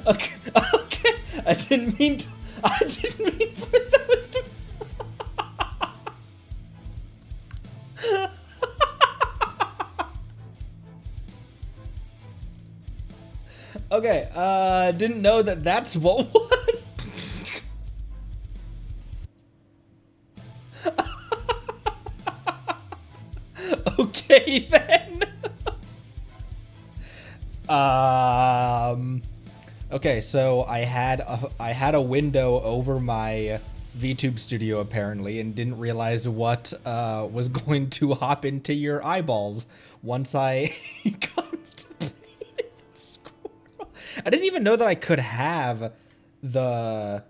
Okay, okay. I didn't mean for those to. Okay, didn't know that that's what was. Okay then. Okay, so I had a window over my VTube studio apparently, and didn't realize what was going to hop into your eyeballs once I constipated squirrel. I didn't even know that I could have the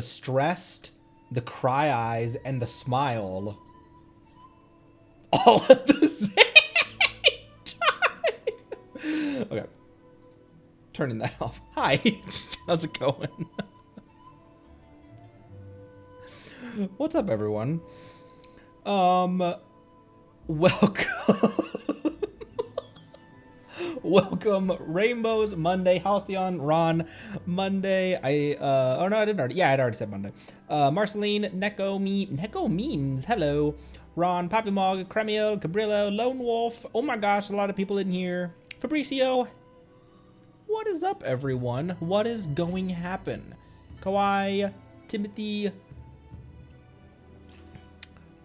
stressed, the cry eyes, and the smile all at the same time. Okay. Turning that off. Hi. How's it going? What's up, everyone? Welcome. Welcome, Rainbows, Monday, Halcyon, Ron, Monday, oh no, I didn't already, yeah, I'd already said Monday. Marceline, Neko Memes, hello. Ron, Papimog, Cremiel, Cabrillo, Lone Wolf, oh my gosh, a lot of people in here. Fabricio, what is up, everyone? What is going to happen? Kawhi, Timothy,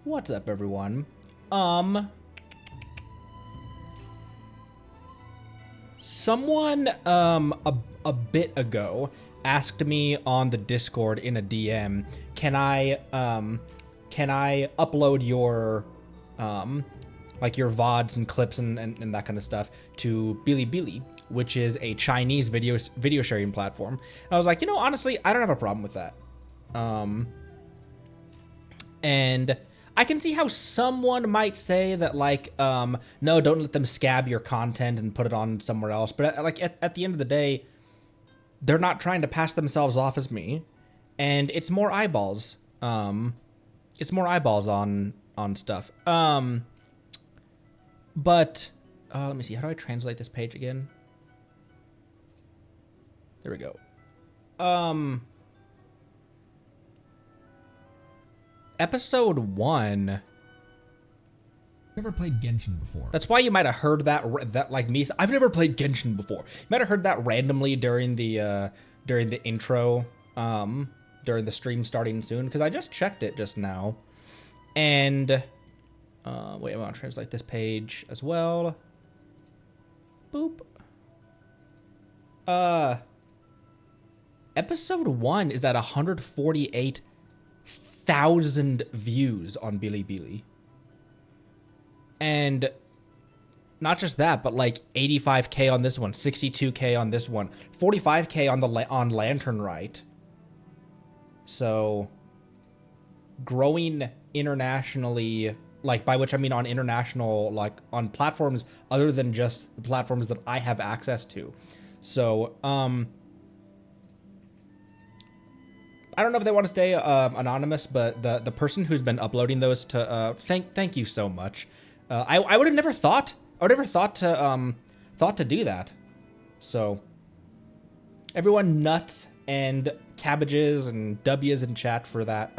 what's up, everyone? Someone a bit ago asked me on the Discord in a DM, can I upload your like your VODs and clips and that kind of stuff to Bilibili, which is a Chinese video sharing platform. And I was like, you know, honestly, I don't have a problem with that. And I can see how someone might say that, like, no, don't let them scab your content and put it on somewhere else. But like at the end of the day, they're not trying to pass themselves off as me, and it's more eyeballs. It's more eyeballs on stuff. But let me see. How do I translate this page again? There we go. Episode 1. Never played Genshin before. That's why you might have heard that like me. I've never played Genshin before. You might have heard that randomly during the intro, during the stream starting soon, because I just checked it just now. And wait, I want to translate this page as well. Boop. Episode 1 is at 148,000 views on Bilibili. And not just that, but like 85K on this one, 62K on this one, 45K on Lantern Right. So growing internationally, like by which I mean on international, like on platforms other than just the platforms that I have access to. So I don't know if they want to stay anonymous, but the person who's been uploading those to thank you so much. I would have never thought. I would have never thought to do that. So everyone nuts and cabbages and W's in chat for that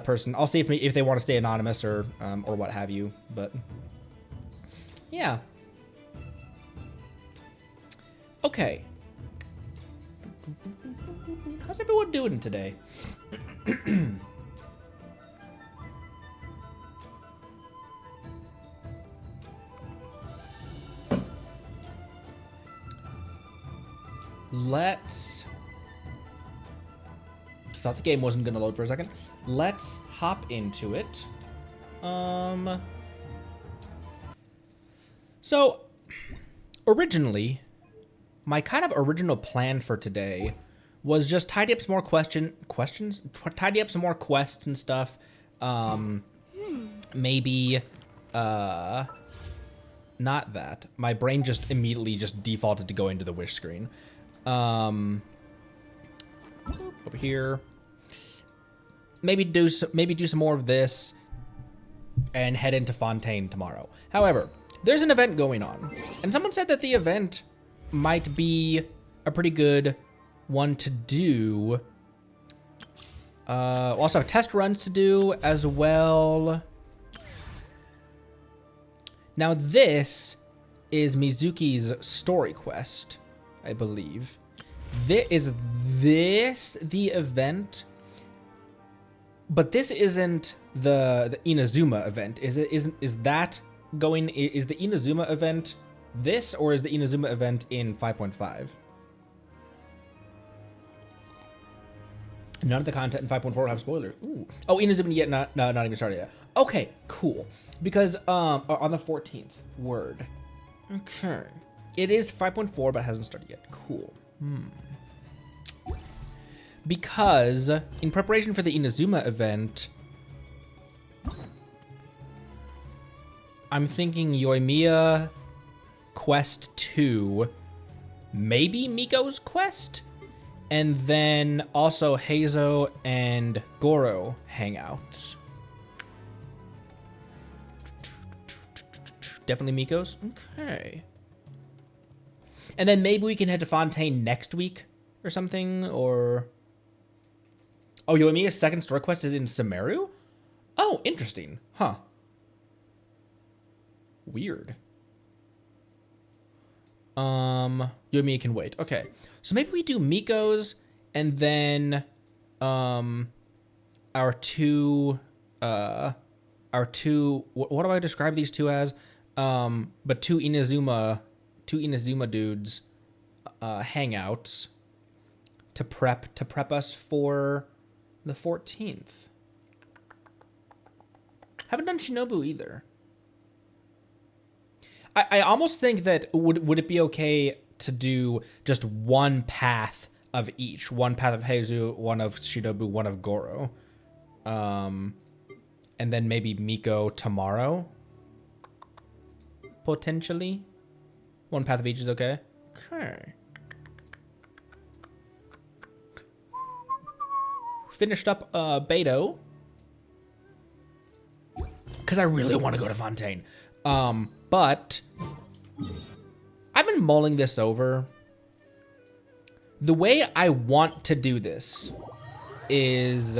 person. I'll see if they want to stay anonymous or what have you. But yeah. Okay. How's everyone doing today? Let's... Thought the game wasn't gonna load for a second. Let's hop into it. So, originally, my kind of original plan for today was just tidy up some more tidy up some more quests and stuff. Maybe, not that. My brain just immediately just defaulted to going to the wish screen. Over here. Maybe do some more of this. and head into Fontaine tomorrow. However, there's an event going on, and someone said that the event might be a pretty good one to do. We'll also have test runs to do as well. Now this is Mizuki's story quest, I believe. Is this the event? But this isn't the Inazuma event. Is that going? Is the Inazuma event this, or is the Inazuma event in 5.5? None of the content in 5.4 will have spoilers. Ooh. Oh, Inazuma yet not even started yet. Okay, cool. Because on the 14th, word. Okay. It is 5.4, but hasn't started yet. Cool. Because in preparation for the Inazuma event, I'm thinking Yoimiya Quest 2, maybe Miko's Quest, and then also Heizo and Goro hangouts. Definitely Miko's? Okay. And then maybe we can head to Fontaine next week or something, or... Oh, Yoimiya's second story quest is in Sumeru? Oh, interesting. Huh. Weird. Yoimiya can wait. Okay. So maybe we do Miko's and then our two what do I describe these two as? But two Inazuma dudes hangouts to prep us for the 14th. Haven't done Shinobu either. I almost think that would it be okay to do just one path of each? One path of Heizu, one of Shinobu, one of Goro. And then maybe Miko tomorrow? Potentially? One path of each is okay? Okay. Finished up Beto. Because I really want to go to Fontaine. But I've been mulling this over. The way I want to do this is...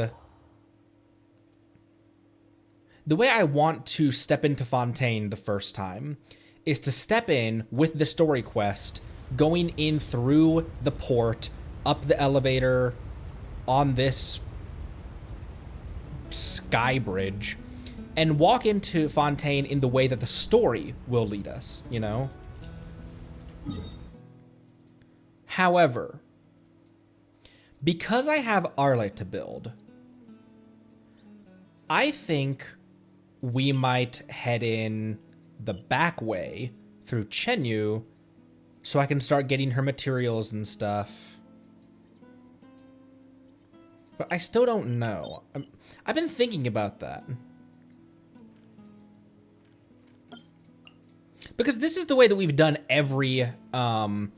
The way I want to step into Fontaine the first time is to step in with the story quest, going in through the port, up the elevator, on this sky bridge, and walk into Fontaine in the way that the story will lead us, you know? However, because I have Arlite to build, I think we might head in the back way through Chenyu so I can start getting her materials and stuff. But I still don't know. I've been thinking about that. Because this is the way that we've done every, That's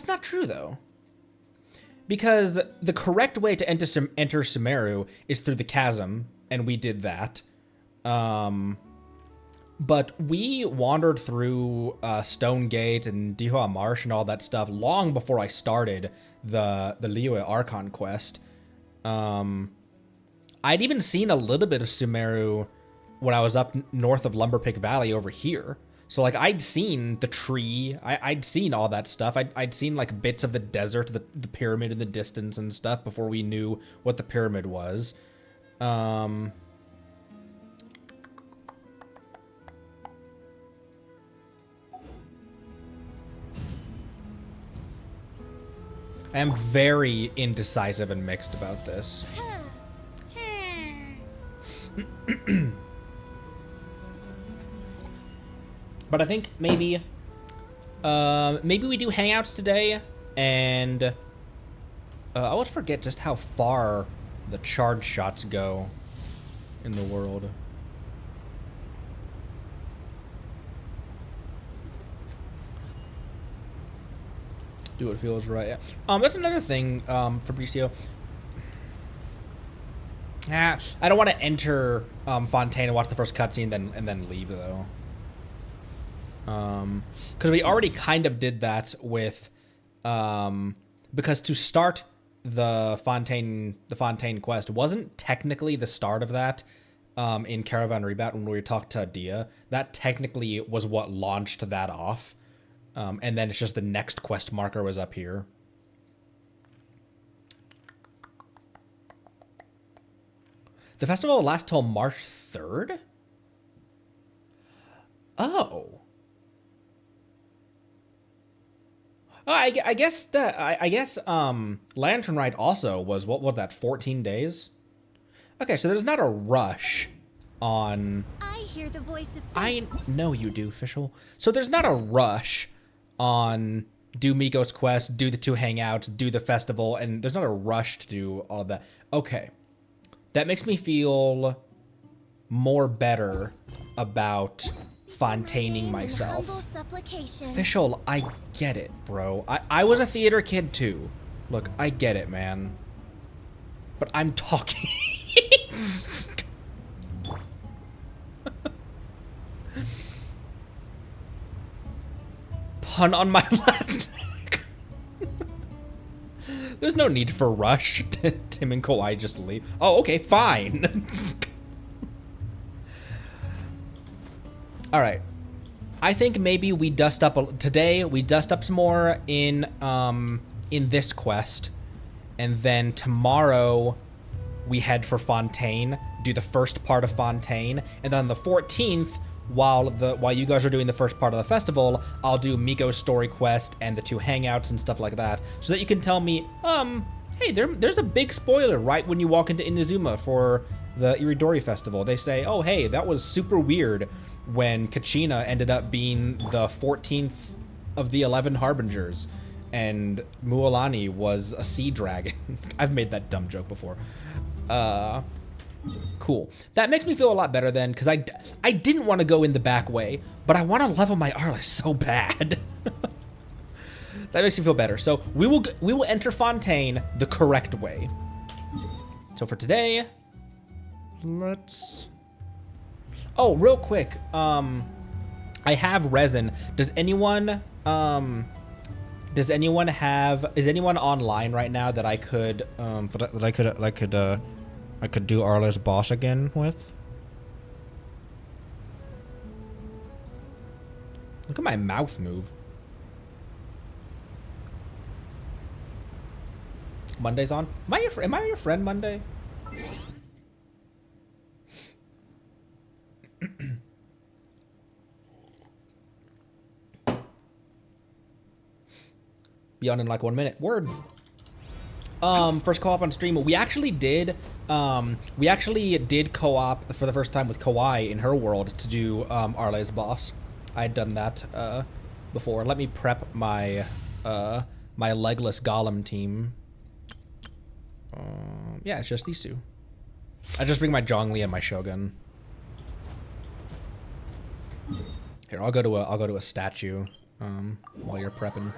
not true, though. Because the correct way to enter Sumeru is through the chasm, and we did that. But we wandered through Stone Gate and Dihua Marsh and all that stuff long before I started the Liyue Archon quest. I'd even seen a little bit of Sumeru when I was up north of Lumberpick Valley over here. So, like, I'd seen the tree. I'd seen all that stuff. I'd seen, like, bits of the desert, the pyramid in the distance and stuff before we knew what the pyramid was. I am very indecisive and mixed about this. But I think maybe we do hangouts today, and I always forget just how far the charge shots go in the world. Do what feels right. Yeah. That's another thing, Fabricio. I don't want to enter Fontaine and watch the first cutscene and then leave though. Because we already kind of did that with, because to start the Fontaine quest wasn't technically the start of that. In Caravan Reboot when we talked to Dia, that technically was what launched that off. And then it's just the next quest marker was up here. The festival will last till March 3rd? Oh. Oh, I guess that, I guess, Lantern Rite also was, what was that, 14 days? Okay, so there's not a rush on... I hear the voice of fate. I know you do, Fischl. So there's not a rush on do Miko's quest, do the 2 hangouts, do the festival, and there's not a rush to do all of that. Okay. That makes me feel more better about Fontaining myself. Fischl, I get it, bro. I was a theater kid too. Look, I get it, man. But I'm talking... Pun on my last neck. There's no need for rush. Tim and Kawhi just leave. Oh, okay, fine. All right. I think maybe we dust up today. We dust up some more in this quest, and then tomorrow we head for Fontaine. Do the first part of Fontaine, and then on the 14th, while you guys are doing the first part of the festival, I'll do Miko's story quest and the 2 hangouts and stuff like that, so that you can tell me, hey, there's a big spoiler right when you walk into Inazuma for the Iridori festival. They say, oh, hey, that was super weird when Kachina ended up being the 14th of the 11 Harbingers, and Mualani was a sea dragon. I've made that dumb joke before. Cool. That makes me feel a lot better then, because I didn't want to go in the back way, but I want to level my Arliss so bad. That makes me feel better. So we will enter Fontaine the correct way. So for today, let's... Oh, real quick. I have resin. Does anyone is anyone online right now that I could I could do Arla's boss again with? Look at my mouth move. Monday's on. Am I your friend Monday? Be on in like 1 minute. Word. First co-op on stream. We actually did co-op for the first time with Kawhi in her world to do Arle's boss. I had done that before. Let me prep my my legless golem team. Yeah, it's just these 2. I just bring my Zhongli and my Shogun. Here, I'll go to a statue while you're prepping.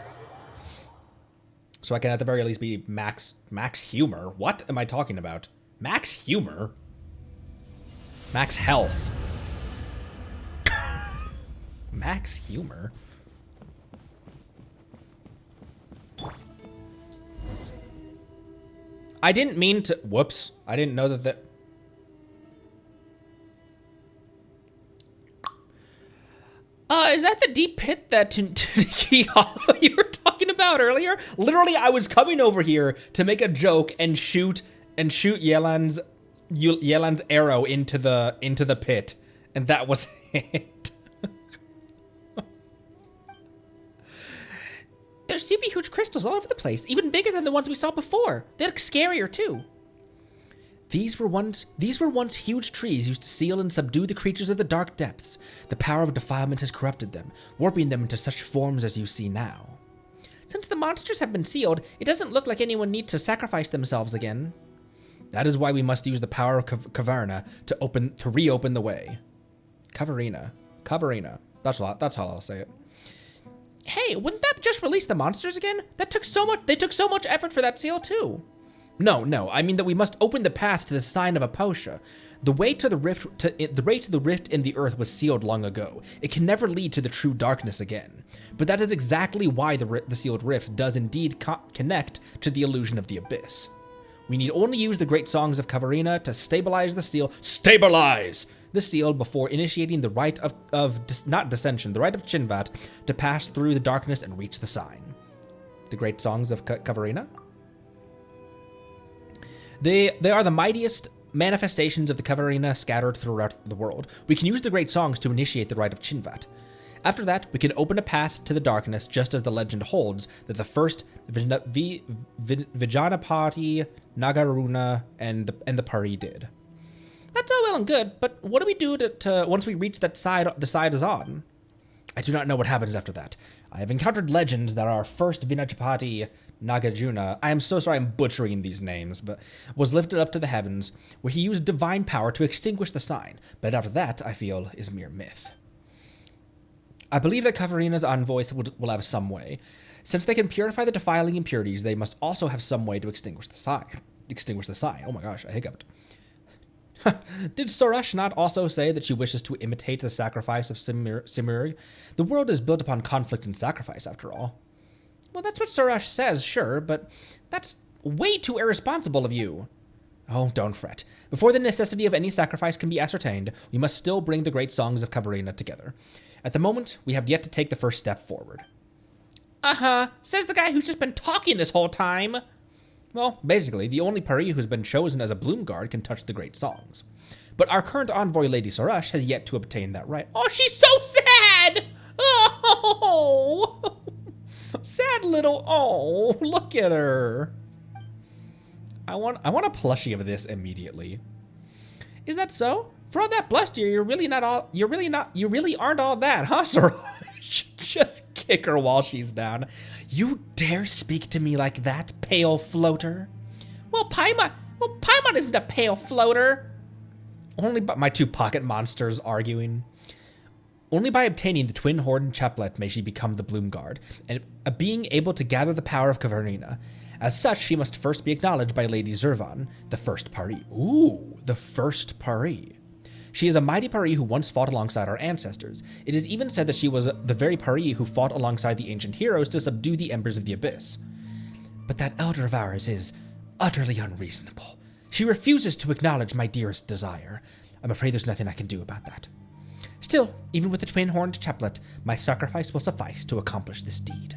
So I can at the very least be max humor. What am I talking about? Max humor? Max health. Max humor? I didn't mean to... Whoops. I didn't know that... Is that the deep pit that Taniki Hollow you were talking about earlier? Literally, I was coming over here to make a joke and shoot Yelan's arrow into the pit, and that was it. There's super huge crystals all over the place, even bigger than the ones we saw before. They look scarier too. These were once huge trees used to seal and subdue the creatures of the dark depths. The power of defilement has corrupted them, warping them into such forms as you see now. Since the monsters have been sealed, it doesn't look like anyone needs to sacrifice themselves again. That is why we must use the power of Caverna to reopen the way. Caverina. That's how I'll say it. Hey, wouldn't that just release the monsters again? They took so much effort for that seal too. No. I mean that we must open the path to the sign of Aposha. The way to the rift in the earth was sealed long ago. It can never lead to the true darkness again. But that is exactly why the sealed rift does indeed connect to the illusion of the abyss. We need only use the great songs of Kavarina to stabilize the seal. Stabilize the seal before initiating the rite not dissension, the rite of Chinvat to pass through the darkness and reach the sign. The great songs of Kavarina. They are the mightiest manifestations of the Kavarina scattered throughout the world. We can use the great songs to initiate the rite of Chinvat. After that, we can open a path to the darkness, just as the legend holds that the first Vijanapati, Nagaruna, and the Pari did. That's all well and good, but what do we do to once we reach that side the side is on? I do not know what happens after that. I have encountered legends that our first Vinajapati Nagarjuna, I am so sorry I'm butchering these names, but was lifted up to the heavens, where he used divine power to extinguish the sign, but after that, I feel, is mere myth. I believe that Kavarina's envoys will have some way. Since they can purify the defiling impurities, they must also have some way to extinguish the sign. Oh my gosh, I hiccuped. Did Sorash not also say that she wishes to imitate the sacrifice of Simuri? The world is built upon conflict and sacrifice, after all. Well, that's what Sorash says, sure, but that's way too irresponsible of you. Oh, don't fret. Before the necessity of any sacrifice can be ascertained, we must still bring the great songs of Kavarina together. At the moment, we have yet to take the first step forward. Says the guy who's just been talking this whole time. Well, basically, the only Pari who's been chosen as a Bloom Guard can touch the great songs. But our current envoy, Lady Sorash, has yet to obtain that right. Oh, she's so sad! Oh! Sad little, oh, look at her. I want a plushie of this immediately. Is that so? For all that bluster, you really aren't all that, huh, Sorash? Just kick her while she's down. You dare speak to me like that, pale floater? Well, Paimon isn't a pale floater. Only by my two pocket monsters arguing. Only by obtaining the twin-horned chaplet may she become the Bloom Guard, and being able to gather the power of Kavarina. As such, she must first be acknowledged by Lady Zurvan, the first Pari. Ooh, the first Pari. She is a mighty Pari who once fought alongside our ancestors. It is even said that she was the very Pari who fought alongside the ancient heroes to subdue the embers of the abyss. But that elder of ours is utterly unreasonable. She refuses to acknowledge my dearest desire. I'm afraid there's nothing I can do about that. Still, even with the twin-horned chaplet, my sacrifice will suffice to accomplish this deed.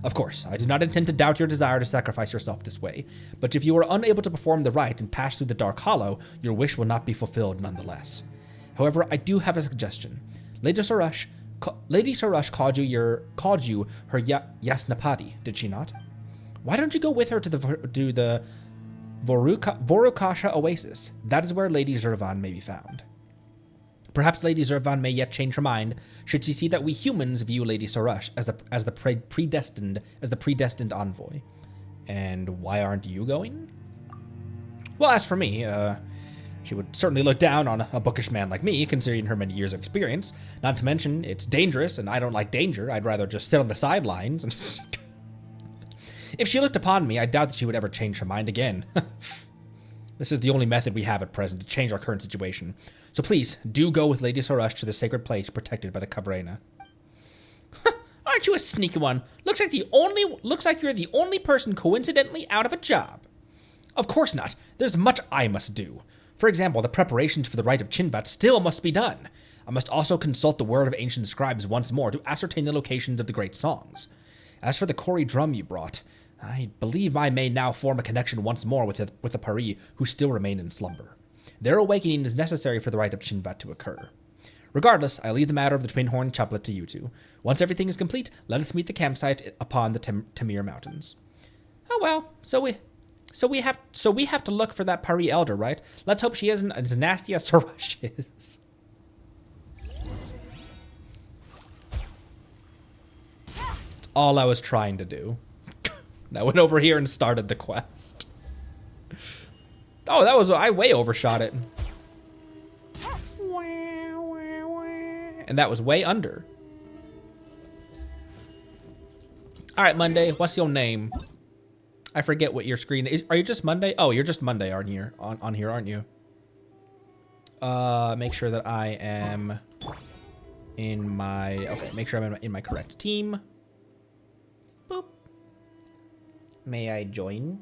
Of course, I do not intend to doubt your desire to sacrifice yourself this way, but if you are unable to perform the rite and pass through the Dark Hollow, your wish will not be fulfilled nonetheless. However, I do have a suggestion. Lady Sorash called you her Yasnapati, did she not? Why don't you go with her to the Vorukasha Oasis? That is where Lady Zurvan may be found. Perhaps Lady Zurvan may yet change her mind, should she see that we humans view Lady Sorash as the predestined envoy. And why aren't you going? Well, as for me, she would certainly look down on a bookish man like me, considering her many years of experience. Not to mention, it's dangerous, and I don't like danger. I'd rather just sit on the sidelines. And if she looked upon me, I doubt that she would ever change her mind again. This is the only method we have at present to change our current situation. So please, do go with Lady Sorash to the sacred place protected by the Kavarina. Aren't you a sneaky one? Looks like you're the only person coincidentally out of a job. Of course not. There's much I must do. For example, the preparations for the rite of Chinvat still must be done. I must also consult the word of ancient scribes once more to ascertain the locations of the great songs. As for the Kori drum you brought, I believe I may now form a connection once more with the Pari who still remain in slumber. Their awakening is necessary for the rite of Chinvat to occur. Regardless, I leave the matter of the twin-horned chaplet to you two. Once everything is complete, let us meet the campsite upon the Tamir Mountains. Oh well, so we have to look for that Pari elder, right? Let's hope she isn't as nasty as Sorash is. That's all I was trying to do. I went over here and started the quest. Oh, I way overshot it. And that was way under. All right, Monday, what's your name? I forget what your screen is. Are you just Monday? Oh, you're just Monday on here, on here, aren't you? Make sure that I am in my, okay, make sure I'm in my correct team. Boop. May I join?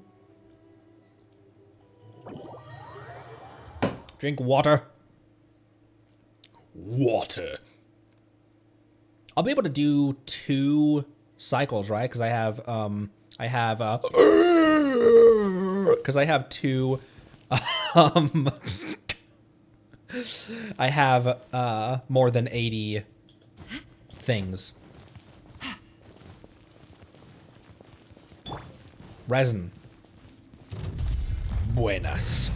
Drink water. Water. I'll be able to do 2 cycles, right? Because I have because I have 2, I have more than 80 things. Resin. Buenas.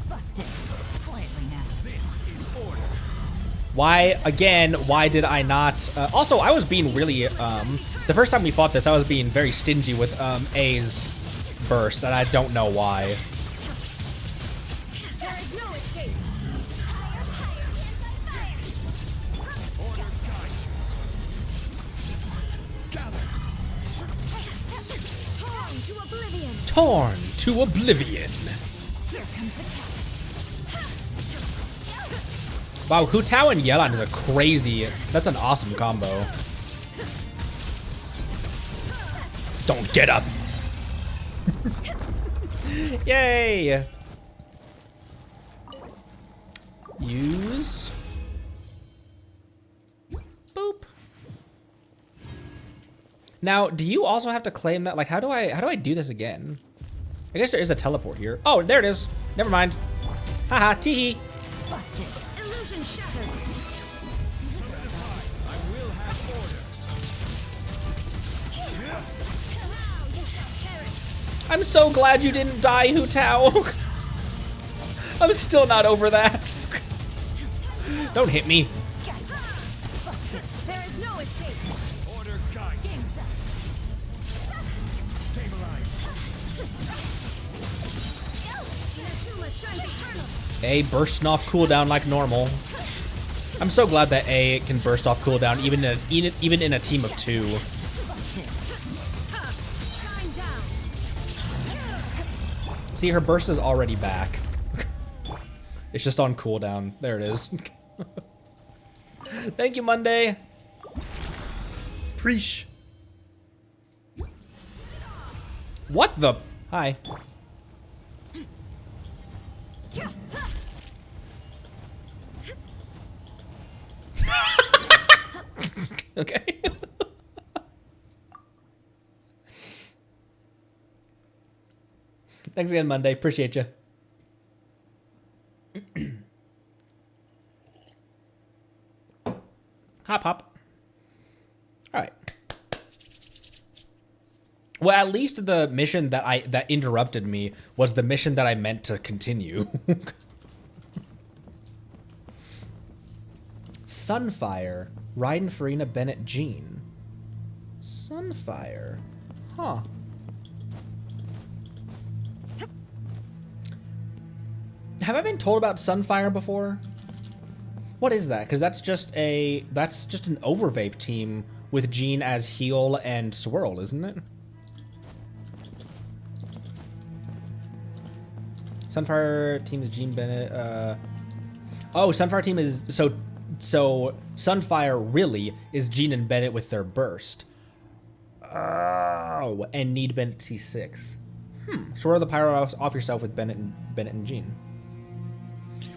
Busted. Quietly now. This is order. Why, again, why did I not... also, I was being really... the first time we fought this, I was being very stingy with A's burst, and I don't know why. There is no escape. Order guide. Gather. Torn to oblivion. Torn to oblivion. Here comes the cat. Wow, Hu Tao and Yelan is a crazy... That's an awesome combo. Don't get up. Yay. Use. Boop. Now, do you also have to claim that? Like, how do I do this again? I guess there is a teleport here. Oh, there it is. Never mind. Haha, teehee. Busted. Illusion shattered. I will have order. Now you shall perish. I'm so glad you didn't die, Hu Tao. I'm still not over that. Don't hit me. Gotcha. Busted. There is no escape. Order guide. Game's up. Stabilize. Inazuma shines eternal. A bursting off cooldown like normal. I'm so glad that A can burst off cooldown even in a team of 2. Busted. Shine down. See, her burst is already back. It's just on cooldown. There it is. Thank you, Monday. Preesh. What the? Hi. Okay. Thanks again, Monday. Appreciate you. Hop, hop. All right. Well, at least the mission that interrupted me was the mission that I meant to continue. Sunfire. Raiden, Farina, Bennett, Jean. Sunfire. Huh. Have I been told about Sunfire before? What is that? Because that's just an Overvape team with Jean as heal and swirl, isn't it? Sunfire team is Jean Bennett. Oh, Sunfire team is so Sunfire really is Jean and Bennett with their burst. Oh, and need Bennett C6. Swirl the pyro off yourself with Bennett and Jean.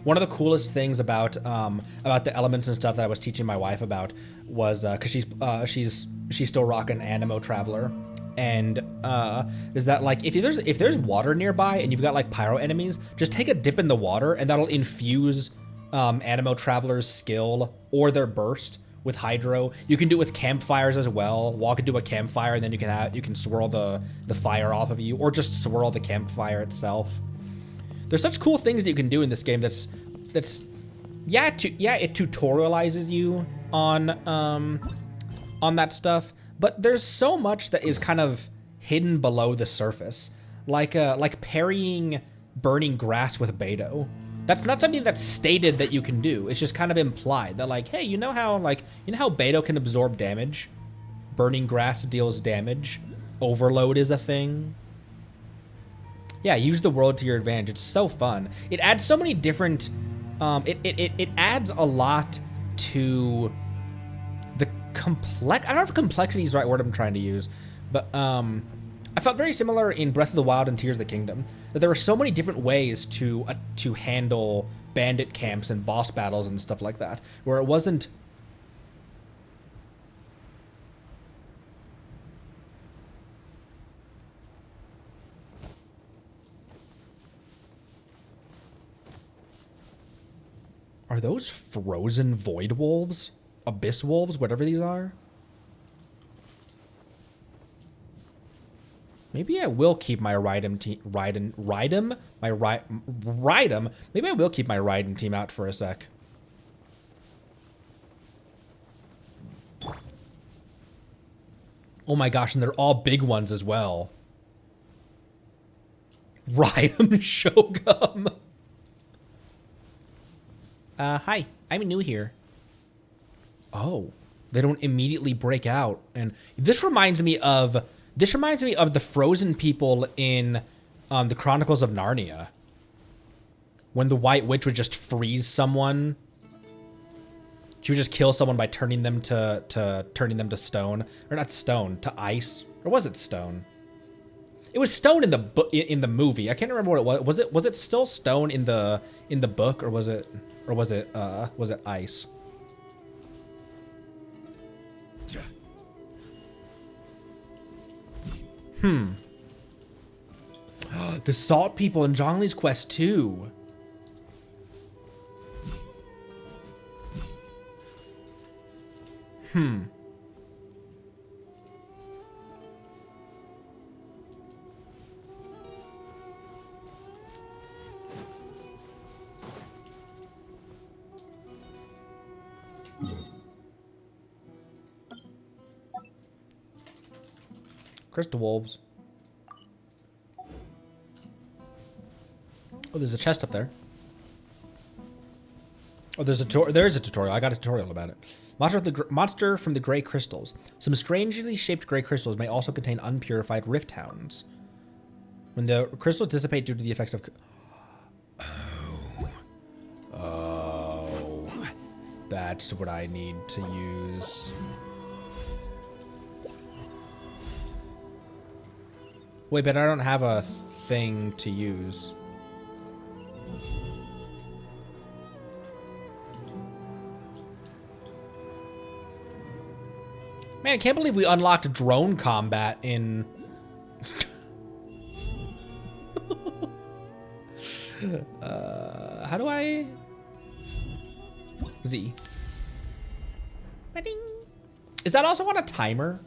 One of the coolest things about the elements and stuff that I was teaching my wife about was because she's still rocking Animo Traveler, and is that like if there's water nearby and you've got like pyro enemies, just take a dip in the water and that'll infuse Animo Traveler's skill or their burst with hydro. You can do it with campfires as well. Walk into a campfire and then you can swirl the fire off of you, or just swirl the campfire itself. There's such cool things that you can do in this game. It tutorializes you on that stuff, but there's so much that is kind of hidden below the surface, like parrying burning grass with Beto. That's not something that's stated that you can do. It's just kind of implied that, like, hey, you know how Beto can absorb damage? Burning grass deals damage. overload is a thing. Yeah, use the world to your advantage. It's so fun. It adds so many different... it adds a lot to the complex... I don't know if complexity is the right word I'm trying to use, but I felt very similar in Breath of the Wild and Tears of the Kingdom, that there were so many different ways to handle bandit camps and boss battles and stuff like that, where it wasn't... Are those frozen void wolves? Abyss wolves? Whatever these are? Maybe I will keep my Rydem team... Rydem? My Rydem? Maybe I will keep my Rydem team out for a sec. Oh my gosh, and they're all big ones as well. Rydem Shogun. Hi, I'm new here. Oh, they don't immediately break out. And this reminds me of the frozen people in the Chronicles of Narnia. When the White Witch would just freeze someone. She would just kill someone by turning them to stone. Or not stone, to ice. Or was it stone? It was stone in the movie. I can't remember what it was. Was it still stone in the book, or was it ice? The salt people in Zhongli's Quest 2. Crystal wolves. Oh, there's a chest up there. Oh, there is a tutorial. I got a tutorial about it. Monster from the gray crystals. Some strangely shaped gray crystals may also contain unpurified rift hounds. When the crystals dissipate due to the effects of... Oh. That's what I need to use. Wait, but I don't have a thing to use. Man, I can't believe we unlocked drone combat in... how do I... Z. Ba-ding. Is that also on a timer?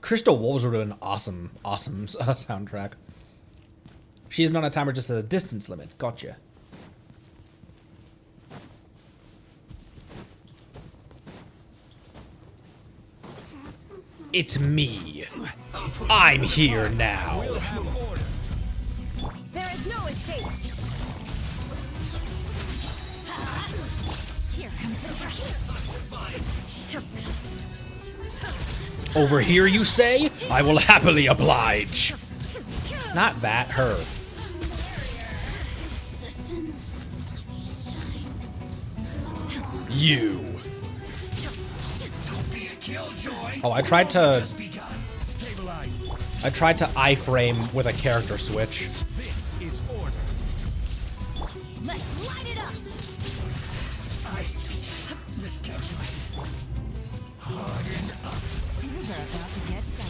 Crystal Wolves would have been awesome soundtrack. She isn't on a timer, just a distance limit. Gotcha. It's me. I'm here now. There is no escape. Here comes the Over here, you say? I will happily oblige. Not that, her. You. Oh, I tried to iframe with a character switch. This is order. Let's light it up.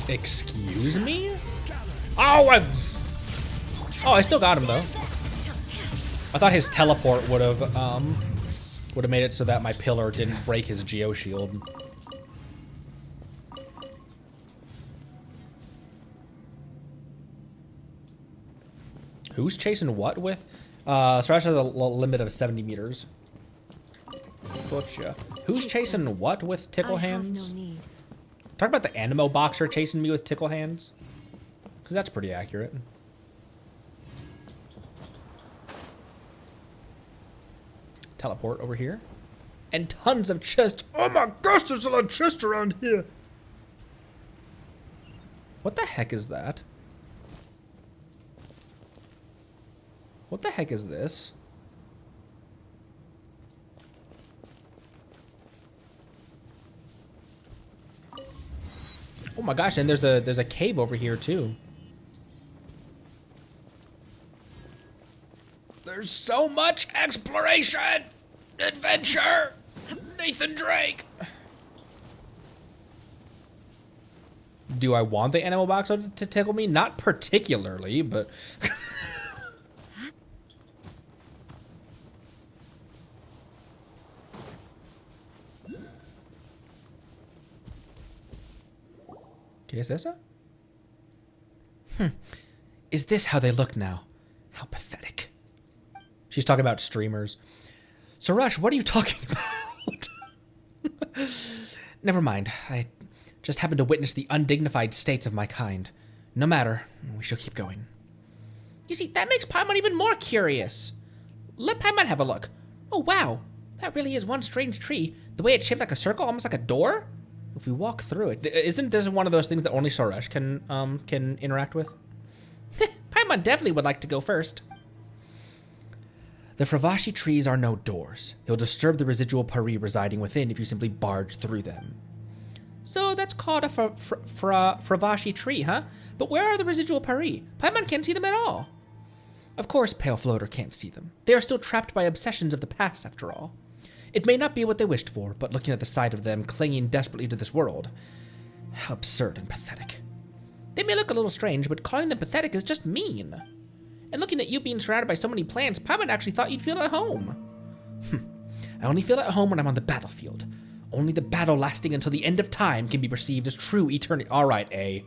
Excuse me? Oh, I still got him though. I thought his teleport would have made it so that my pillar didn't break his geo shield. Who's chasing what with? Srash has a limit of 70 meters. Gotcha. Who's chasing what with tickle hands? No need. Talk about the Animo boxer chasing me with tickle hands. Because that's pretty accurate. teleport over here. And tons of chests. Oh my gosh, there's a lot of chests around here. What the heck is that? What the heck is this? Oh my gosh, and there's a cave over here too. There's so much exploration, adventure, Nathan Drake. Do I want the animal box to tickle me? Not particularly, but... ¿Qué es eso? Is this how they look now? How pathetic. She's talking about streamers. Suresh, what are you talking about? Never mind. I just happened to witness the undignified states of my kind. No matter. We shall keep going. You see, that makes Paimon even more curious. Let Paimon have a look. Oh, wow. That really is one strange tree. The way it's shaped like a circle, almost like a door. If we walk through it, isn't this one of those things that only Suresh can interact with? Paimon definitely would like to go first. The Fravashi trees are no doors. He'll disturb the residual pari residing within if you simply barge through them. So that's called a Fravashi tree, huh? But where are the residual pari? Paimon can't see them at all. Of course, Pale Floater can't see them. They are still trapped by obsessions of the past, after all. It may not be what they wished for, but looking at the sight of them clinging desperately to this world, how absurd and pathetic. They may look a little strange, but calling them pathetic is just mean. And looking at you being surrounded by so many plants, Paimon actually thought you'd feel at home. I only feel at home when I'm on the battlefield. Only the battle lasting until the end of time can be perceived as true eternity. All right, A.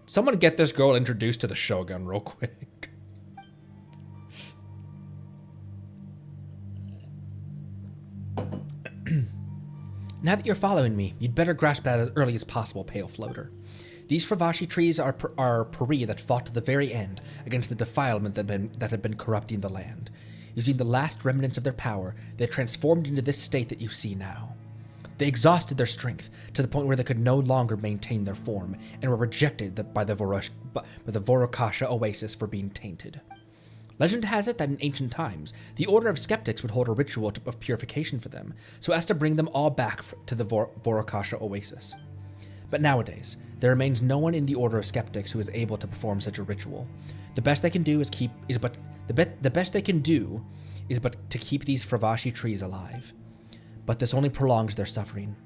Someone get this girl introduced to the Shogun real quick. Now that you're following me, you'd better grasp that as early as possible, Pale Floater. These Fravashi trees are pari that fought to the very end against the defilement that had been corrupting the land. Using the last remnants of their power, they transformed into this state that you see now. They exhausted their strength to the point where they could no longer maintain their form and were rejected by the Vorokasha Oasis for being tainted. Legend has it that in ancient times, the Order of Skeptics would hold a ritual of purification for them, so as to bring them all back to the Vorokasha Oasis. But nowadays, there remains no one in the Order of Skeptics who is able to perform such a ritual. The best they can do is to keep these Fravashi trees alive. But this only prolongs their suffering.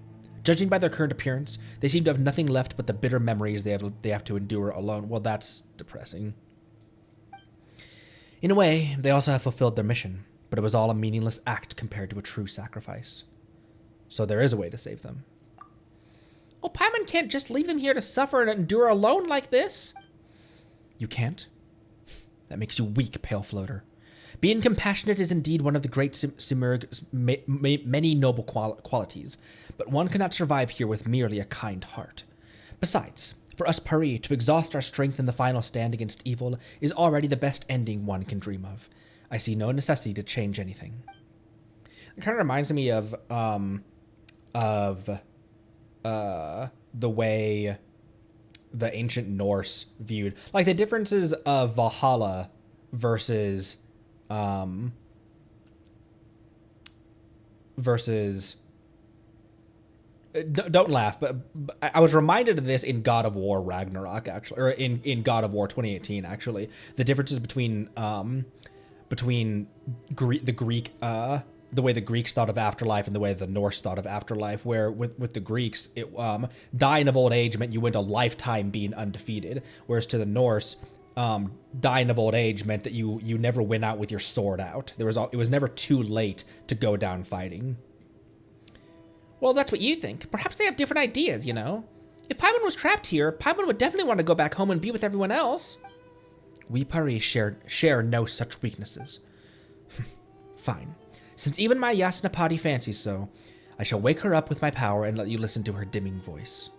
Judging by their current appearance, they seem to have nothing left but the bitter memories they have to endure alone. Well, that's depressing. In a way, they also have fulfilled their mission, but it was all a meaningless act compared to a true sacrifice. So there is a way to save them. Oh, Paimon can't just leave them here to suffer and endure alone like this. You can't? That makes you weak, Pale Floater. Being compassionate is indeed one of the great Simurg's many noble qualities, but one cannot survive here with merely a kind heart. Besides, for us Pari, to exhaust our strength in the final stand against evil is already the best ending one can dream of. I see no necessity to change anything. It kind of reminds me of the way the ancient Norse viewed, like the differences of Valhalla versus don't laugh, but I was reminded of this in God of War Ragnarok, actually, or in God of War 2018, actually. The differences between the way the Greeks thought of afterlife and the way the Norse thought of afterlife, where with the Greeks, dying of old age meant you went a lifetime being undefeated, whereas to the Norse, dying of old age meant that you never went out with your sword out. It was never too late to go down fighting. Well, that's what you think. Perhaps they have different ideas, you know? If Paimon was trapped here, Paimon would definitely want to go back home and be with everyone else. We Pari share no such weaknesses. Fine. Since even my Yasnapati fancies so, I shall wake her up with my power and let you listen to her dimming voice.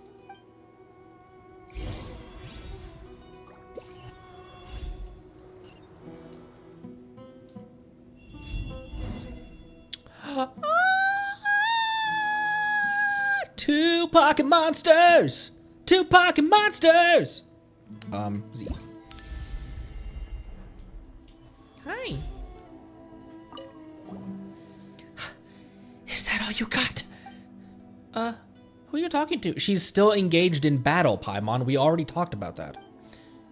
Two pocket monsters! Two pocket monsters! Z. Hi. Is that all you got? Who are you talking to? She's still engaged in battle, Paimon. We already talked about that.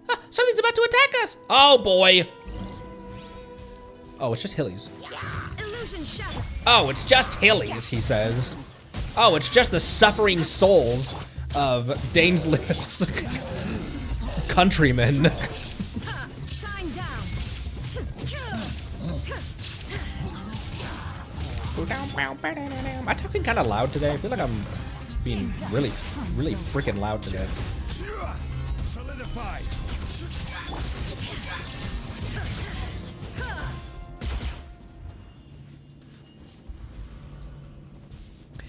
Ah, something's about to attack us! Oh, boy. Oh, it's just Hillies. Illusion shattered. Oh, it's just Hillies, he says. Oh, it's just the suffering souls of Dainsleif's countrymen. Shine down. Am I talking kind of loud today? I feel like I'm being really freaking loud today. Solidified.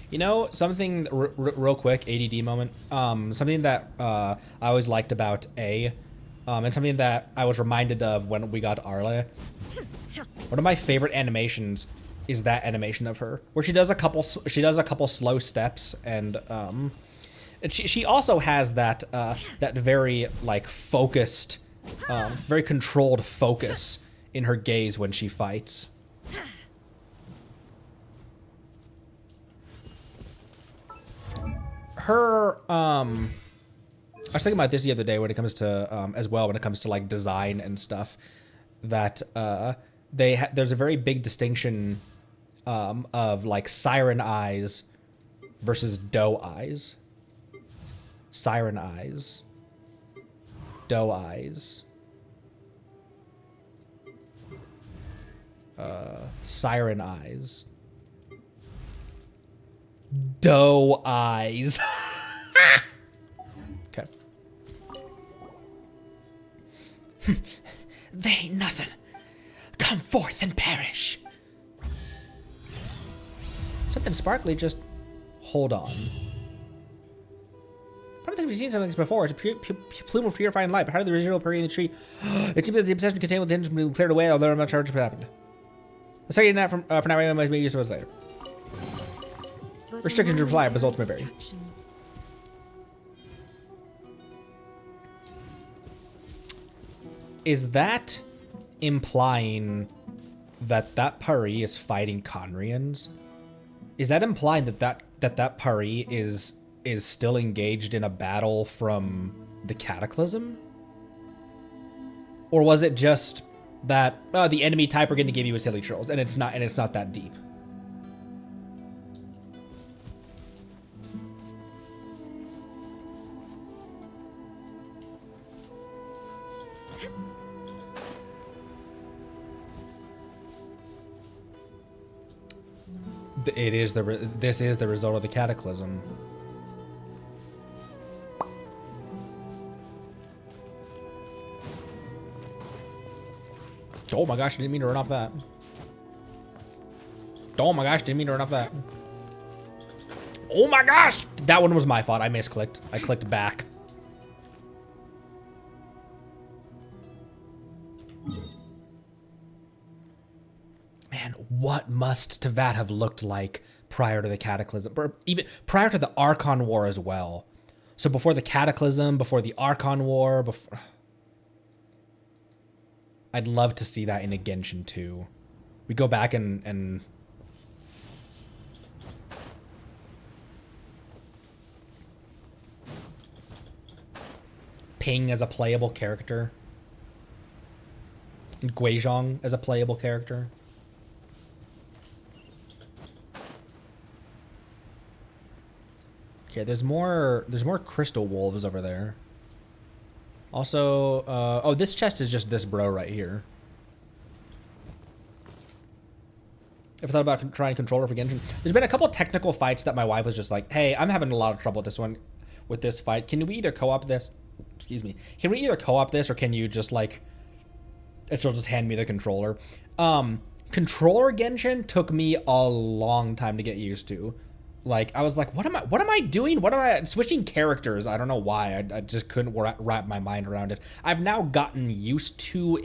You know, something real quick, ADD moment. Something that I always liked about A, and something that I was reminded of when we got Arle. One of my favorite animations is that animation of her, where she does a couple slow steps, and she also has that that very like focused, very controlled focus in her gaze when she fights. Her, I was thinking about this the other day when it comes to, as well, when it comes to like design and stuff, that there's a very big distinction of like siren eyes versus doe eyes. Siren eyes, doe eyes, siren eyes, doe eyes. Okay. They ain't nothing. Come forth and perish. Something sparkly, just hold on. I don't think we've seen something like this before. It's a plume of purifying light, but how did the original appear in the tree? It seems that the obsession contained within has been cleared away, although I'm not sure what happened. Let's take it out for now, anyways, maybe use it later. Restrictions reply, results may vary. Is that implying that that Pari is fighting Conrians? Is that implying that Pari is still engaged in a battle from the Cataclysm? Or was it just that the enemy type we're going to give you is Hilly Trolls, and it's not that deep? This is the result of the Cataclysm. Oh my gosh, I didn't mean to run off that. Oh my gosh, didn't mean to run off that. Oh my gosh! That one was my fault. I misclicked. I clicked back. Man, what must Teyvat have looked like prior to the Cataclysm? Or even prior to the Archon War as well. So before the Cataclysm, before the Archon War, before... I'd love to see that in a Genshin 2. We go back and Ping as a playable character. And Guizhong as a playable character. Okay, there's more crystal wolves over there. Also, oh, this chest is just this bro right here. Ever thought about trying controller for Genshin? There's been a couple technical fights that my wife was just like, hey, I'm having a lot of trouble with this fight. Can we either co-op this? Excuse me. Can we either co-op this, or can you just like, she'll just hand me the controller? Controller Genshin took me a long time to get used to. Like, I was like, what am I doing? What am I switching characters? I don't know why. I just couldn't wrap my mind around it. I've now gotten used to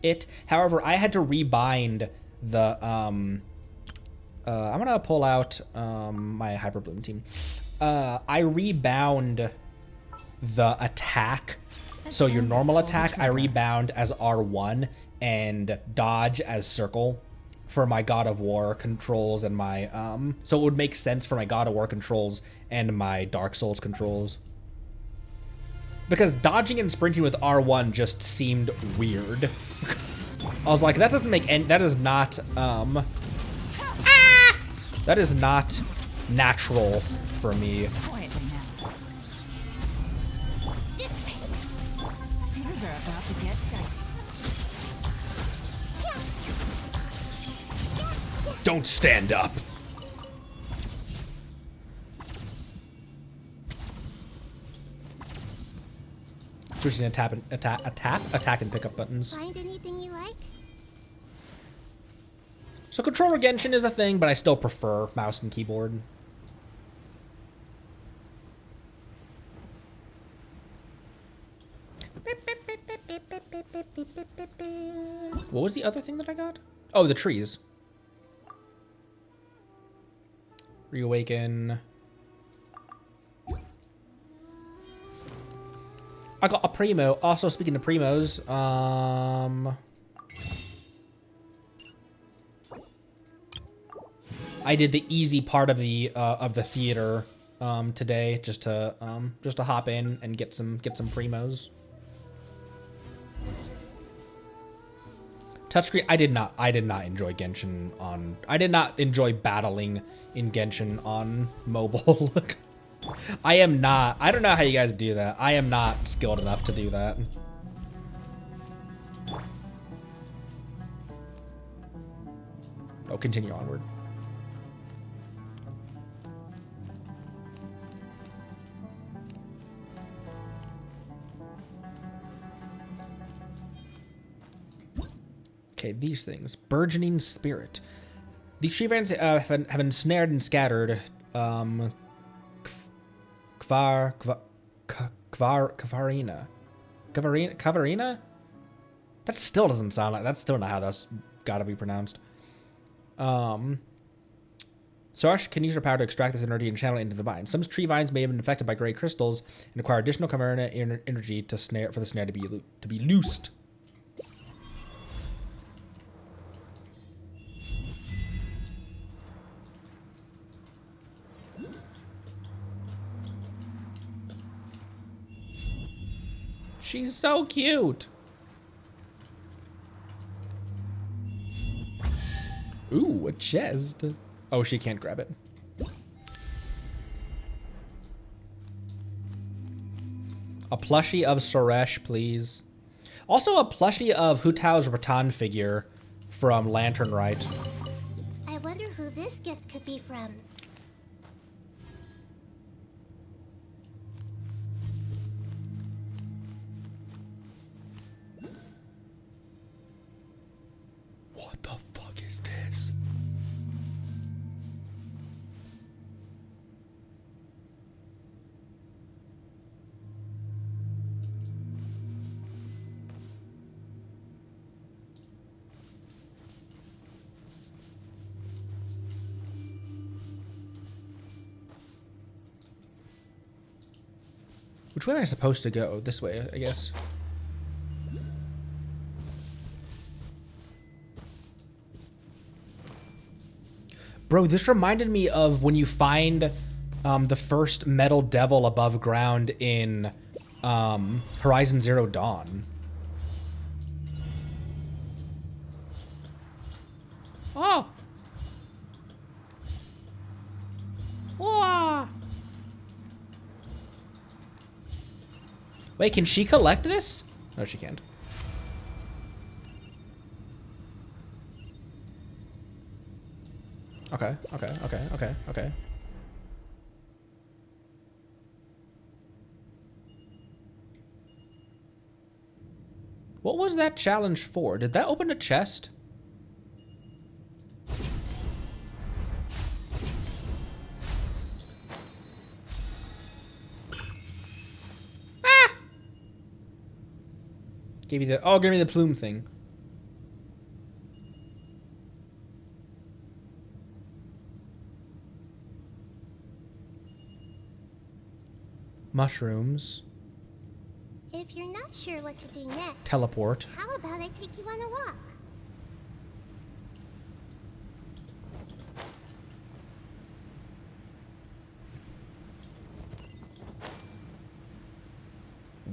it. However, I had to rebind the I'm gonna pull out my Hyper Bloom team. I rebound the attack. So your normal attack, I rebound as R1 and dodge as circle for my God of War controls and my so it would make sense for my God of War controls and my Dark Souls controls. Because dodging and sprinting with R1 just seemed weird. I was like, that doesn't make any, that is not that is not natural for me. Quietly now. Dissipate. Things are about to get dicey. Don't stand up. Switching to attack and pickup buttons. Find anything you like? So controller Genshin is a thing, but I still prefer mouse and keyboard. What was the other thing that I got? Oh, the trees. Reawaken. I got a Primo. Also, speaking of Primos, I did the easy part of the theater today, just to hop in and get some Primos. Touchscreen. I did not enjoy Genshin on. I did not enjoy battling in Genshin on mobile. I am not. I don't know how you guys do that. I am not skilled enough to do that. Oh, continue onward. Okay, these things. Burgeoning Spirit. These tree vines have been snared and scattered. Kavarina. That still doesn't sound like, that's still not how that's gotta be pronounced. Sorash can use her power to extract this energy and channel it into the vine. Some tree vines may have been affected by gray crystals and require additional Kavarina energy to for the snare to be loosed. She's so cute. Ooh, a chest. Oh, she can't grab it. A plushie of Suresh, please. Also a plushie of Hu Tao's Rattan figure from Lantern Rite. I wonder who this gift could be from. What the fuck is this? Which way am I supposed to go? This way, I guess. Bro, this reminded me of when you find the first metal devil above ground in Horizon Zero Dawn. Oh! Whoa! Wait, can she collect this? No, she can't. Okay. What was that challenge for? Did that open a chest? Ah! Give me the plume thing. Mushrooms. If you're not sure what to do next, Teleport. how about I take you on a walk?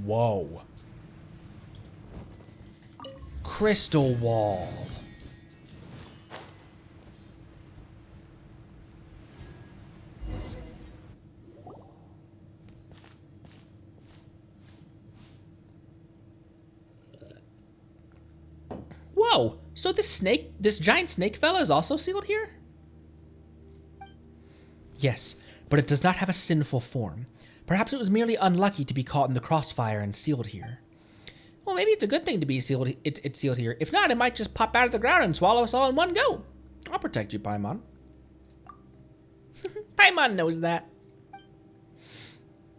Whoa. Crystal wall. Whoa, so this giant snake fella is also sealed here? Yes, but it does not have a sinful form. Perhaps it was merely unlucky to be caught in the crossfire and sealed here. Well, maybe it's a good thing to be sealed. It's sealed here. If not, it might just pop out of the ground and swallow us all in one go. I'll protect you, Paimon. Paimon knows that.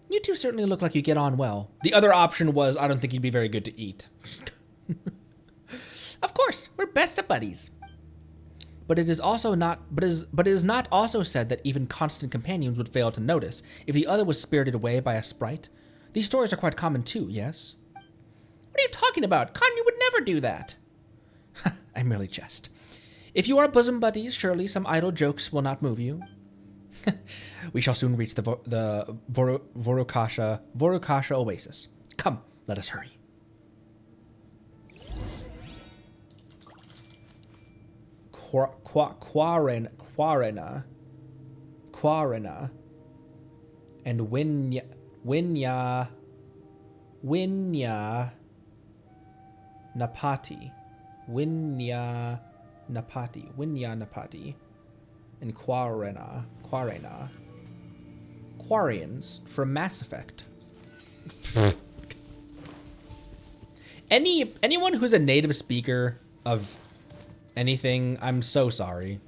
You two certainly look like you get on well. The other option was, I don't think you'd be very good to eat. Of course, we're best of buddies. But it is also not. But it is not also said that even constant companions would fail to notice if the other was spirited away by a sprite. These stories are quite common too. Yes. What are you talking about? Kanye would never do that. I merely jest. If you are bosom buddies, surely some idle jokes will not move you. We shall soon reach the Vorukasha Oasis. Come, let us hurry. Quarena, and Winya Napati, and Quarians from Mass Effect. Anyone who's a native speaker of anything, I'm so sorry.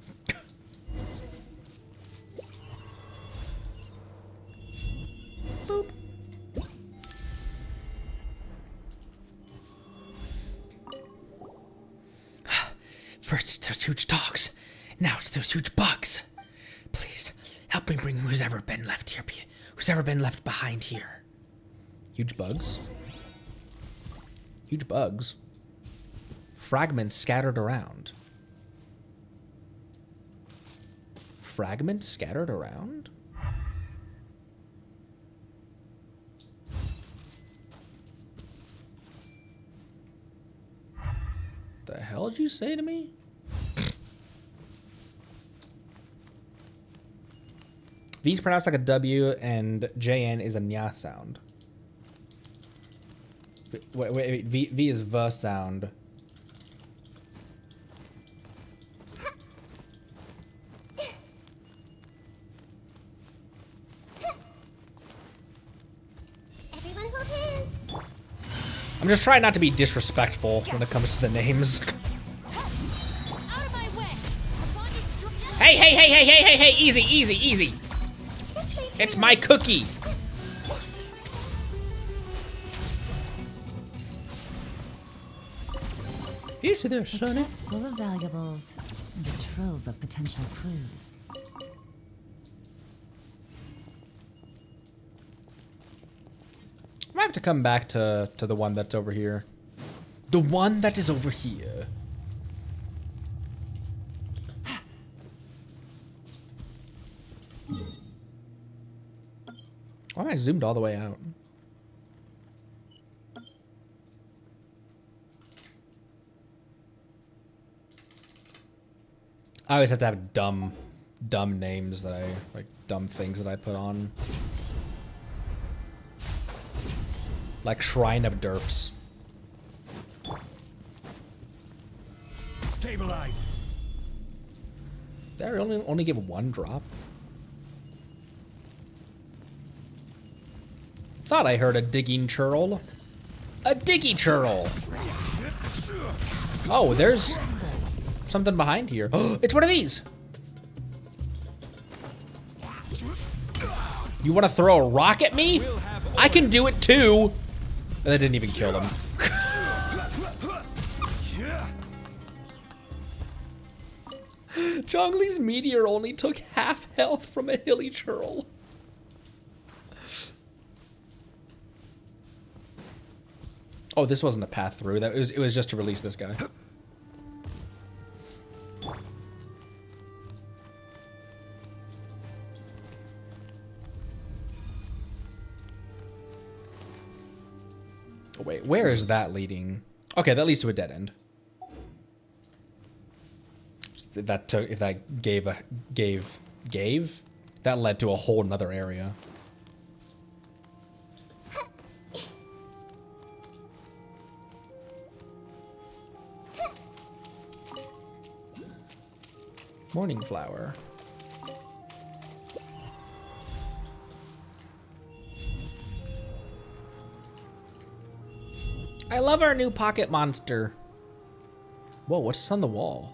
Boop. First it's those huge dogs, now it's those huge bugs. Please help me bring who's ever been left behind here. Huge bugs. Huge bugs. Fragments scattered around. Fragments scattered around? The hell did you say to me? V's pronounced like a W and JN is a nya sound. Wait, V is V sound. Everyone hold hands. I'm just trying not to be disrespectful when it comes to the names. Out of my way. Hey, easy. It's my cookie. Easy there, A Sonny. chest full of valuables and a trove of potential clues. I might have to come back to the one that's over here. The one that is over here. Why am I zoomed all the way out? I always have to have dumb names that like dumb things that I put on. Like Shrine of Derps. Stabilize. Did I only give one drop? Thought I heard a digging churl. A diggy churl. Oh, there's something behind here. It's one of these. You want to throw a rock at me? I can do it too. That didn't even kill him. Zhongli's meteor only took half health from a hilly churl. Oh, this wasn't a path through. It was just to release this guy. Oh, wait, where is that leading? Okay, that leads to a dead end. That took, if that gave, that led to a whole nother area. Morning flower. I love our new pocket monster. Whoa, what's this on the wall?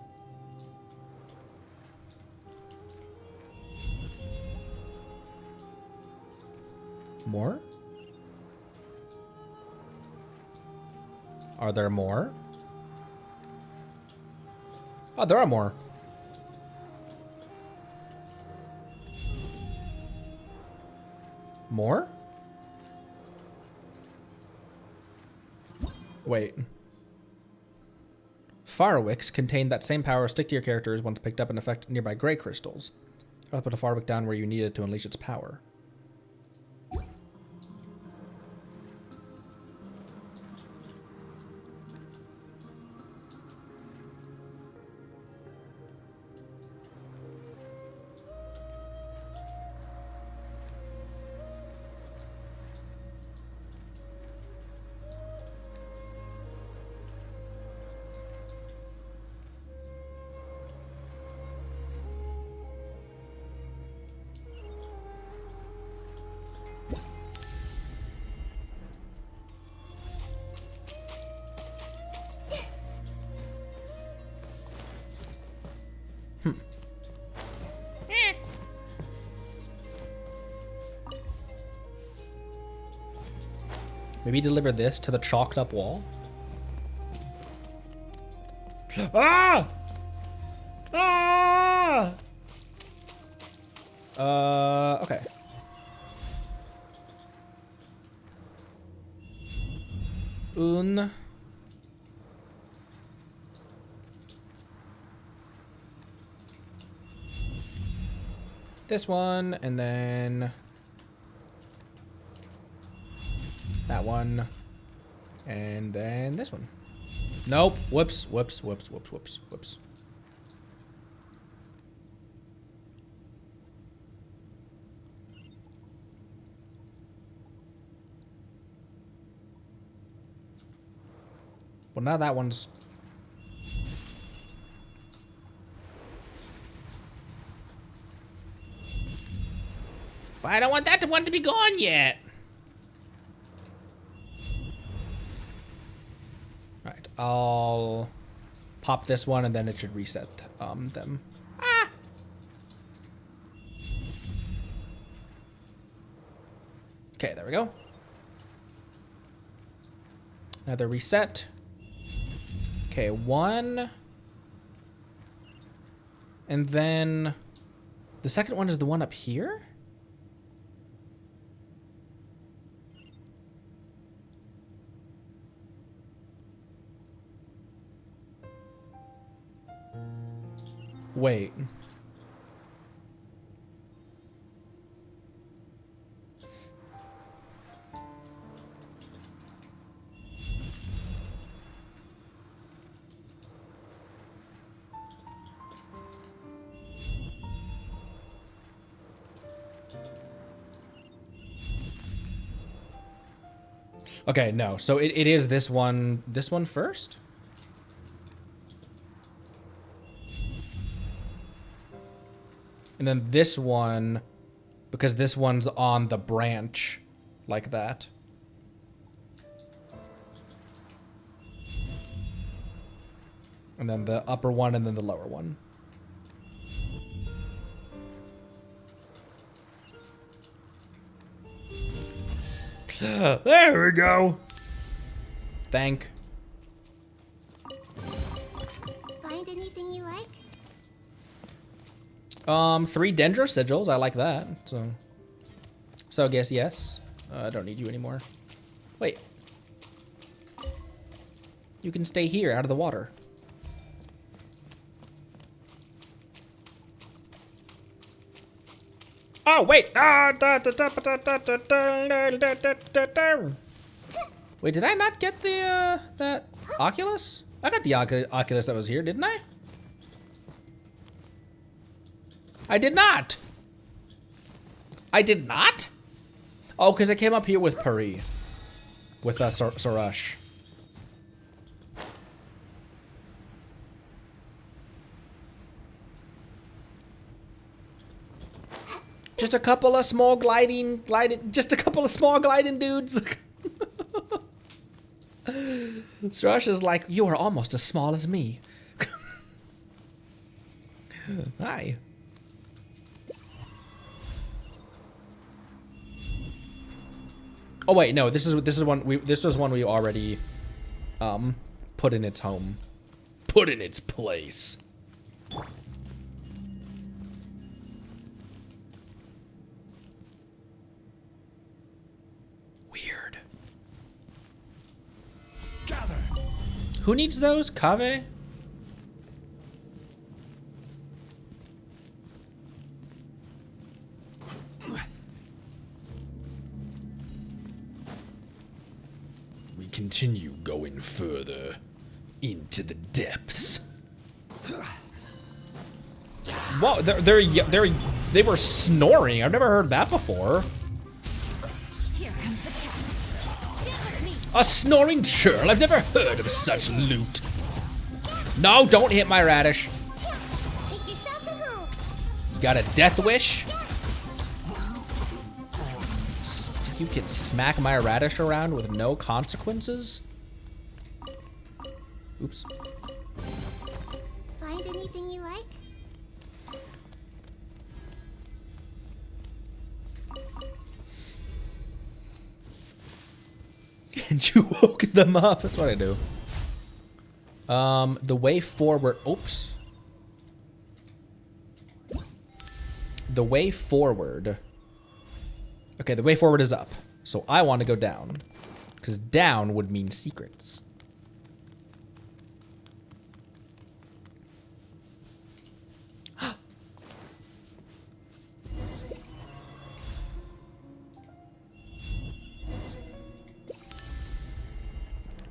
More? Are there more? Oh, there are more. More? Wait. Fireworks contain that same power. Stick to your characters once picked up and affect nearby gray crystals. I'll put a firework down where you need it to unleash its power. Maybe deliver this to the chalked up wall. Ah! Ah! Okay. This one, and then that one, and then this one. Nope. Whoops, whoops, whoops, whoops, whoops, whoops. Well, now that one's... But I don't want that one to be gone yet. Alright, I'll pop this one and then it should reset them. Ah! Okay, there we go. Another reset. Okay, one. And then the second one is the one up here? Wait. Okay, no. So it is this one first? And then this one, because this one's on the branch like that. And then the upper one and then the lower one. There we go. Thank. Find anything you like? 3 Dendro sigils. I like that. So I guess yes. I don't need you anymore. Wait. You can stay here out of the water. Oh, wait. Wait, did I not get the, that Oculus? I got the Oculus that was here, didn't I? I did not. I did not? Oh, because I came up here with Puri. With Sarash. Just a couple of small gliding dudes. Sarash is like, you are almost as small as me. Hi. Oh wait, no, this was one we already put in its home. Put in its place. Weird. Gather. Who needs those? Kave? We continue going further into the depths. Whoa, they were snoring. I've never heard that before. Here comes the catch. Get with me. A snoring churl? I've never heard of such loot. No, don't hit my radish. Make yourselves at home. You got a death wish? You can smack my radish around with no consequences? Oops. Find anything you like? And you woke them up. That's what I do. The way forward. Oops. The way forward. Okay, the way forward is up. So I want to go down. Because down would mean secrets.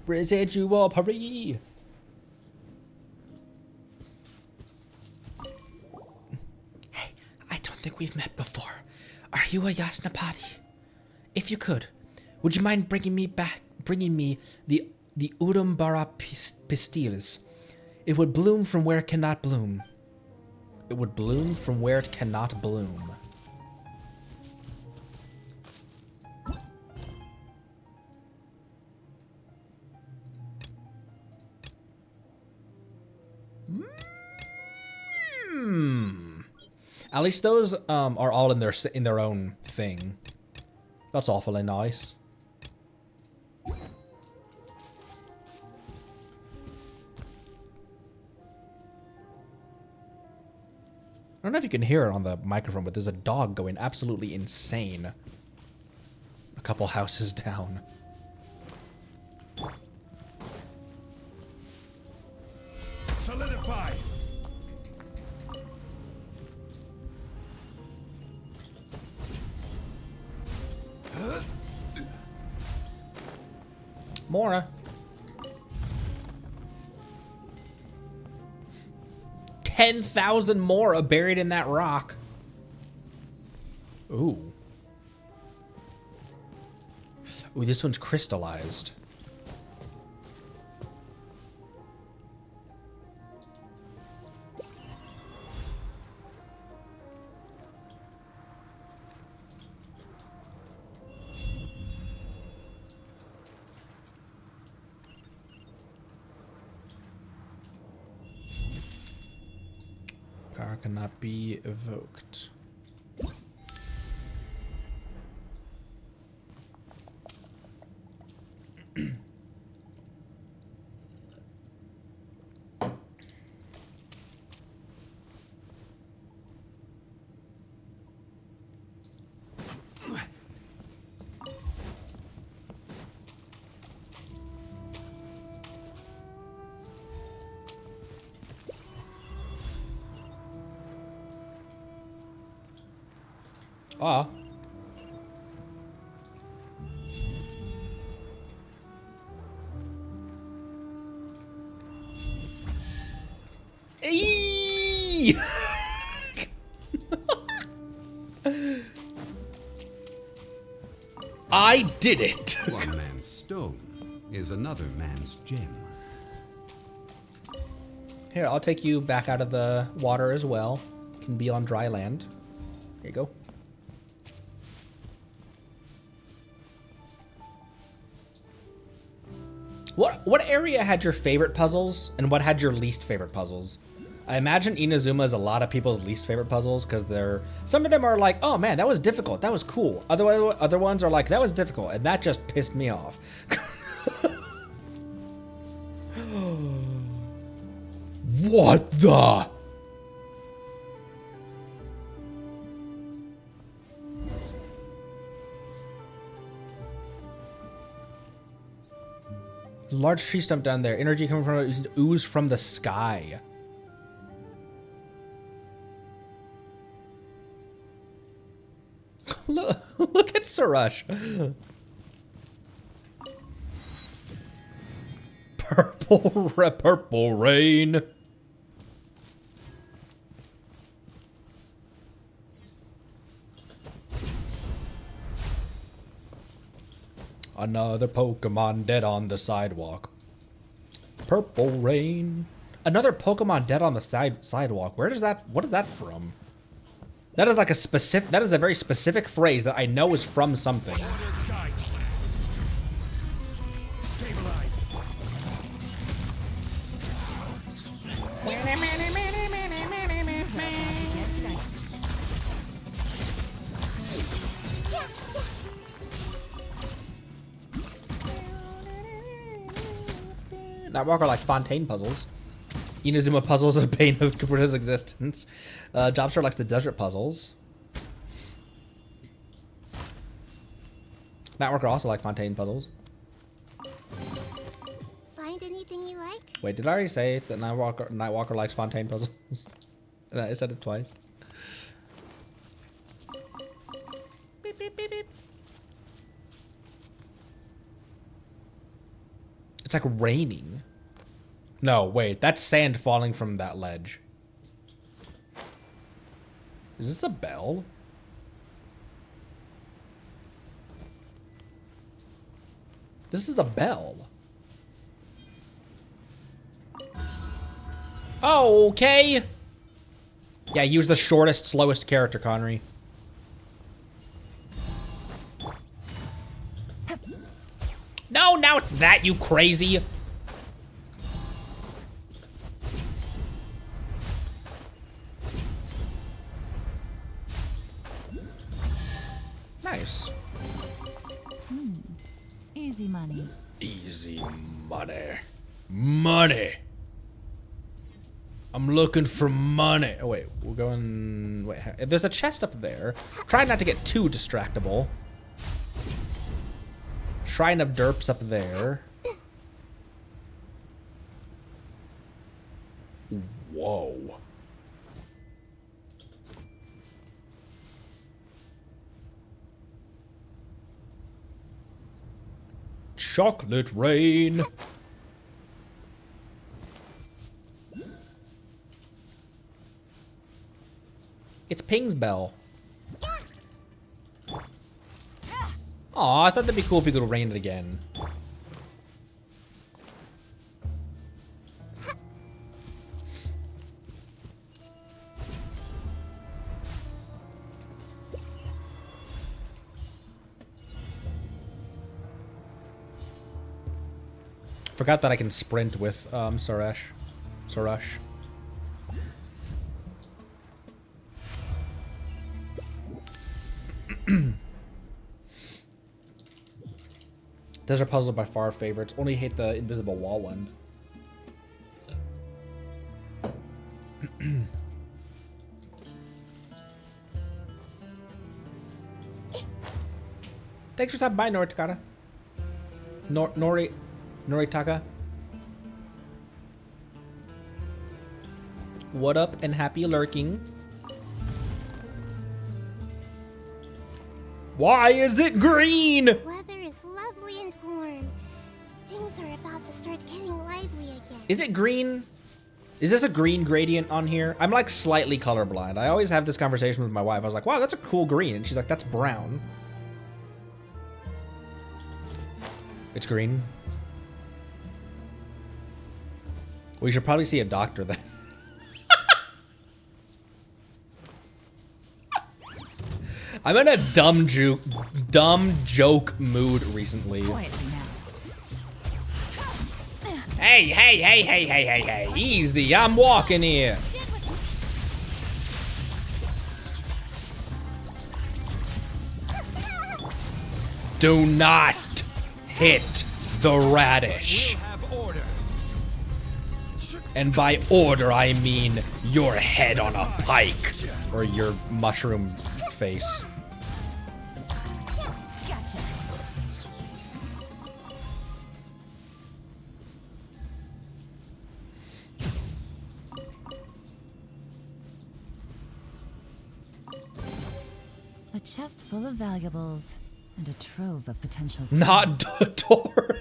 Residual Paris. Hey, I don't think we've met before. Are you a Yasnapati? If you could, would you mind bringing me the Udumbara pistilles? It would bloom from where it cannot bloom. It would bloom from where it cannot bloom. At least those are all in their own thing. That's awfully nice. I don't know if you can hear it on the microphone, but there's a dog going absolutely insane a couple houses down. Solidify. Mora. 10,000 Mora buried in that rock. Ooh. Ooh, this one's crystallized. Power cannot be evoked. Ah. Eee! I did it! One man's stone is another man's gem. Here, I'll take you back out of the water as well. Can be on dry land. Here you go. What area had your favorite puzzles, and what had your least favorite puzzles? I imagine Inazuma is a lot of people's least favorite puzzles because some of them are like, oh man, that was difficult, that was cool. Other ones are like, that was difficult, and that just pissed me off. What the? Large tree stump down there. Energy coming from it ooze from the sky. Look at Surush. Purple rain. Another Pokemon dead on the sidewalk. Purple rain. Another Pokemon dead on the sidewalk. What is that from? That is like that is a very specific phrase that I know is from something. Order guide. Stabilize. Nightwalker like Fontaine puzzles. Inazuma puzzles the pain of Kabuto's existence. Jobster likes the desert puzzles. Nightwalker also like Fontaine puzzles. Find anything you like? Wait, did I already say that Nightwalker likes Fontaine puzzles? I said it twice. Beep, beep, beep, beep. It's like raining. No, wait, that's sand falling from that ledge. Is this a bell? This is a bell. Oh, okay. Yeah, use the shortest, slowest character, Connery. No, now it's that, you crazy. Nice. Easy money. Easy money. Money. I'm looking for money. Oh, wait, we're going... Wait, there's a chest up there. Try not to get too distractible. Shrine of Derps up there. Whoa. Chocolate rain. It's Ping's bell. Aw, I thought that'd be cool if we could rain it again. Forgot that I can sprint with Surush. Desert puzzles are by far favorites. Only hate the invisible wall ones. Thanks for stopping by, Noritaka. Noritaka. What up and happy lurking. Why is it green? Weather is lovely and warm. Things are about to start getting lively again. Is it green? Is this a green gradient on here? I'm like slightly colorblind. I always have this conversation with my wife. I was like, wow, that's a cool green. And she's like, that's brown. It's green. We should probably see a doctor then. I'm in a dumb joke mood recently. Quietly now. Hey, easy, I'm walking here. Do not hit the radish. We'll have order. And by order, I mean your head on a pike. Or your mushroom face. Gotcha. A chest full of valuables and a trove of potential. Not door.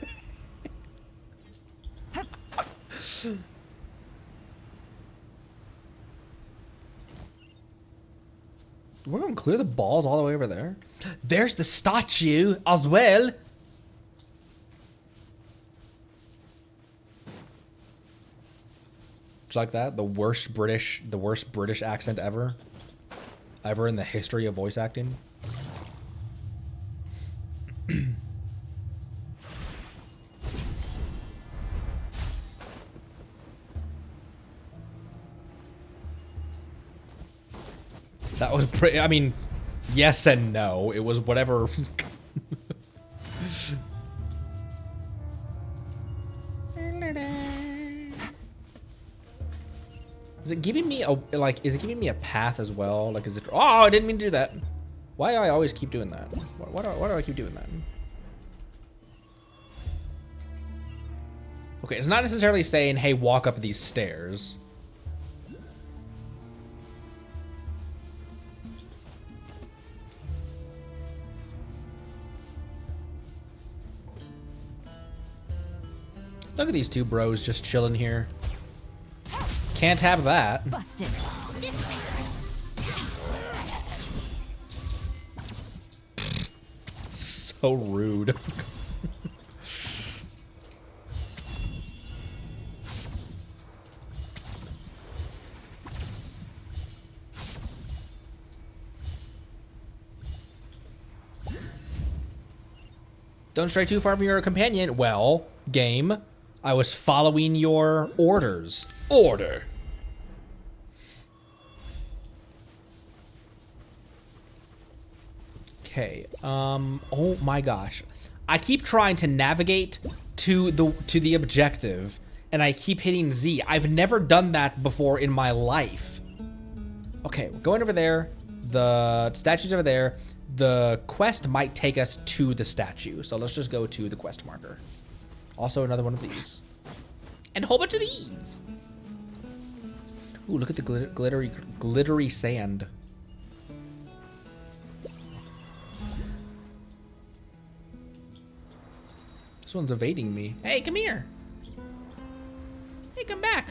We're gonna clear the balls all the way over there. There's the statue as well. Just like that, the worst British accent ever in the history of voice acting. That was pretty, I mean, yes and no. It was whatever. Is it giving me a, like, is it giving me a path as well? Like, is it, oh, I didn't mean to do that. Why do I always keep doing that? Why do I keep doing that? Okay, it's not necessarily saying, hey, walk up these stairs. Look at these two bros just chilling here. Can't have that. Busted. So rude. Don't stray too far from your companion. Well, game, I was following your orders. Order. Okay. Oh my gosh. I keep trying to navigate to the objective, and I keep hitting Z. I've never done that before in my life. Okay, we're going over there. The statue's over there. The quest might take us to the statue, so let's just go to the quest marker. Also, another one of these. And a whole bunch of these. Ooh, look at the glittery sand. This one's evading me. Hey, come here. Hey, come back.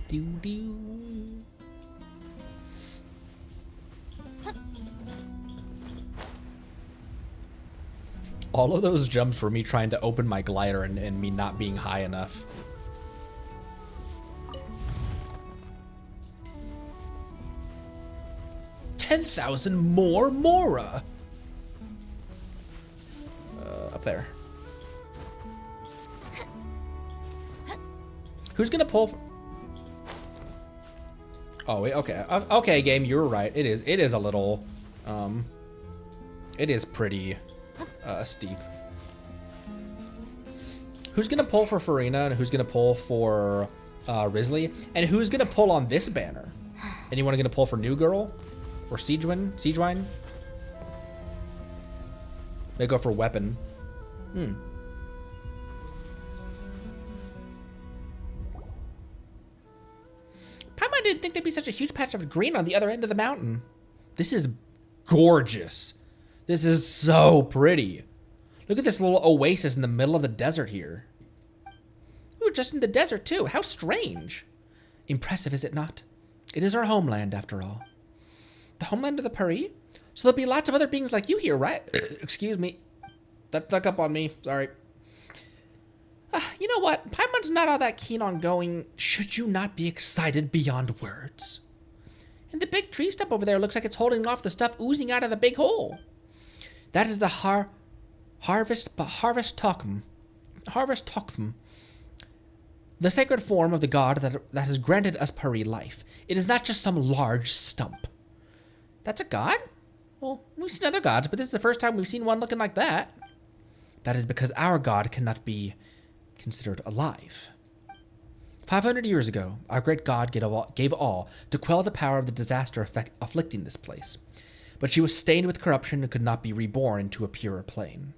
Doo-doo. All of those jumps were me trying to open my glider and me not being high enough. $10,000 more Mora. Up there. Who's gonna pull? Oh wait, okay, okay, game, you were right. It is a little, it is pretty steep. Who's gonna pull for Farina and who's gonna pull for Risley? And who's gonna pull on this banner? Anyone gonna pull for New Girl or Siegewine? They go for weapon. such a huge patch of green on the other end of the mountain. This is gorgeous. This is so pretty. Look at this little oasis in the middle of the desert here. We were just in the desert too. How strange. Impressive, is it not? It is our homeland, after all. The homeland of the Paris? So there'll be lots of other beings like you here, right? Excuse me. That stuck up on me. Sorry. You know what? Paimon's not all that keen on going. Should you not be excited beyond words? And the big tree stump over there looks like it's holding off the stuff oozing out of the big hole. That is the harvest tocum. Harvest tocum. The sacred form of the god that has granted us Paris life. It is not just some large stump. That's a god? Well, we've seen other gods, but this is the first time we've seen one looking like that. That is because our god cannot be considered alive. 500 years ago, our great god gave all to quell the power of the disaster afflicting this place. But she was stained with corruption and could not be reborn into a purer plane.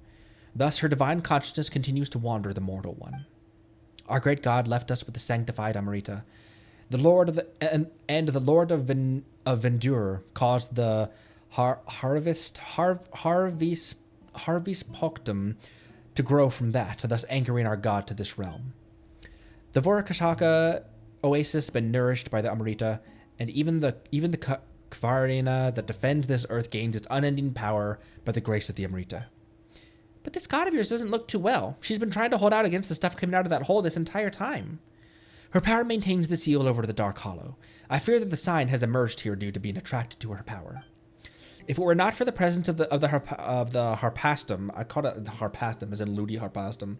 Thus, her divine consciousness continues to wander the mortal one. Our great god left us with the sanctified Amrita. The Lord of the Lord of Vendur caused the harvest poctum to grow from that, thus anchoring our god to this realm. The Vorakashaka oasis been nourished by the Amrita, and even the Kvarina that defends this earth gains its unending power by the grace of the Amrita. But this god of yours doesn't look too well. She's been trying to hold out against the stuff coming out of that hole this entire time. Her power maintains the seal over the Dark Hollow. I fear that the sign has emerged here due to being attracted to her power. If it were not for the presence of the harpastum, I called it the harpastum as in Ludi harpastum,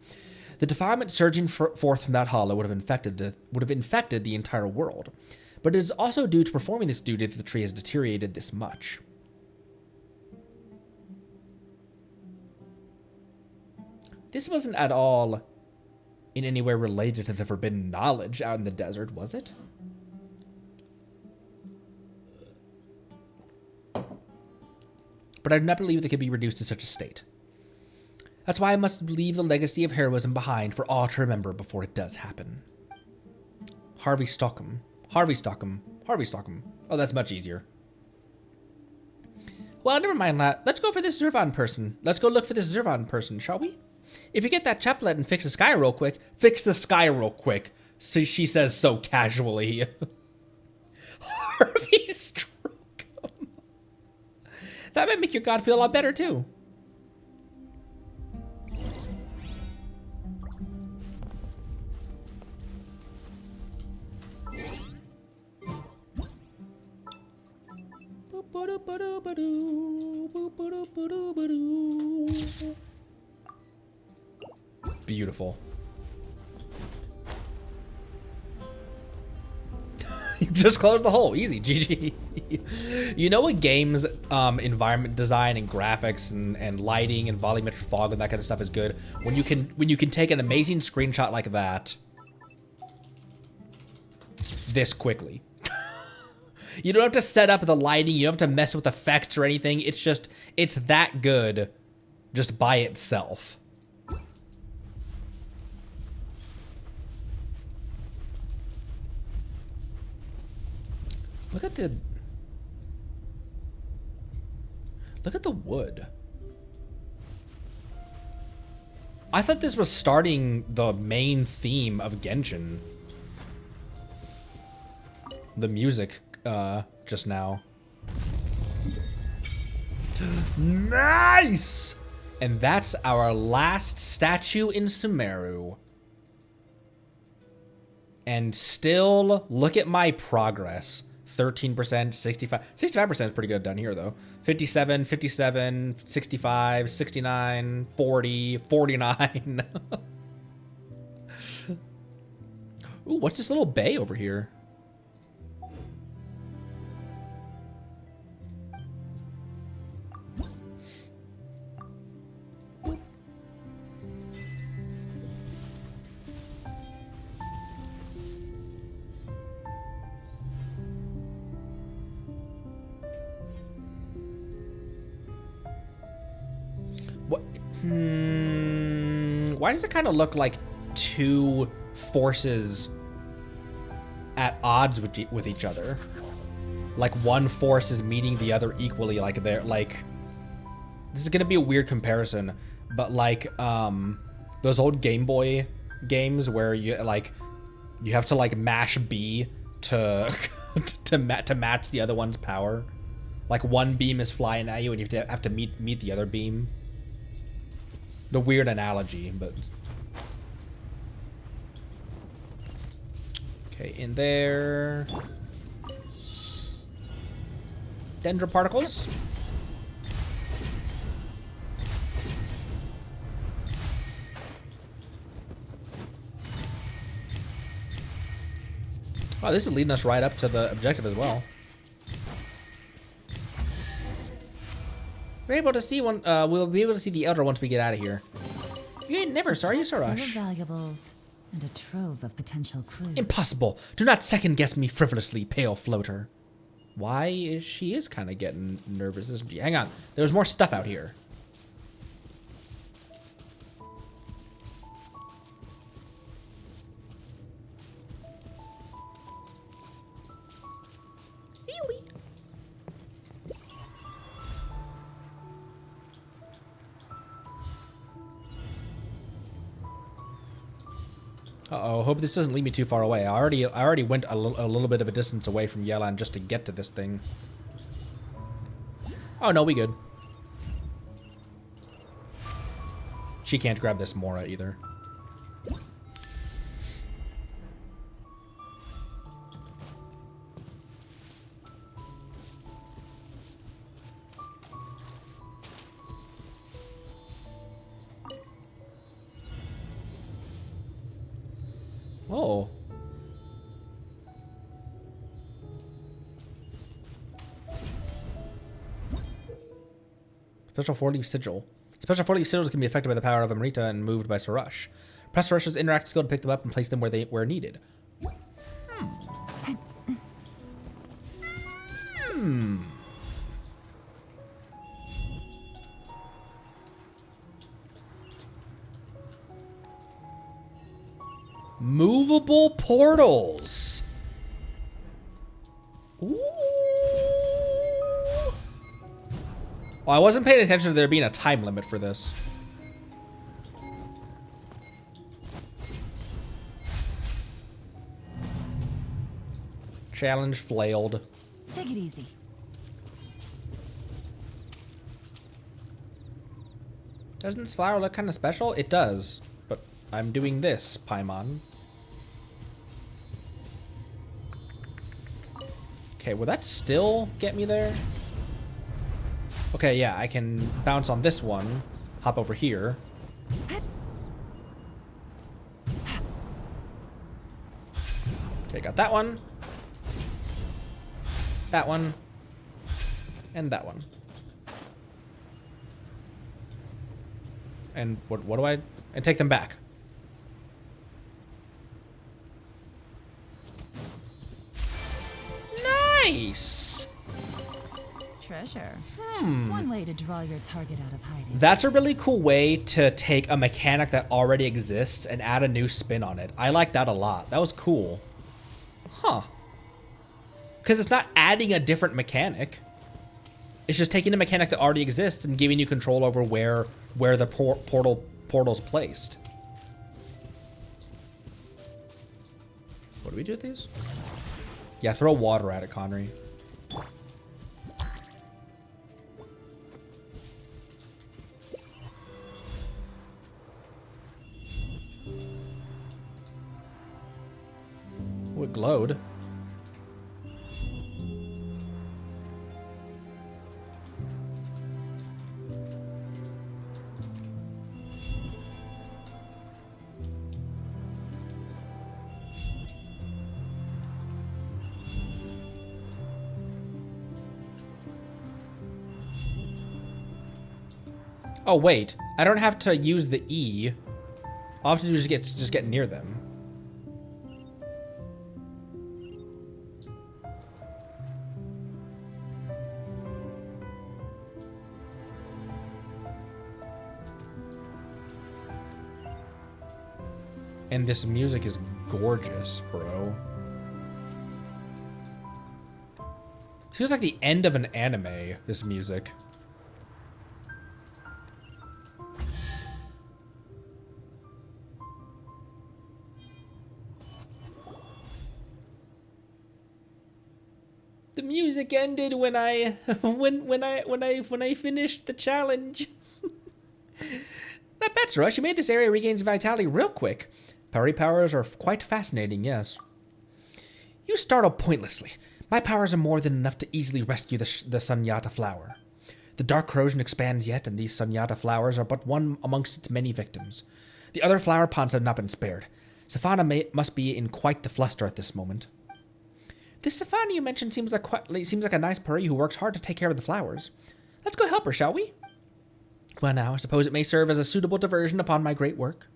the defilement surging forth from that hollow would have infected the entire world. But it is also due to performing this duty that the tree has deteriorated this much. This wasn't at all in any way related to the forbidden knowledge out in the desert, was it? But I do not believe they could be reduced to such a state. That's why I must leave the legacy of heroism behind for all to remember before it does happen. Harvey Stockham. Oh, that's much easier. Well, never mind that. Let's go for this Zervan person. Let's go look for this Zervan person, shall we? If you get that chaplet and fix the sky real quick. Fix the sky real quick. So she says so casually. Harvey Strockham. That might make your god feel a lot better, too. Beautiful. Just close the hole. Easy. GG. You know what games environment design and graphics and lighting and volumetric fog and that kind of stuff is good? When you can take an amazing screenshot like that this quickly. You don't have to set up the lighting, you don't have to mess with effects or anything. It's that good just by itself. Look at the wood. I thought this was starting the main theme of Genshin. The music just now. Nice! And that's our last statue in Sumeru. And still, look at my progress. 13%, 65. 65% is pretty good down here, though. 57, 57, 65, 69, 40, 49. Ooh, what's this little bay over here? Why does it kind of look like two forces at odds with each other? like one force is meeting the other equally. Like they're like, this is gonna be a weird comparison, but like those old Game Boy games where you have to like mash B to to match the other one's power. Like one beam is flying at you and you have to meet the other beam. The weird analogy, but okay, in there. Dendro particles. Oh, this is leading us right up to the objective as well. We're able to see one. We'll be able to see the Elder once we get out of here. You ain't never sorry, you Full of Sarash. valuables and a trove of potential clues. Impossible. Do not second guess me frivolously, pale floater. Why is she kind of getting nervous, isn't she? Hang on. There's more stuff out here. Seaweed. Uh-oh, hope this doesn't lead me too far away. I already went a little bit of a distance away from Yelan just to get to this thing. Oh, no, we good. She can't grab this Mora either. Oh. Special 4-leaf sigil. Special 4-leaf sigils can be affected by the power of Amrita and moved by Sarash. Press Sarash's interact skill to pick them up and place them where needed. Movable portals. Ooh. Well, I wasn't paying attention to there being a time limit for this. Challenge flailed. Take it easy. Doesn't this flower look kind of special? It does, but I'm doing this, Paimon. Okay, will that still get me there? Okay, yeah, I can bounce on this one, hop over here. Okay, got that one. That one. And that one. And what do I... And take them back. Nice! Treasure. One way to draw your target out of hiding. That's a really cool way to take a mechanic that already exists and add a new spin on it. I like that a lot. That was cool. Huh. Because it's not adding a different mechanic. It's just taking a mechanic that already exists and giving you control over where the portal's placed. What do we do with these? Yeah, throw water at it, Connery. Oh, it glowed. Oh wait, I don't have to use the E. All I have to do is just get near them. And this music is gorgeous, bro. feels like the end of an anime, this music. The music ended when I when I finished the challenge. Not bad, Suresh. You made this area regains vitality real quick. Parry powers are quite fascinating, yes. You startle pointlessly. My powers are more than enough to easily rescue the Sunyata flower. The dark corrosion expands yet, and these Sunyata flowers are but one amongst its many victims. The other flower ponds have not been spared. Safana must be in quite the fluster at this moment. This Safana you mentioned seems like a nice Puri who works hard to take care of the flowers. Let's go help her, shall we? Well now, I suppose it may serve as a suitable diversion upon my great work.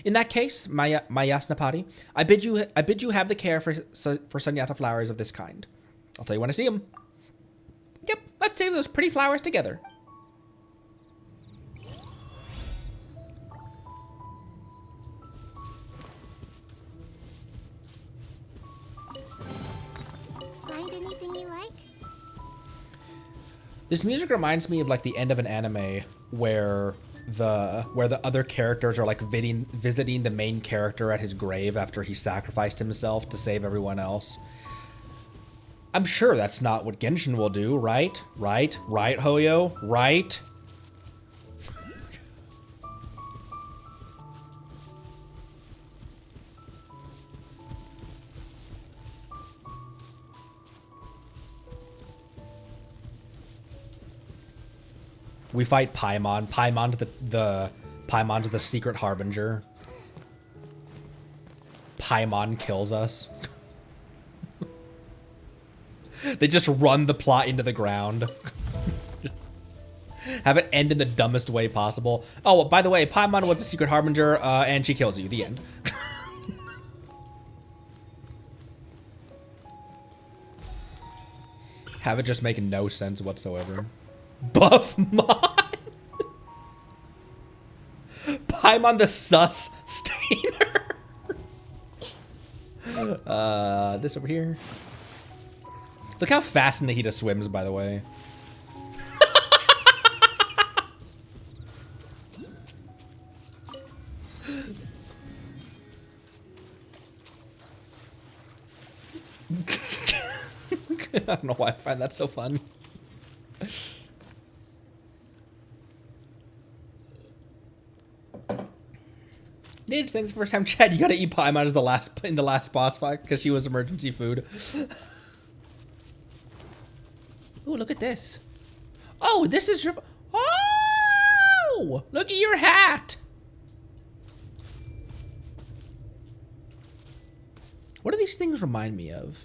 In that case, my Yasnapati, I bid you have the care for Sunyata flowers of this kind. I'll tell you when I see them. Yep, let's save those pretty flowers together. Find anything you like? This music reminds me of like the end of an anime where the other characters are like visiting the main character at his grave after he sacrificed himself to save everyone else. I'm sure that's not what Genshin will do, right? Right, Hoyo? Right? We fight Paimon. Paimon's the secret harbinger. Paimon kills us. They just run the plot into the ground. Have it end in the dumbest way possible. Oh, well, by the way, Paimon was a secret harbinger, and she kills you. The end. Have it just make no sense whatsoever. Buffmon! Paimon the sus stainer. This over here. Look how fast Nahida swims, by the way. I don't know why I find that so fun. Nage, thanks for first time chat. You gotta eat Paimon as in the last boss fight because she was emergency food. Ooh, look at this. Oh, this is your... Oh! Look at your hat! What do these things remind me of?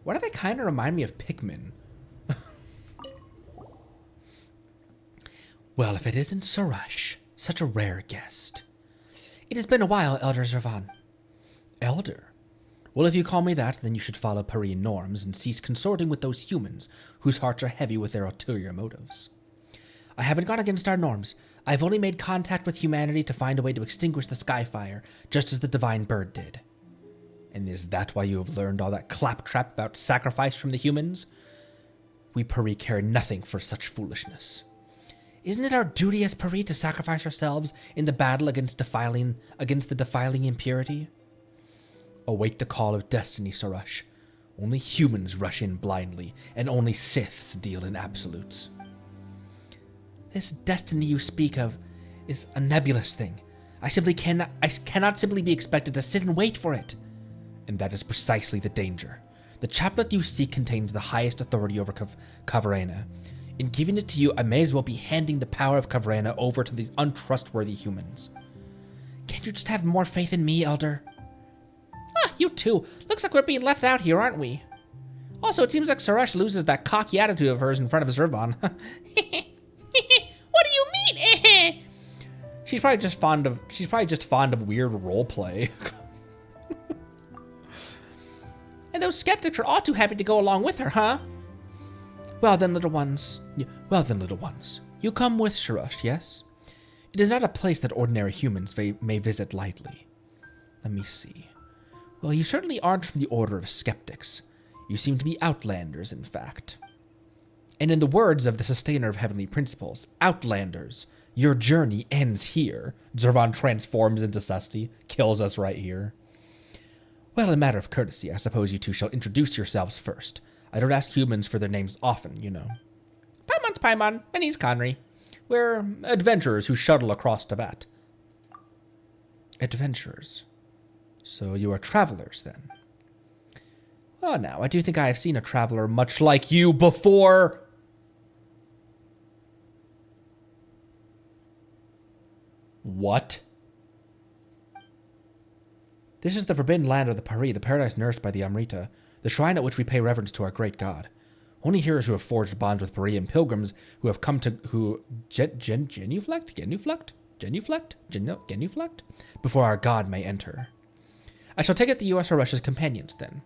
Why do they kind of remind me of Pikmin? Well, if it isn't Suresh, such a rare guest. It has been a while, Elder Zervan. Elder? Well, if you call me that, then you should follow Parian norms and cease consorting with those humans whose hearts are heavy with their ulterior motives. I haven't gone against our norms. I've only made contact with humanity to find a way to extinguish the Skyfire, just as the Divine Bird did. And is that why you have learned all that claptrap about sacrifice from the humans? We Pari care nothing for such foolishness. Isn't it our duty as Pari to sacrifice ourselves in the battle against the defiling impurity? Await the call of destiny, Suresh. Only humans rush in blindly, and only Siths deal in absolutes. This destiny you speak of is a nebulous thing. I cannot simply be expected to sit and wait for it. And that is precisely the danger. The chaplet you seek contains the highest authority over Kavarena. In giving it to you, I may as well be handing the power of Kavarena over to these untrustworthy humans. Can't you just have more faith in me, Elder? Ah, you too. Looks like we're being left out here, aren't we? Also, it seems like Suresh loses that cocky attitude of hers in front of Zervan. What do you mean? She's probably just fond of weird roleplay. And those skeptics are all too happy to go along with her, huh? Well then, little ones, you come with Suresh, yes? It is not a place that ordinary humans may visit lightly. Let me see. Well, you certainly aren't from the order of skeptics. You seem to be outlanders, in fact. And in the words of the sustainer of heavenly principles, outlanders, your journey ends here. Zervan transforms into Susty, kills us right here. Well, a matter of courtesy, I suppose you two shall introduce yourselves first. I don't ask humans for their names often, you know. Paimon's Paimon, and he's Conry. We're adventurers who shuttle across Teyvat. Adventurers. So you are travelers, then? Oh, now, I do think I have seen a traveler much like you before. What? This is the forbidden land of the Pari, the paradise nourished by the Amrita, the shrine at which we pay reverence to our great god. Only heroes who have forged bonds with Pari and pilgrims who have come to genuflect before our god may enter. I shall take it that you are Sarash's companions, then.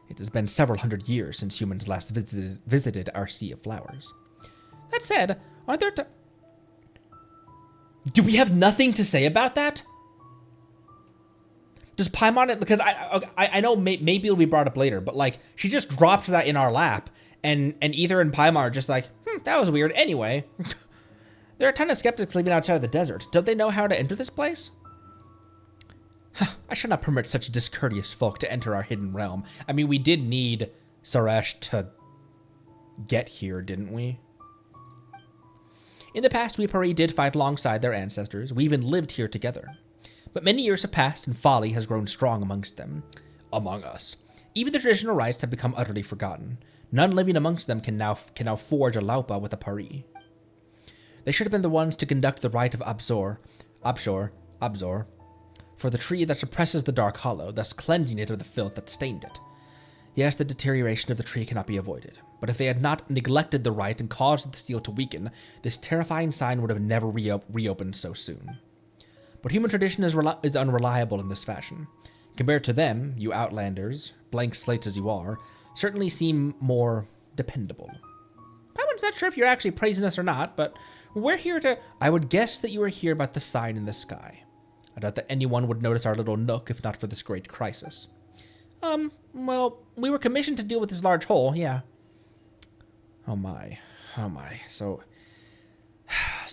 It has been several hundred years since humans last visited our Sea of Flowers. That said, aren't there... Do we have nothing to say about that? Does Paimon... Because I know maybe it'll be brought up later, but, like, she just drops that in our lap, and Ether and Paimon are just like, that was weird. Anyway, there are a ton of skeptics living outside of the desert. Don't they know how to enter this place? I shall not permit such discourteous folk to enter our hidden realm. I mean, we did need Sarash to get here, didn't we? In the past, we Pari did fight alongside their ancestors. We even lived here together. But many years have passed, and folly has grown strong amongst them. Among us. Even the traditional rites have become utterly forgotten. None living amongst them can now forge a laupa with a Pari. They should have been the ones to conduct the rite of Abzor, for the tree that suppresses the Dark Hollow, thus cleansing it of the filth that stained it. Yes, the deterioration of the tree cannot be avoided, but if they had not neglected the rite and caused the seal to weaken, this terrifying sign would have never reopened so soon. But human tradition is unreliable in this fashion. Compared to them, you outlanders, blank slates as you are, certainly seem more dependable. I'm not sure if you're actually praising us or not, but we're here to... I would guess that you are here about the sign in the sky. I doubt that anyone would notice our little nook if not for this great crisis. Well, we were commissioned to deal with this large hole, yeah. Oh my. So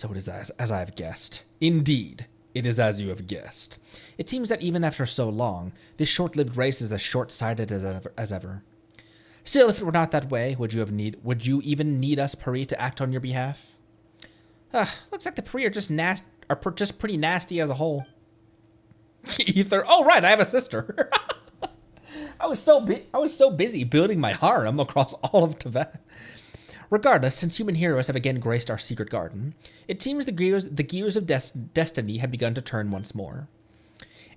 it is as I have guessed. Indeed, it is as you have guessed. It seems that even after so long, this short-lived race is as short-sighted as ever. Still, if it were not that way, would you even need us, Pari, to act on your behalf? Looks like the Pari are just pretty nasty as a whole. Ether. Oh right, I have a sister. I was so busy building my harem across all of Teyvat. Regardless, since human heroes have again graced our secret garden, it seems the gears of destiny have begun to turn once more.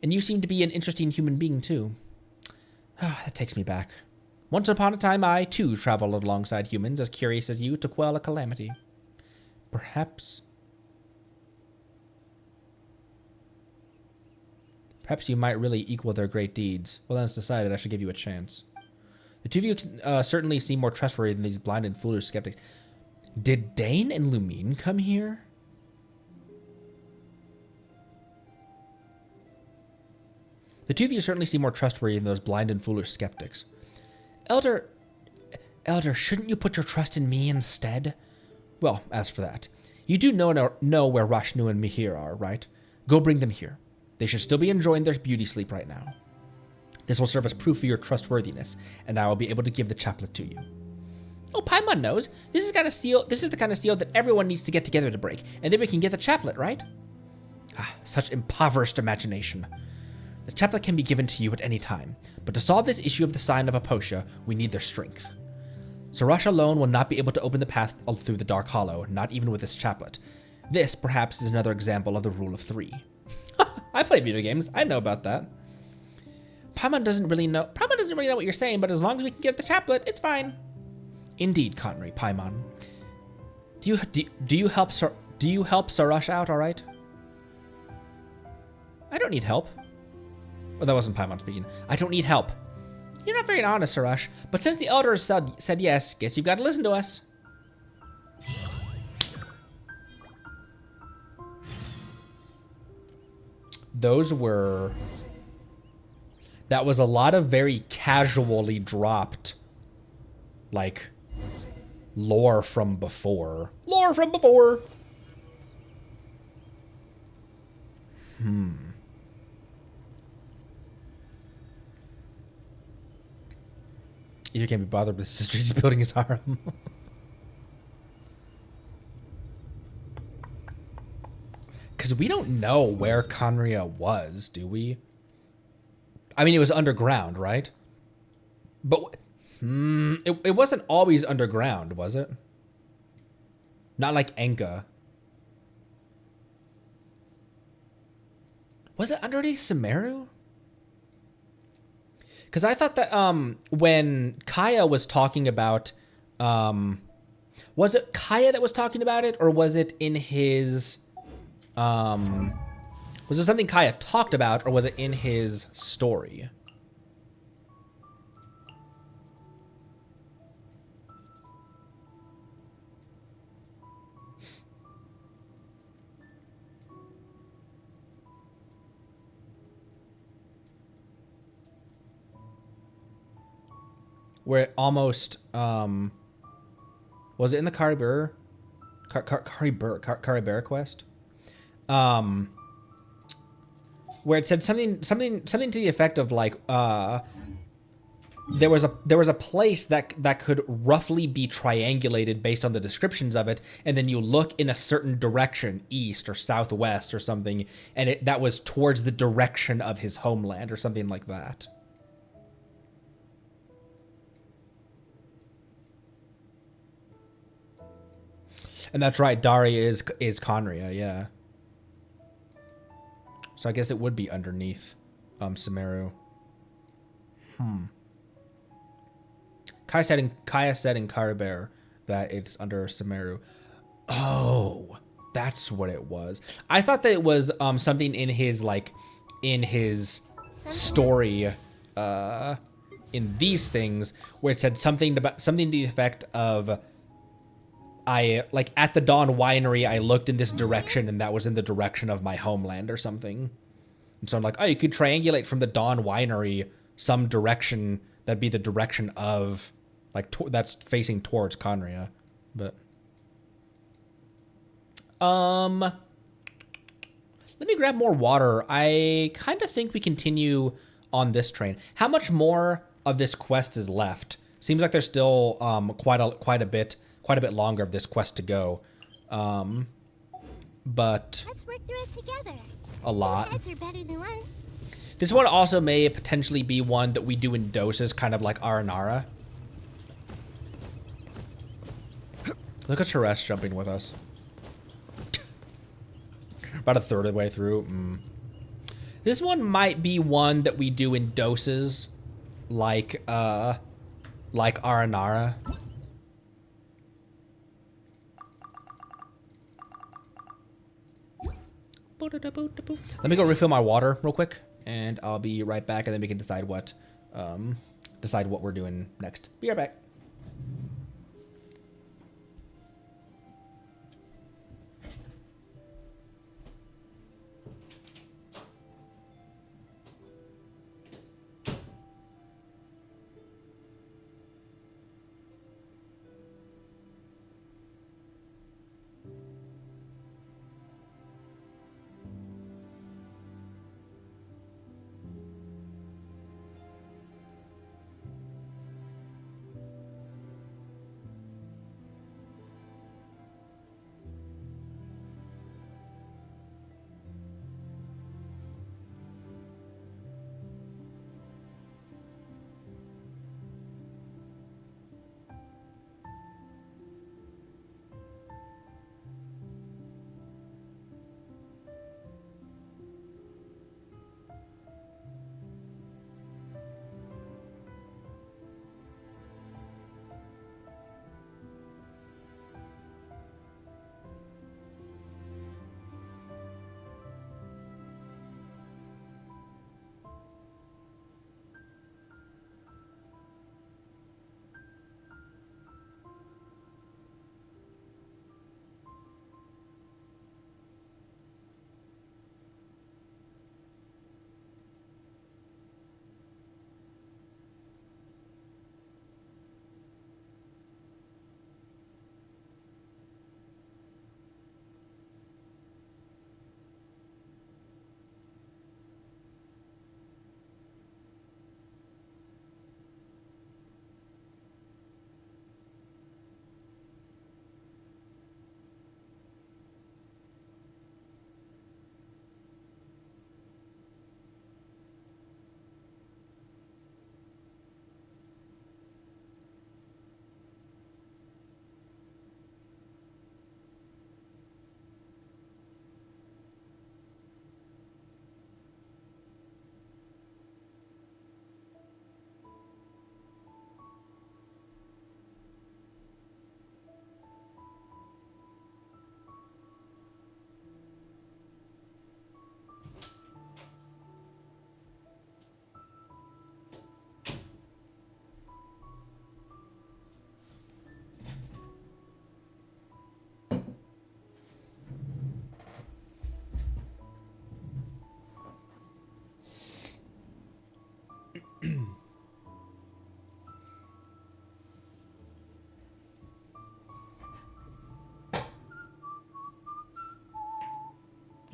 And you seem to be an interesting human being too. That takes me back. Once upon a time, I too traveled alongside humans as curious as you to quell a calamity. Perhaps you might really equal their great deeds. Well, then it's decided I should give you a chance. The two of you certainly seem more trustworthy than these blind and foolish skeptics. Did Dane and Lumine come here? The two of you certainly seem more trustworthy than those blind and foolish skeptics. Elder, shouldn't you put your trust in me instead? Well, as for that, you do know where Rashnu and Mihir are, right? Go bring them here. They should still be enjoying their beauty sleep right now. This will serve as proof of your trustworthiness, and I will be able to give the chaplet to you. Oh, Paimon knows. This is the kind of seal that everyone needs to get together to break, and then we can get the chaplet, right? Such impoverished imagination. The chaplet can be given to you at any time, but to solve this issue of the sign of Aposha, we need their strength. Sarash alone will not be able to open the path through the Dark Hollow, not even with this chaplet. This, perhaps, is another example of the rule of 3. I play video games. I know about that. Paimon doesn't really know what you're saying, but as long as we can get the chaplet, it's fine. Indeed, Conry, Paimon. Do you help Sarash out, all right? I don't need help. Oh, that wasn't Paimon speaking. I don't need help. You're not very honest, Sarash, but since the elders said yes, guess you've got to listen to us. That was a lot of very casually dropped, like, lore from before. Lore from before! If you can't be bothered with his sister, he's building his harem. Because we don't know where Conria was, do we? I mean, it was underground, right? But it wasn't always underground, was it? Not like Enka. Was it underneath Sumeru? Because I thought that when Kaya was talking about, was it Kaya that was talking about it, or was it in his, was it something Kaya talked about, or was it in his story? Where it almost, was it in the Karibur quest? Where it said something to the effect of like, there was a place that could roughly be triangulated based on the descriptions of it, and then you look in a certain direction, east or southwest or something, and that was towards the direction of his homeland or something like that. And that's right, Dari is Conria, yeah. So I guess it would be underneath Sumeru. Kaya said in Karibur that it's under Sumeru. Oh, that's what it was. I thought that it was something in his story in these things where it said something to the effect of, at the Dawn Winery, I looked in this direction and that was in the direction of my homeland or something. And so I'm like, oh, you could triangulate from the Dawn Winery some direction that'd be the direction of, like, that's facing towards Conria. But, let me grab more water. I kind of think we continue on this train. How much more of this quest is left? Seems like there's still quite a bit longer of this quest to go. But Let's work through it together. a lot. 2 heads are better than 1. This one also may potentially be one that we do in doses, kind of like Aranara. Look at Teresh jumping with us. About a third of the way through. This one might be one that we do in doses, like Aranara. Let me go refill my water real quick, and I'll be right back, and then we can decide what we're doing next. Be right back.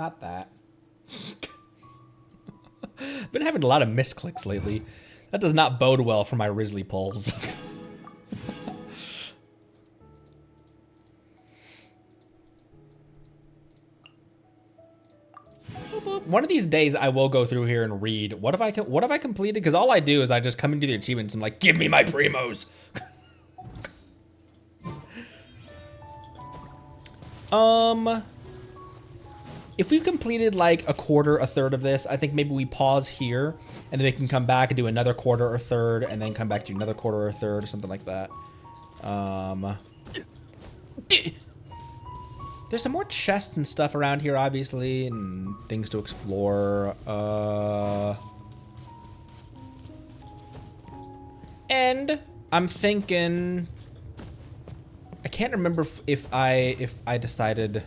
not that. Been having a lot of misclicks lately. That does not bode well for my Risley polls. One of these days I will go through here and read what have I completed, because all I do is I just come into the achievements and I'm like, give me my primos. If we've completed like a quarter, a third of this, I think maybe we pause here and then we can come back and do another quarter or third and then come back to another quarter or third or something like that. There's some more chests and stuff around here, obviously, and things to explore. And I'm thinking, I can't remember if I decided.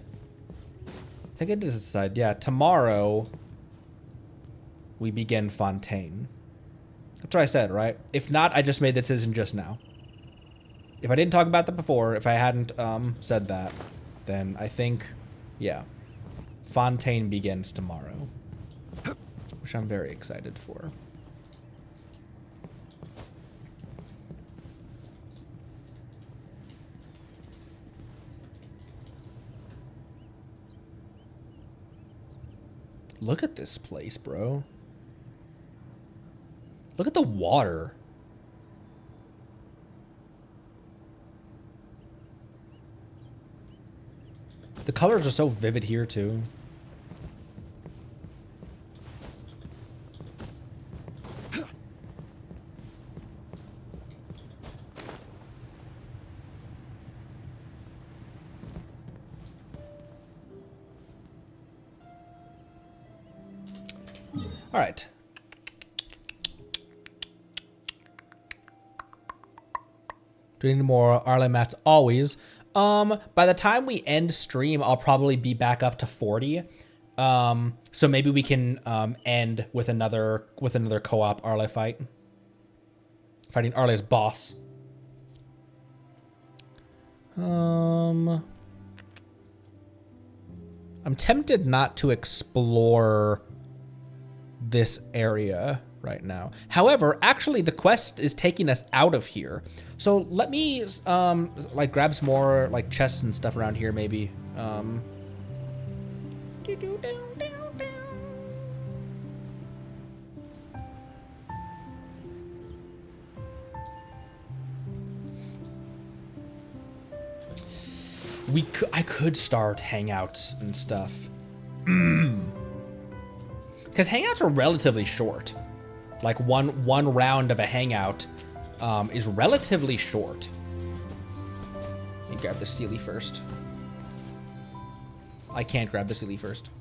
I think I did decide. Yeah, tomorrow we begin Fontaine. That's what I said, right? If not, I just made the decision just now. If I didn't talk about that before, if I hadn't said that, then I think, yeah, Fontaine begins tomorrow, which I'm very excited for. Look at this place, bro. Look at the water. The colors are so vivid here, too. All right. Do we need more Arle mats? Always. By the time we end stream, I'll probably be back up to 40. So maybe we can end with another co-op Arle fight. Fighting Arle's boss. I'm tempted not to explore this area right now. However, actually the quest is taking us out of here. So let me like grab some more like chests and stuff around here maybe. I could start hangouts and stuff. Because hangouts are relatively short. Like one round of a hangout is relatively short. Let me grab the Sealy first. I can't grab the Sealy first.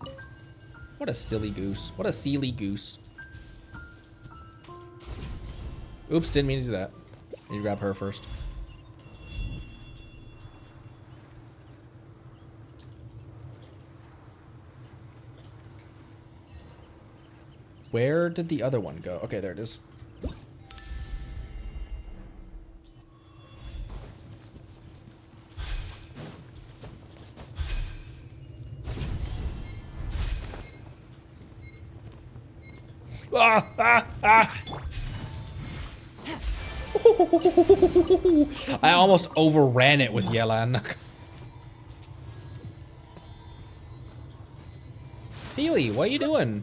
What a silly goose. What a Sealy goose. Oops, didn't mean to do that. Need to grab her first. Where did the other one go? Okay, there it is. Ah, ah, ah. I almost overran it with Yelan. Sealy, what are you doing?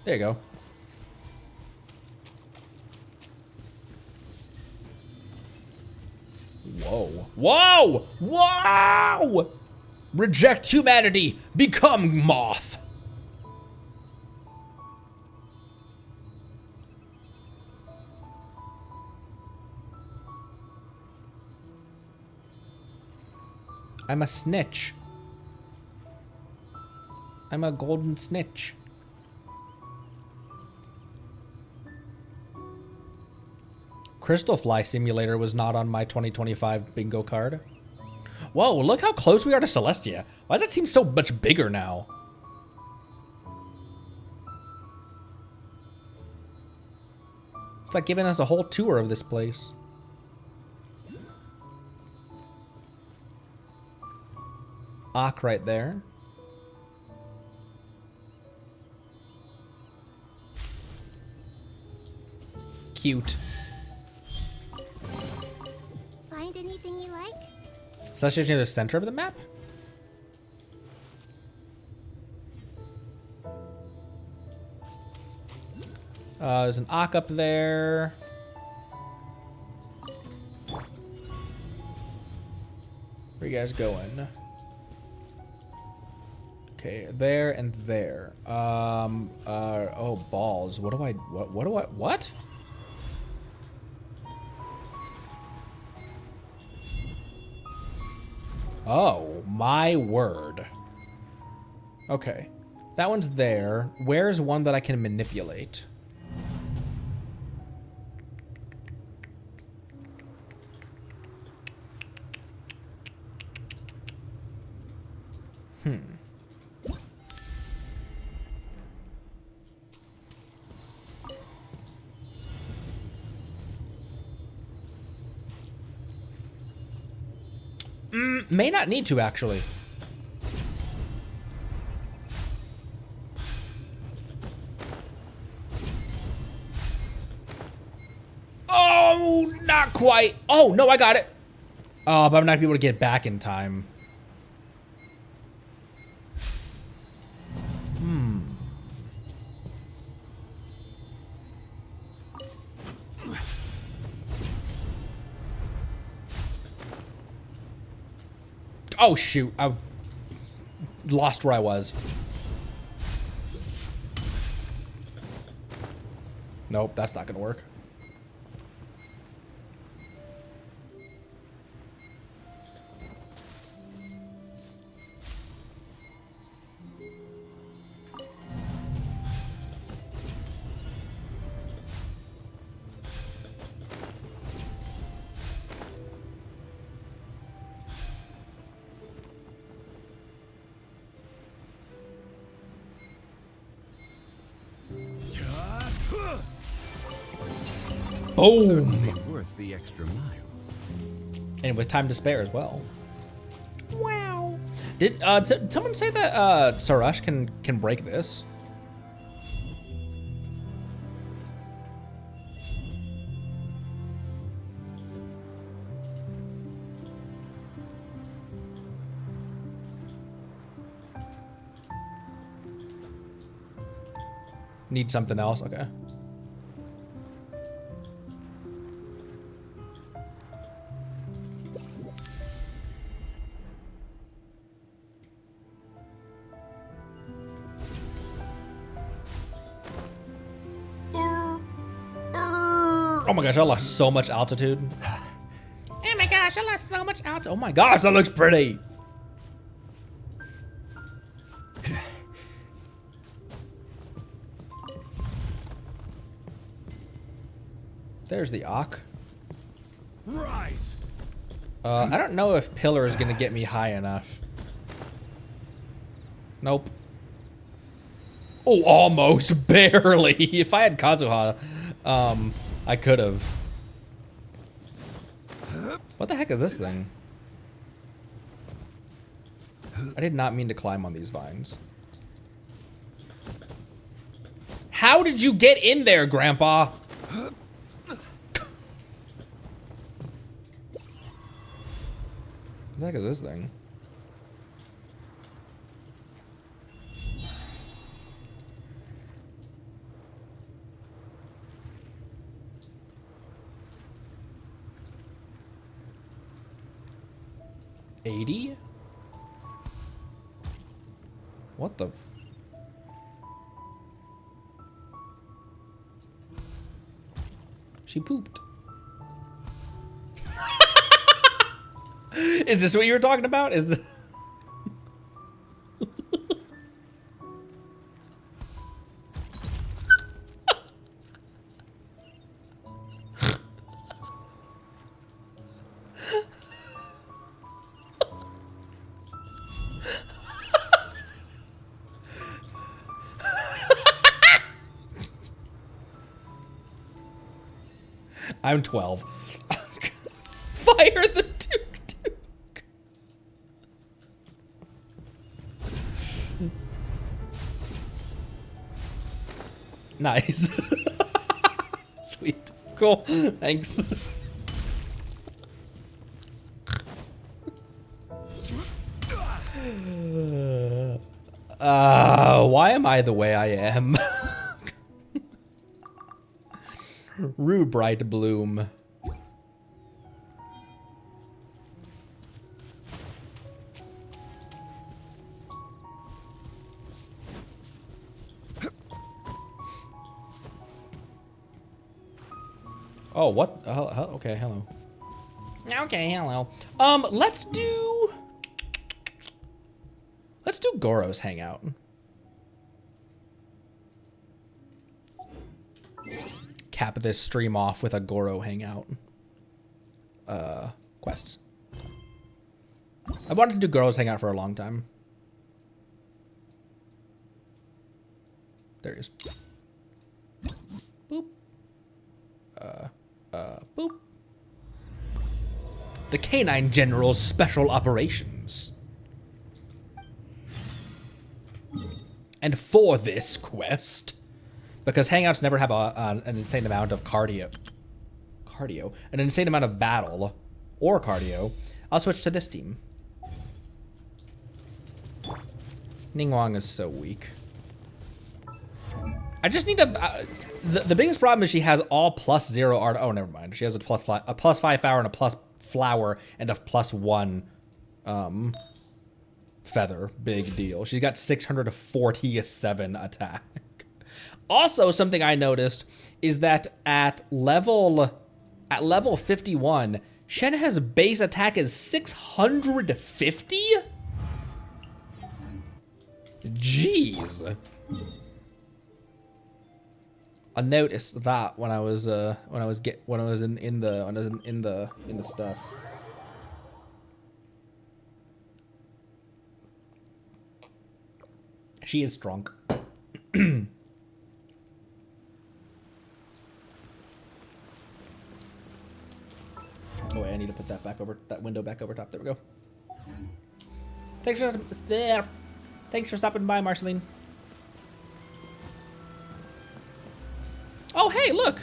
There you go. Whoa. Whoa! Wow! Reject humanity! Become moth! I'm a snitch. I'm a golden snitch. Crystal Fly Simulator was not on my 2025 bingo card. Whoa, look how close we are to Celestia. Why does it seem so much bigger now? It's like giving us a whole tour of this place. Ock right there. Cute. Find anything you like? So that's just near the center of the map? There's an Ock up there. Where you guys going? Okay, there and there. Oh, balls. What? Oh, my word. Okay. That one's there. Where's one that I can manipulate? May not need to, actually. Oh, not quite. Oh, no, I got it. Oh, but I'm not gonna be able to get back in time. Oh, shoot. I lost where I was. Nope, that's not gonna work. Boom! Certainly worth the extra mile. And with time to spare as well. Wow. Did someone say that Sarush can break this? Need something else? Okay. Oh my gosh, I lost so much altitude. Oh my gosh, I lost so much altitude. Oh my gosh, that looks pretty. There's the Ock. Rise. I don't know if Pillar is gonna get me high enough. Nope. Oh, almost, barely. If I had Kazuha, I could have. What the heck is this thing? I did not mean to climb on these vines. How did you get in there, Grandpa? What the heck is this thing? $80? What the? She pooped. Is this what you were talking about? Is the I'm 12. Fire the Duke Duke. Nice. Sweet. Cool. Thanks. Why am I the way I am? Rue Bright Bloom. Oh, what? Okay, hello. Okay, hello. Let's do Goro's hangout. Cap this stream off with a Goro hangout. Quests. I wanted to do Goro's hangout for a long time. There he is. Boop. Boop. The Canine General's Special Operations. And for this quest, because hangouts never have an insane amount of an insane amount of battle or cardio, I'll switch to this team. Ningguang is so weak. I just need to. The biggest problem is she has all +0 art. Oh, never mind. She has a +5 flower and a plus flower and a +1 feather. Big deal. She's got 647 attack. Also, something I noticed is that at level 51, Shen has base attack is 650. Jeez. I noticed that when I was in the stuff. She is strong. Oh wait, I need to put that back over that window back over top. There we go. Thanks for stopping by, Marceline. Oh, hey, look!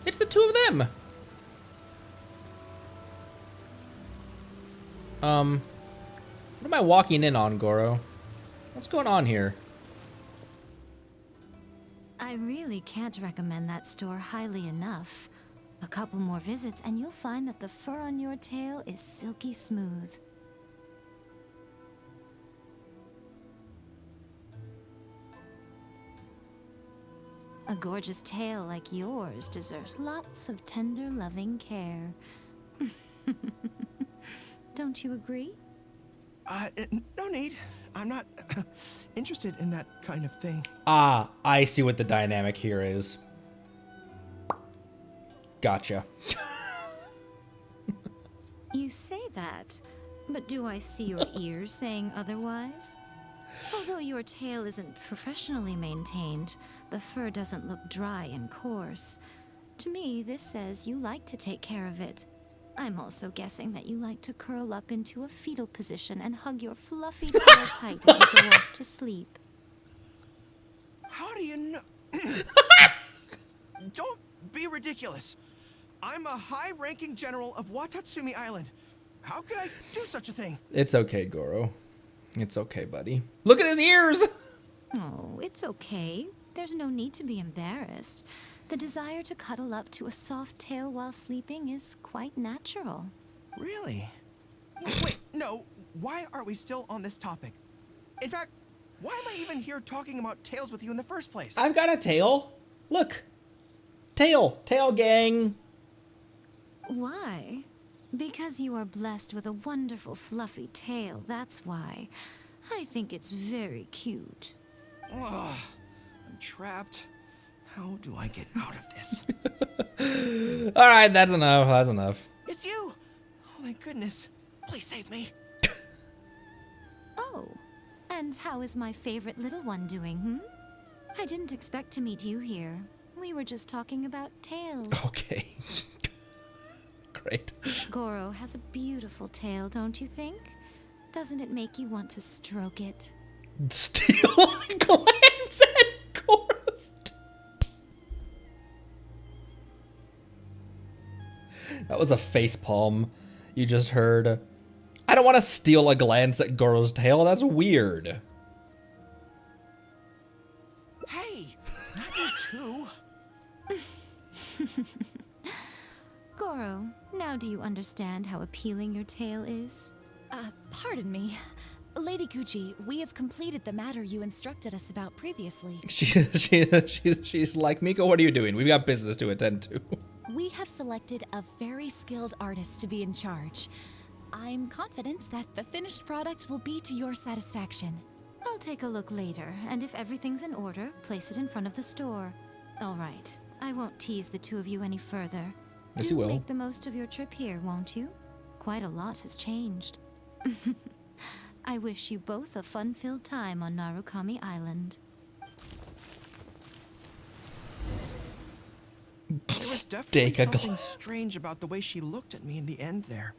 It's the two of them! What am I walking in on, Goro? What's going on here? I really can't recommend that store highly enough. A couple more visits and you'll find that the fur on your tail is silky smooth. A gorgeous tail like yours deserves lots of tender, loving care. Don't you agree? No need. I'm not interested in that kind of thing. Ah, I see what the dynamic here is. Gotcha. You say that, but do I see your ears saying otherwise? Although your tail isn't professionally maintained, the fur doesn't look dry and coarse. To me, this says you like to take care of it. I'm also guessing that you like to curl up into a fetal position and hug your fluffy tail tight as you go off to sleep. How do you know? Don't be ridiculous. I'm a high-ranking general of Watatsumi Island. How could I do such a thing? It's okay, Goro. It's okay, buddy. Look at his ears! Oh, it's okay. There's no need to be embarrassed. The desire to cuddle up to a soft tail while sleeping is quite natural. Really? Wait, no. Why are we still on this topic? In fact, why am I even here talking about tails with you in the first place? I've got a tail. Look. Tail. Tail gang. Why? Because you are blessed with a wonderful fluffy tail, that's why. I think it's very cute. Ugh, I'm trapped. How do I get out of this? All right, that's enough. That's enough. It's you! Oh, thank goodness. Please save me. Oh, and how is my favorite little one doing, I didn't expect to meet you here. We were just talking about tails. Okay. Great. Goro has a beautiful tail, don't you think? Doesn't it make you want to stroke it? Steal a glance at Goro's. That was a face palm you just heard. I don't want to steal a glance at Goro's tail. That's weird. Hey, not you too. Goro, now do you understand how appealing your tail is? Pardon me. Lady Gucci, we have completed the matter you instructed us about previously. She's like, Miko, what are you doing? We've got business to attend to. We have selected a very skilled artist to be in charge. I'm confident that the finished product will be to your satisfaction. I'll take a look later, and if everything's in order, place it in front of the store. All right, I won't tease the two of you any further. Yes, you will. Make the most of your trip here, won't you? Quite a lot has changed. I wish you both a fun-filled time on Narukami Island. There was definitely something strange about the way she looked at me in the end there.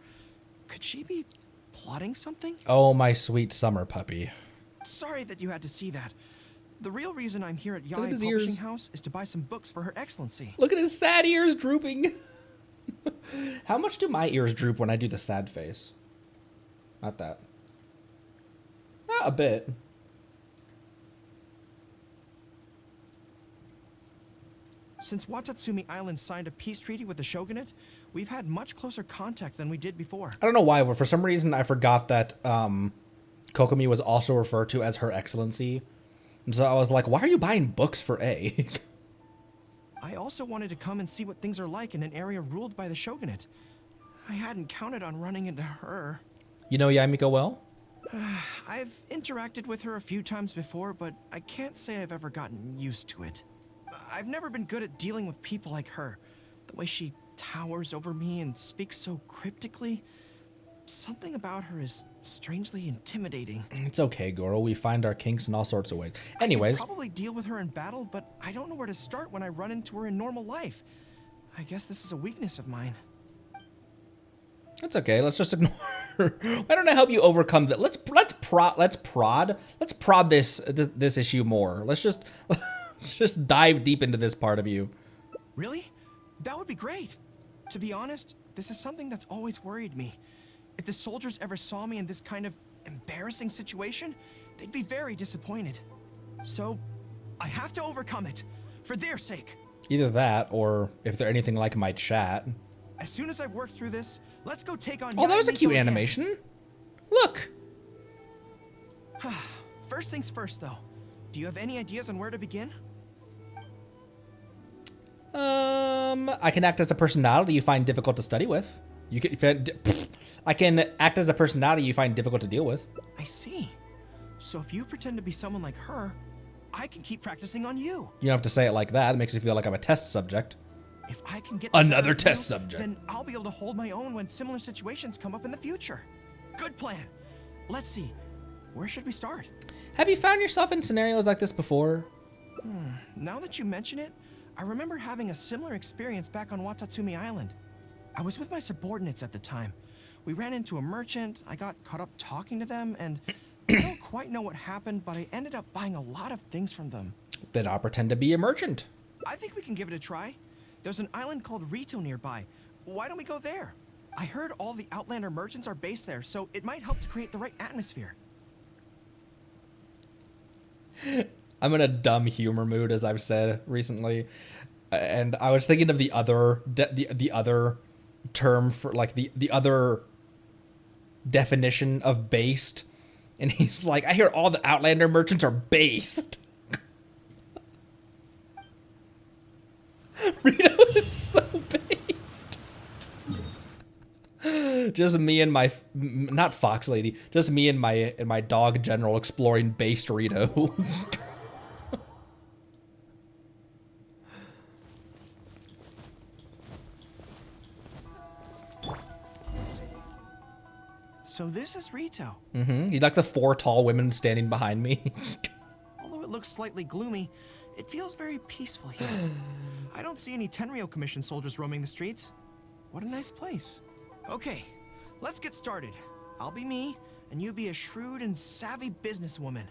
Could she be plotting something? Oh, my sweet summer puppy. Sorry that you had to see that. The real reason I'm here at Yai his Publishing ears. House is to buy some books for Her Excellency. Look at his sad ears drooping. How much do my ears droop when I do the sad face? Not that. A bit. Since Watatsumi Island signed a peace treaty with the shogunate, we've had much closer contact than we did before. I don't know why, but for some reason I forgot that Kokomi was also referred to as Her Excellency. And so I was like, why are you buying books for A? I also wanted to come and see what things are like in an area ruled by the shogunate. I hadn't counted on running into her. You know Yamiko well? I've interacted with her a few times before, but I can't say I've ever gotten used to it. I've never been good at dealing with people like her. The way she towers over me and speaks so cryptically. Something about her is strangely intimidating. It's okay, Goro. We find our kinks in all sorts of ways. I Anyways. could probably deal with her in battle, but I don't know where to start when I run into her in normal life. I guess this is a weakness of mine. It's okay. Let's just ignore her. Why don't I help you overcome that? Let's prod this issue more. Let's just dive deep into this part of you. Really? That would be great. To be honest, this is something that's always worried me. If the soldiers ever saw me in this kind of embarrassing situation, they'd be very disappointed. So, I have to overcome it. For their sake. Either that, or if they're anything like my chat. As soon as I've worked through this, let's go take on Oh, that was a Yai cute Miko again. animation. Look. First things first, though. Do you have any ideas on where to begin? I can act as a personality you find difficult to study with. I can act as a personality you find difficult to deal with. I see. So if you pretend to be someone like her, I can keep practicing on you. You don't have to say it like that. It makes you feel like I'm a test subject. If I can get Another the better of test you, subject. then I'll be able to hold my own when similar situations come up in the future. Good plan. Let's see. Where should we start? Have you found yourself in scenarios like this before? Now that you mention it, I remember having a similar experience back on Watatsumi Island. I was with my subordinates at the time. We ran into a merchant, I got caught up talking to them, and I don't quite know what happened, but I ended up buying a lot of things from them. Then I'll pretend to be a merchant. I think we can give it a try. There's an island called Rito nearby. Why don't we go there? I heard all the Outlander merchants are based there, so it might help to create the right atmosphere. I'm in a dumb humor mood, as I've said recently, and I was thinking of the other the other term for like the other definition of based, and he's like, I hear all the Outlander merchants are based. Rito is so based. Just me and my not Fox Lady, just me and my dog General exploring based Rito. So this is Rito. You like the 4 tall women standing behind me. Although it looks slightly gloomy, it feels very peaceful here. I don't see any Tenryou Commission soldiers roaming the streets. What a nice place. Okay, let's get started. I'll be me, and you be a shrewd and savvy businesswoman.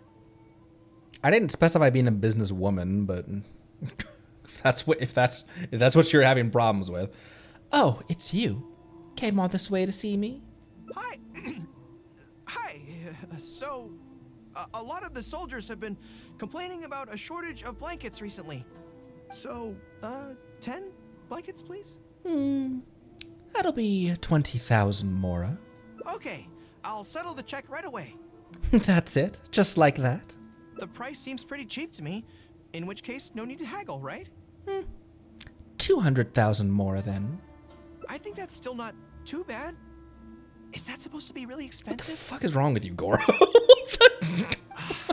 I didn't specify being a businesswoman, but if that's what you're having problems with. Oh, it's you. Came all this way to see me? Hi. Hi. So, a lot of the soldiers have been complaining about a shortage of blankets recently. So, 10 blankets, please? That'll be 20,000 Mora. Okay, I'll settle the check right away. That's it, just like that. The price seems pretty cheap to me, in which case, no need to haggle, right? 200,000 Mora then. I think that's still not too bad. Is that supposed to be really What the expensive? fuck is wrong with you, Goro?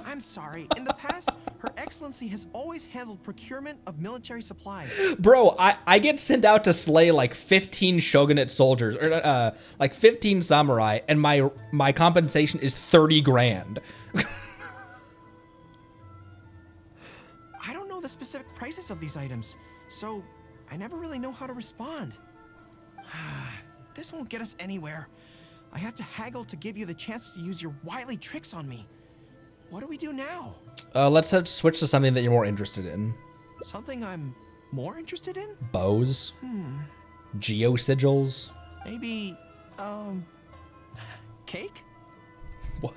I'm sorry. In the past, Her Excellency has always handled procurement of military supplies. Bro, I get sent out to slay like 15 shogunate soldiers, or like 15 samurai, and my compensation is 30 grand. I don't know the specific prices of these items, so I never really know how to respond. This won't get us anywhere. I have to haggle to give you the chance to use your wily tricks on me. What do we do now? Let's switch to something that you're more interested in. Something I'm more interested in? Bows. Geosigils. Maybe, cake? What?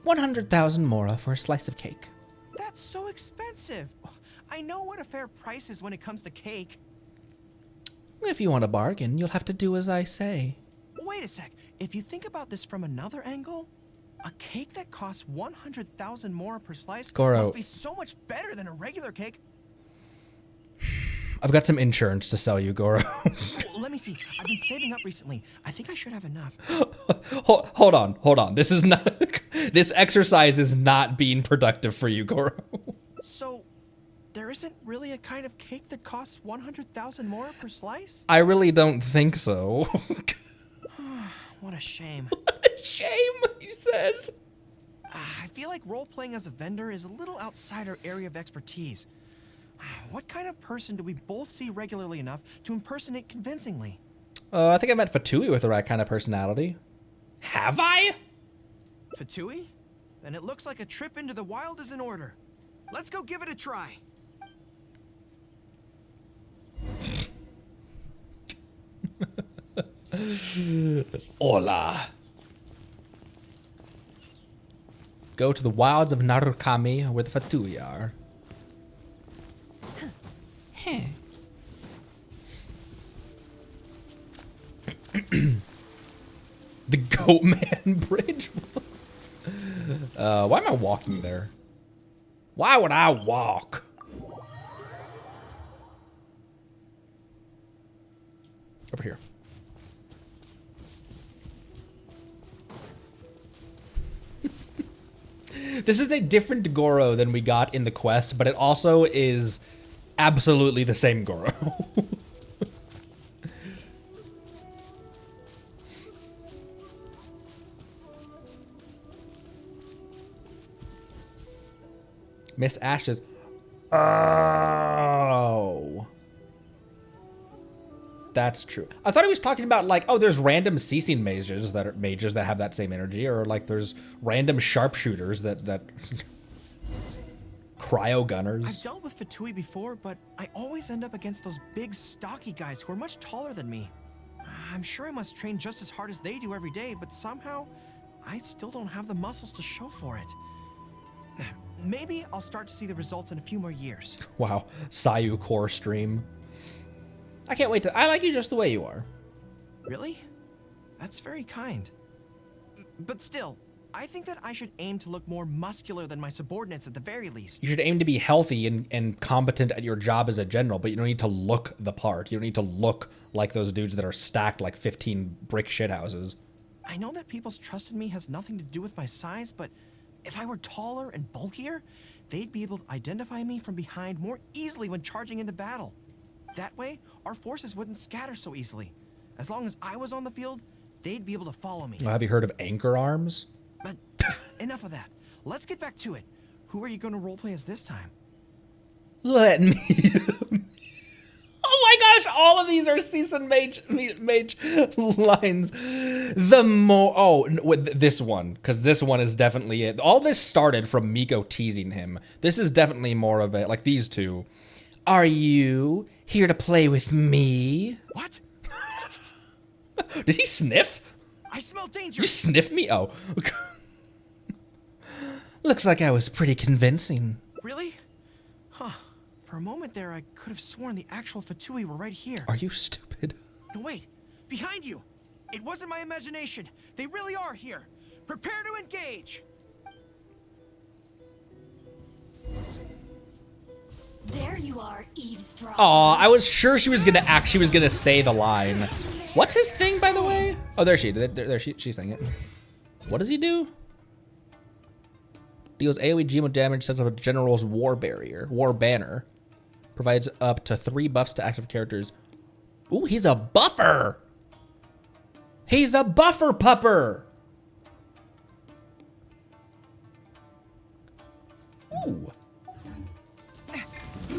100,000 Mora for a slice of cake. That's so expensive. I know what a fair price is when it comes to cake. If you want a bargain, you'll have to do as I say. Wait a sec. If you think about this from another angle, a cake that costs 100,000 more per slice Goro. must be so much better than a regular cake. I've got some insurance to sell you, Goro. Well, let me see. I've been saving up recently. I think I should have enough. Hold on. This is not. This exercise is not being productive for you, Goro. So, there isn't really a kind of cake that costs 100,000 more per slice? I really don't think so. What a shame. Shame, he says. I feel like role-playing as a vendor is a little outside our area of expertise. What kind of person do we both see regularly enough to impersonate convincingly? I think I met Fatui with the right kind of personality. Have I? Fatui? Then it looks like a trip into the wild is in order. Let's go give it a try. Hola. Go to the wilds of Narukami where the Fatui are. The Goatman Bridge? Why am I walking there? Why would I walk? Over here. This is a different Goro than we got in the quest, but it also is absolutely the same Goro. Miss Ashes. Oh. That's true. I thought he was talking about like, oh, there's random ceasing mages that have that same energy, or like there's random sharpshooters that cryo gunners. I've dealt with Fatui before, but I always end up against those big, stocky guys who are much taller than me. I'm sure I must train just as hard as they do every day, but somehow I still don't have the muscles to show for it. Maybe I'll start to see the results in a few more years. Wow, Sayu core stream. I can't wait to. I like you just the way you are. Really? That's very kind. But still, I think that I should aim to look more muscular than my subordinates at the very least. You should aim to be healthy and competent at your job as a general, but you don't need to look the part. You don't need to look like those dudes that are stacked like 15 brick shithouses. I know that people's trust in me has nothing to do with my size, but if I were taller and bulkier, they'd be able to identify me from behind more easily when charging into battle. That way, our forces wouldn't scatter so easily. As long as I was on the field, they'd be able to follow me. Well, have you heard of anchor arms? But enough of that. Let's get back to it. Who are you going to roleplay as this time? Let me. Oh my gosh, all of these are season mage lines. The more, with this one, because this one is definitely it. All this started from Miko teasing him. This is definitely more of it, like these two. Are you here to play with me? What? Did he sniff? I smell danger. You sniff me? Oh. Looks like I was pretty convincing. Really? Huh. For a moment there, I could have sworn the actual Fatui were right here. Are you stupid? No, wait. Behind you. It wasn't my imagination. They really are here. Prepare to engage. There you are, eavesdropper. Aw, I was sure she was gonna say the line. What's his thing, by the way? Oh, there she's saying it. What does he do? Deals AoE GMO damage, sets up a general's war banner. Provides up to 3 buffs to active characters. Ooh, he's a buffer! He's a buffer pupper! Ooh.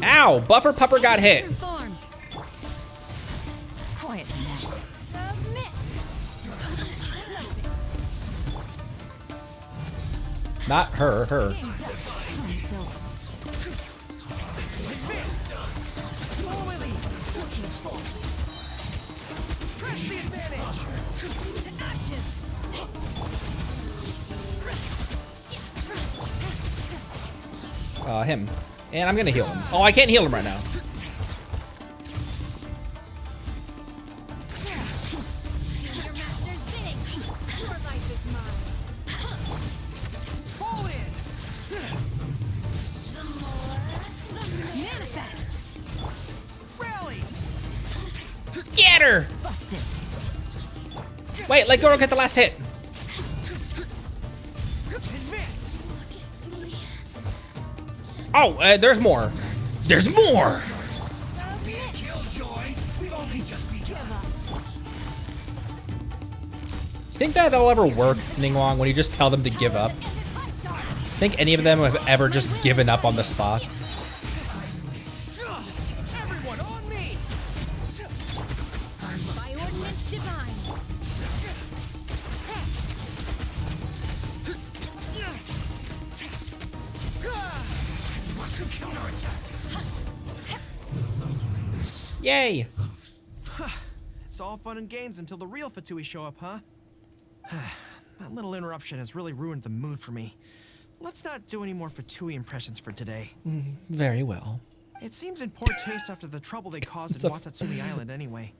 Ow! Buffer pupper got hit. Quiet now. Submit. Not her, her. Him. And I'm gonna heal him. Oh, I can't heal him right now. Scatter! Wait, let Goro get the last hit. Oh, there's more. There's more! Think that'll ever work, Ningguang, when you just tell them to give up? Think any of them have ever just given up on the spot? Everyone on me. By ordinance divine. Yay! It's all fun and games until the real Fatui show up, huh? That little interruption has really ruined the mood for me. Let's not do any more Fatui impressions for today. Very well. It seems in poor taste after the trouble they caused at Watatsumi Island anyway.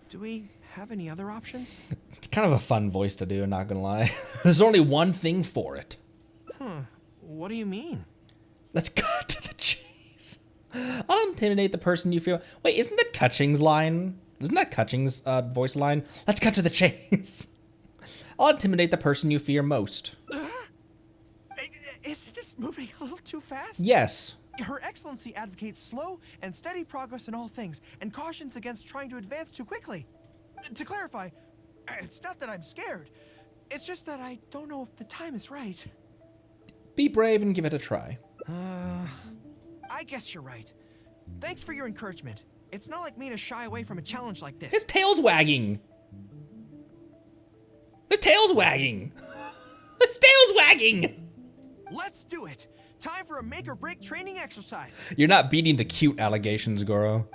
Do we have any other options? It's kind of a fun voice to do, not gonna lie. There's only one thing for it. What do you mean? Let's cut to the chase. I'll intimidate the person you fear. Wait, isn't that Kutching's line? Isn't that Kutching's voice line? Let's cut to the chase. I'll intimidate the person you fear most. Isn't this moving a little too fast? Yes. Her Excellency advocates slow and steady progress in all things and cautions against trying to advance too quickly. To clarify, it's not that I'm scared. It's just that I don't know if the time is right. Be brave and give it a try. I guess you're right. Thanks for your encouragement. It's not like me to shy away from a challenge like this. His tail's wagging. His tail's wagging. His tail's wagging. Let's do it. Time for a make or break training exercise. You're not beating the cute allegations, Goro.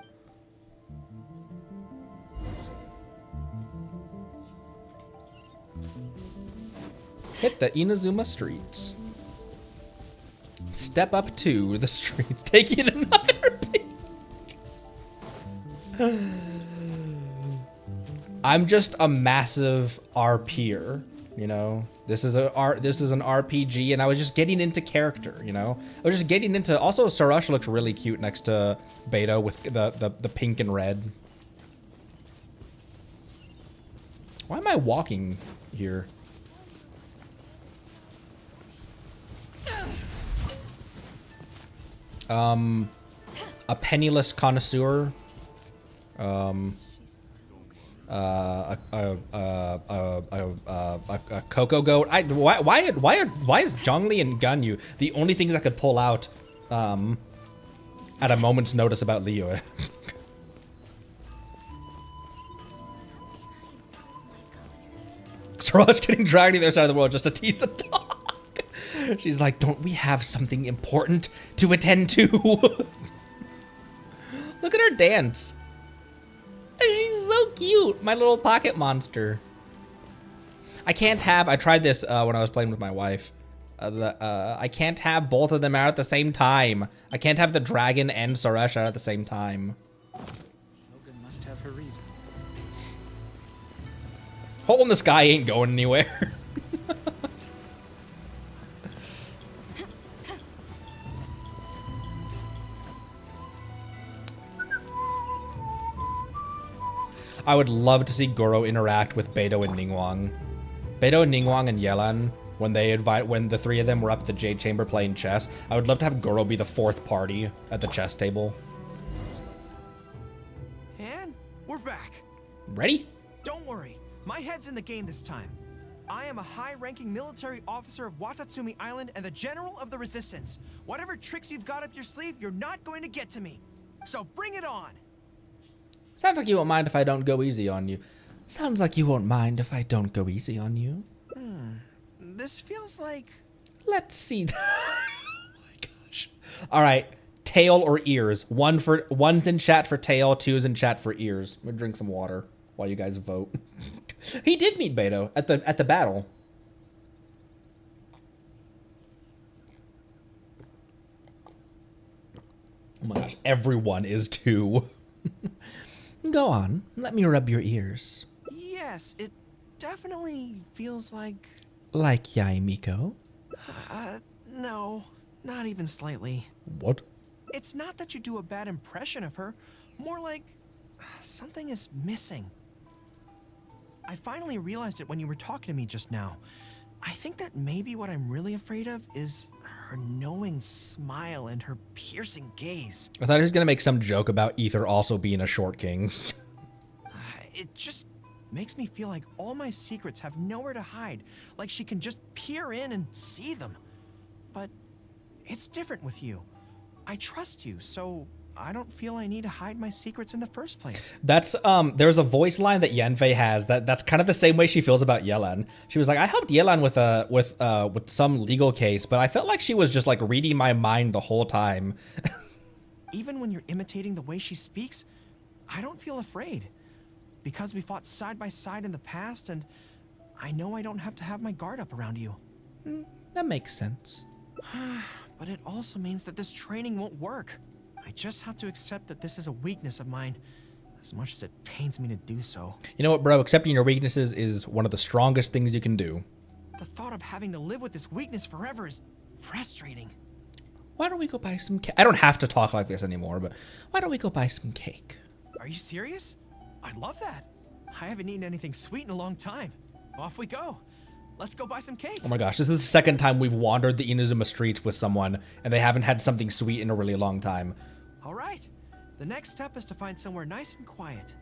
Hit the Inazuma streets. Step up to the streets, taking another peek. I'm just a massive RPer, you know. This is an RPG, and I was just getting into character, you know. I was just getting into. Also, Sarush looks really cute next to Beto with the pink and red. Why am I walking here? A penniless connoisseur. A Coco goat. Why is Zhongli and Ganyu the only things I could pull out at a moment's notice about Liyue? Siraj getting dragged to the other side of the world just to tease the dog. She's like, don't we have something important to attend to? dance. She's so cute. My little pocket monster. I can't have, I tried this when I was playing with my wife. I can't have both of them out at the same time. I can't have the dragon and Suresh out at the same time. Shogun must have her reasons. Hole in the sky ain't going anywhere. I would love to see Goro interact with Beto and Ningguang. Beto and Ningguang and Yelan, when the three of them were up at the Jade Chamber playing chess, I would love to have Goro be the fourth party at the chess table. And we're back. Ready? Don't worry, my head's in the game this time. I am a high-ranking military officer of Watatsumi Island and the General of the Resistance. Whatever tricks you've got up your sleeve, you're not going to get to me. So bring it on. Sounds like you won't mind if I don't go easy on you. Sounds like you won't mind if I don't go easy on you. This feels like... Let's see. Oh my gosh. All right. Tail or ears? One's in chat for tail, two's in chat for ears. I'm gonna drink some water while you guys vote. He did meet Beto at the battle. Oh my gosh, everyone is two. Go on, let me rub your ears. Yes, it definitely feels like... Like Yai Miko? No, not even slightly. What? It's not that you do a bad impression of her, more like something is missing. I finally realized it when you were talking to me just now. I think that maybe what I'm really afraid of is her knowing smile and her piercing gaze. I thought he was gonna make some joke about Ether also being a short king. It just makes me feel like all my secrets have nowhere to hide, like she can just peer in and see them. But it's different with you. I trust you, so I don't feel I need to hide my secrets in the first place. That's there's a voice line that Yenfei has that's kind of the same way she feels about Yelan. She was like, I helped Yelan with some legal case, but I felt like she was just like reading my mind the whole time. Even when you're imitating the way she speaks, I don't feel afraid. Because we fought side by side in the past, and I know I don't have to have my guard up around you. That makes sense. But it also means that this training won't work. I just have to accept that this is a weakness of mine, as much as it pains me to do so. You know what, bro? Accepting your weaknesses is one of the strongest things you can do. The thought of having to live with this weakness forever is frustrating. Why don't we go buy some cake? I don't have to talk like this anymore, but why don't we go buy some cake? Are you serious? I'd love that. I haven't eaten anything sweet in a long time. Off we go. Let's go buy some cake. Oh my gosh, this is the second time we've wandered the Inazuma streets with someone and they haven't had something sweet in a really long time. All right. The next step is to find somewhere nice and quiet.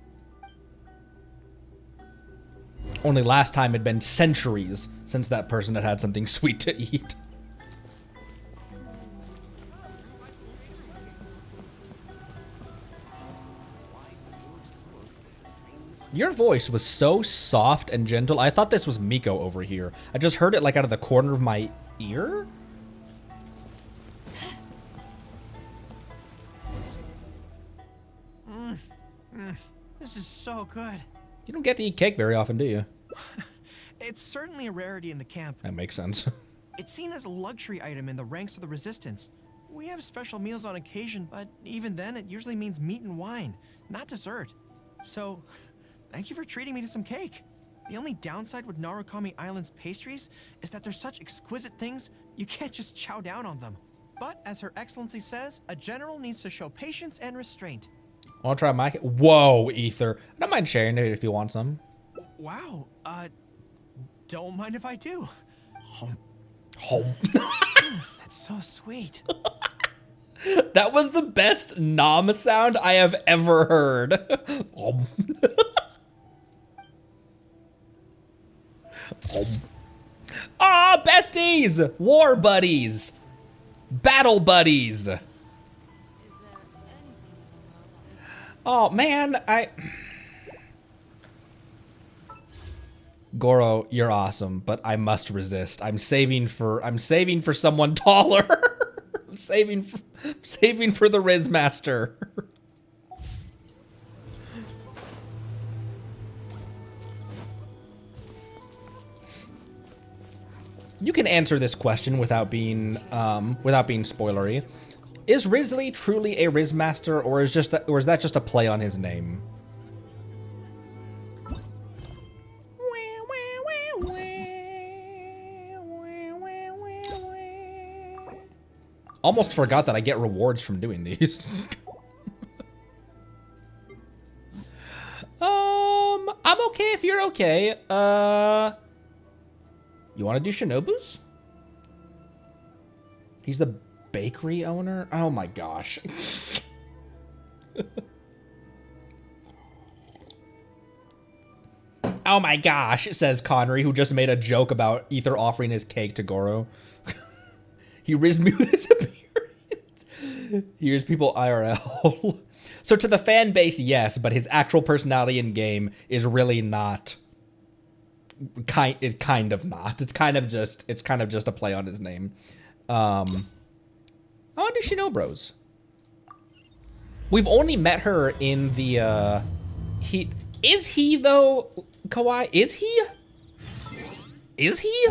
Only last time had been centuries since that person had had something sweet to eat. Your voice was so soft and gentle. I thought this was Miko over here. I just heard it like out of the corner of my ear. This is so good. You don't get to eat cake very often, do you? It's certainly a rarity in the camp. That makes sense. It's seen as a luxury item in the ranks of the Resistance. We have special meals on occasion, but even then it usually means meat and wine, not dessert. So, thank you for treating me to some cake. The only downside with Narukami Island's pastries is that they're such exquisite things, you can't just chow down on them. But as Her Excellency says, a general needs to show patience and restraint. I want to try my cake. Whoa, Ether. I don't mind sharing it if you want some. Wow, don't mind if I do. Home. That's so sweet. That was the best nom sound I have ever heard. Ah, besties! War buddies! Battle buddies! Oh man, Goro, you're awesome, but I must resist. I'm saving for someone taller. I'm saving for the Riz Master. You can answer this question without being spoilery. Is Risley truly a Riz Master, or is that just a play on his name? Almost forgot that I get rewards from doing these. I'm okay if you're okay. You want to do Shinobu's? He's the bakery owner? Oh my gosh. Oh my gosh, says Connery, who just made a joke about Ether offering his cake to Goro. He rizzed me with his appearance. Here's people IRL. So to the fan base, yes, but his actual personality in game is really not. It's kind of not. It's kind of just a play on his name. I want to do Shinobros. We've only met her in the. Is he though, Kawaii? Is he? Is he?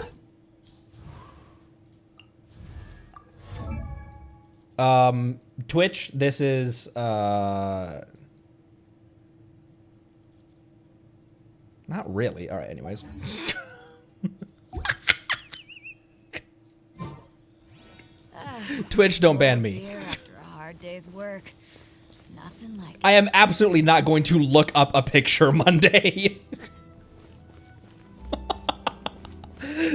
Twitch, this is, not really. All right, anyways. Twitch, don't ban me. After a hard day's work. Nothing like I am absolutely not going to look up a picture Monday.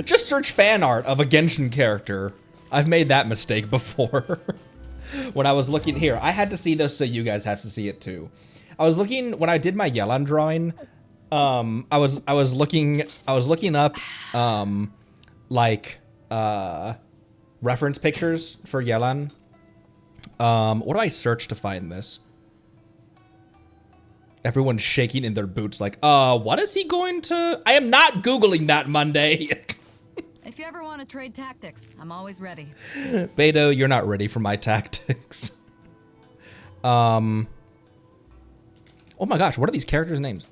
Just search fan art of a Genshin character. I've made that mistake before. When I was looking here, I had to see this so you guys have to see it too. I was looking when I did my Yelan drawing. I was looking up reference pictures for Yelan. What do I search to find this? Everyone's shaking in their boots like, what is he going to? I am not Googling that Monday. If you ever want to trade tactics, I'm always ready. Beto, you're not ready for my tactics. Oh my gosh, what are these characters' names?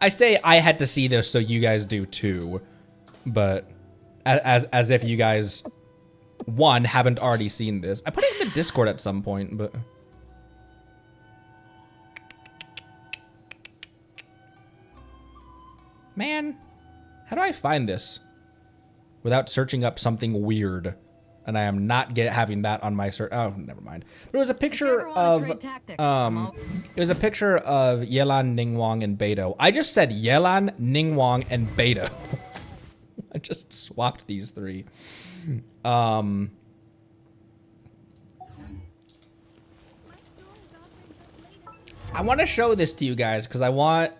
I say I had to see this so you guys do too, but as if you guys, one, haven't already seen this. I put it in the Discord at some point, but... Man, how do I find this without searching up something weird? And I am not having that on my search. Oh, never mind. But it was a picture of it was a picture of Yelan, Ningguang, and Beto. I just said Yelan, Ningguang, and Beto. I just swapped these three. I want to show this to you guys because I want.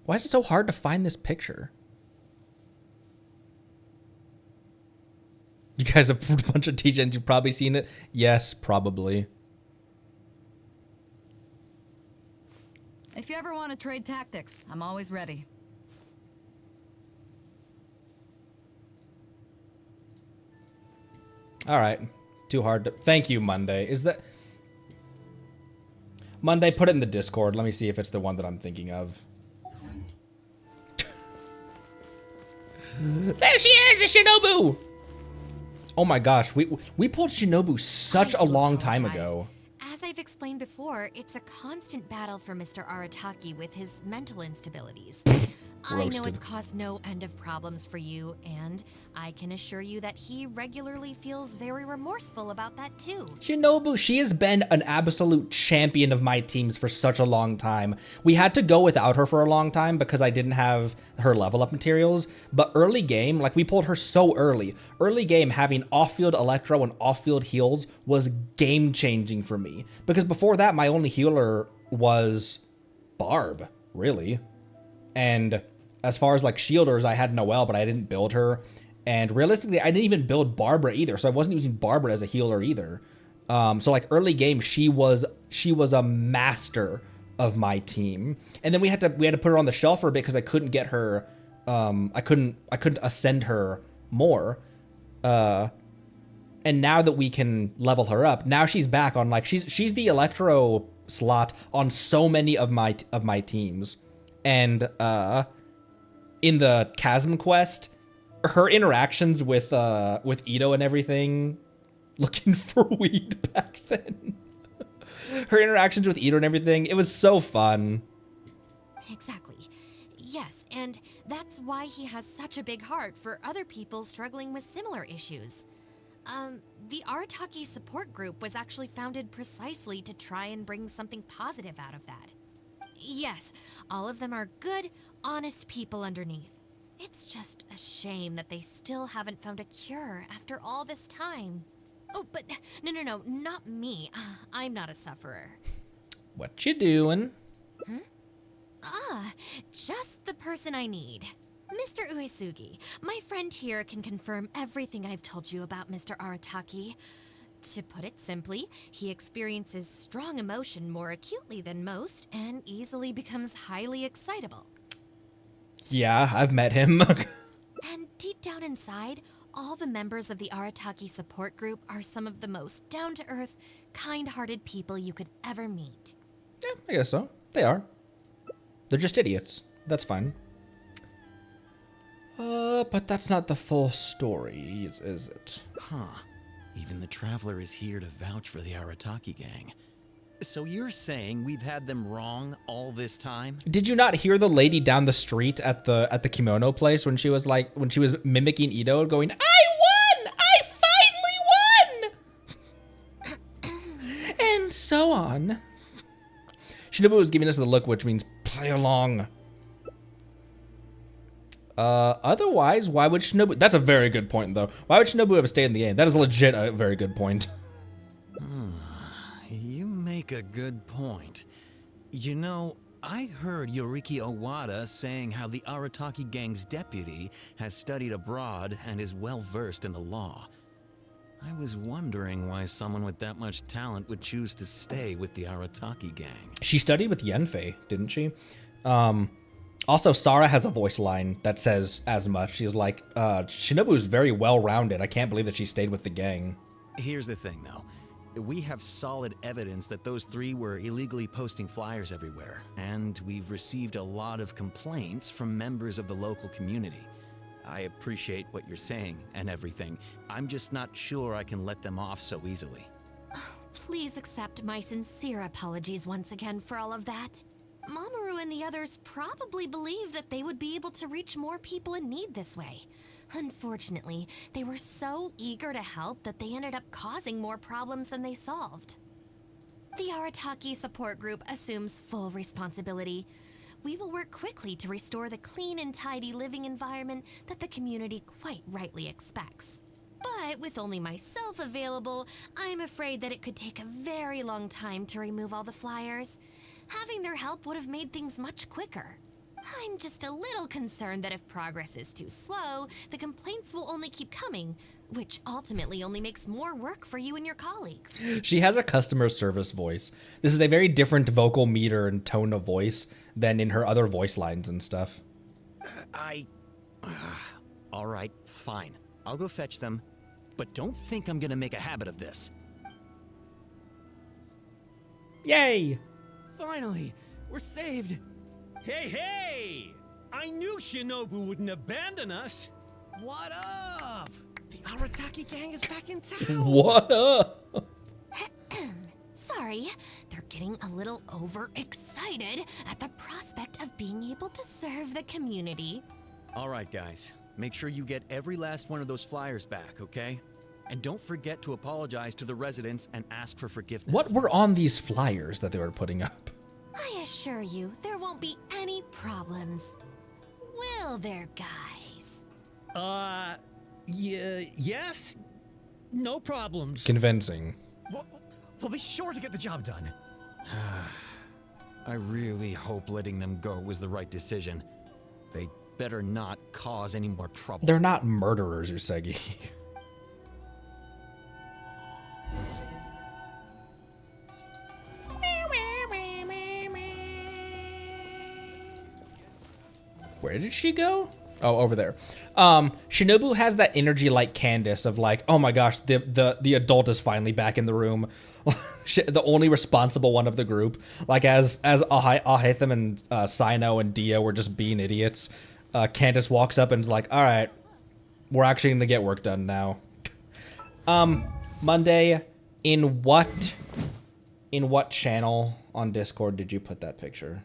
Why is it so hard to find this picture? You guys have a bunch of T-Gens. You've probably seen it. Yes, probably. If you ever want to trade tactics, I'm always ready. All right. Too hard to... Thank you, Monday. Is that... Monday, put it in the Discord. Let me see if it's the one that I'm thinking of. There she is, a Shinobu! Oh my gosh, we pulled Shinobu such a long time ago. As I've explained before, it's a constant battle for Mr. Arataki with his mental instabilities. I know it's caused no end of problems for you, and I can assure you that he regularly feels very remorseful about that too. Shinobu, she has been an absolute champion of my teams for such a long time. We had to go without her for a long time because I didn't have her level up materials, but early game, like we pulled her so early. Early game, having off-field Electro and off-field heals was game-changing for me. Because before that, my only healer was Barb, really. And as far as like shielders, I had Noelle, but I didn't build her. And realistically, I didn't even build Barbara either, so I wasn't using Barbara as a healer either. So like early game, she was a master of my team. And then we had to put her on the shelf for a bit because I couldn't get her. I couldn't ascend her more. And now that we can level her up, now she's back on, like, she's the Electro slot on so many of my teams. And in the Chasm quest, her interactions with Ito and everything, looking for weed back then. Her interactions with Ito and everything, it was so fun. Exactly. Yes, and that's why he has such a big heart for other people struggling with similar issues. The Arataki support group was actually founded precisely to try and bring something positive out of that. Yes, all of them are good, honest people underneath. It's just a shame that they still haven't found a cure after all this time. Oh, but no, not me. I'm not a sufferer. What you doing? Just the person I need. Mr. Uesugi, my friend here can confirm everything I've told you about Mr. Arataki. To put it simply, he experiences strong emotion more acutely than most and easily becomes highly excitable. Yeah, I've met him. And deep down inside, all the members of the Arataki support group are some of the most down-to-earth, kind-hearted people you could ever meet. Yeah, I guess so. They are. They're just idiots. That's fine. But that's not the full story, is it? Huh. Even the Traveler is here to vouch for the Arataki gang. So you're saying we've had them wrong all this time? Did you not hear the lady down the street at the kimono place when she was mimicking Ito, going, "I won! I finally won!" And so on. Shinobu was giving us the look, which means play along. Otherwise, why would Shinobu... That's a very good point, though. Why would Shinobu have stayed in the game? That is legit a very good point. You make a good point. You know, I heard Yoriki Owada saying how the Arataki gang's deputy has studied abroad and is well-versed in the law. I was wondering why someone with that much talent would choose to stay with the Arataki gang. She studied with Yenfei, didn't she? Also, Sara has a voice line that says as much. She's like, Shinobu is very well-rounded. I can't believe that she stayed with the gang. Here's the thing, though. We have solid evidence that those three were illegally posting flyers everywhere, and we've received a lot of complaints from members of the local community. I appreciate what you're saying and everything. I'm just not sure I can let them off so easily. Please accept my sincere apologies once again for all of that. Mamoru and the others probably believed that they would be able to reach more people in need this way. Unfortunately, they were so eager to help that they ended up causing more problems than they solved. The Arataki support group assumes full responsibility. We will work quickly to restore the clean and tidy living environment that the community quite rightly expects. But with only myself available, I'm afraid that it could take a very long time to remove all the flyers. Having their help would have made things much quicker. I'm just a little concerned that if progress is too slow, the complaints will only keep coming, which ultimately only makes more work for you and your colleagues. She has a customer service voice. This is a very different vocal meter and tone of voice than in her other voice lines and stuff. All right, fine. I'll go fetch them, but don't think I'm gonna make a habit of this. Yay! Finally, we're saved. Hey! I knew Shinobu wouldn't abandon us. What up? The Arataki gang is back in town. What up? Sorry, they're getting a little overexcited at the prospect of being able to serve the community. All right, guys. Make sure you get every last one of those flyers back, okay? And don't forget to apologize to the residents and ask for forgiveness. What were on these flyers that they were putting up? I assure you, there won't be any problems. Will there, guys? Yes. No problems. Convincing. We'll be sure to get the job done. I really hope letting them go was the right decision. They better not cause any more trouble. They're not murderers, Usagi. Where did she go? Oh, over there. Shinobu has that energy like Candace of like, oh my gosh, the adult is finally back in the room. The only responsible one of the group. Like as Ahitham and Sino and Dio were just being idiots. Candace walks up and is like, all right, we're actually going to get work done now. Monday, in what channel on Discord did you put that picture?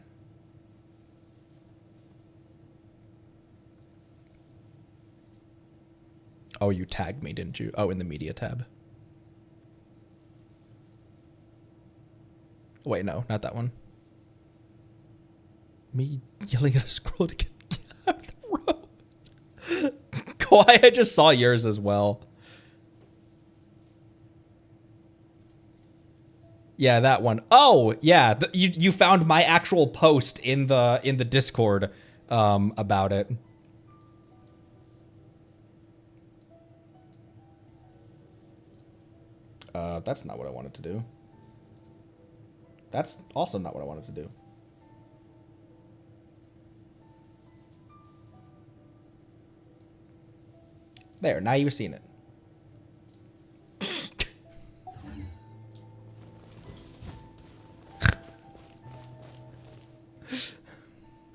Oh, you tagged me, didn't you? Oh, in the media tab. Wait, no, not that one. Me yelling at a scroll to get out of the road. Kawhi, I just saw yours as well. Yeah, that one. Oh, yeah, you found my actual post in the Discord about it. That's not what I wanted to do. That's also not what I wanted to do. There, now you've seen it.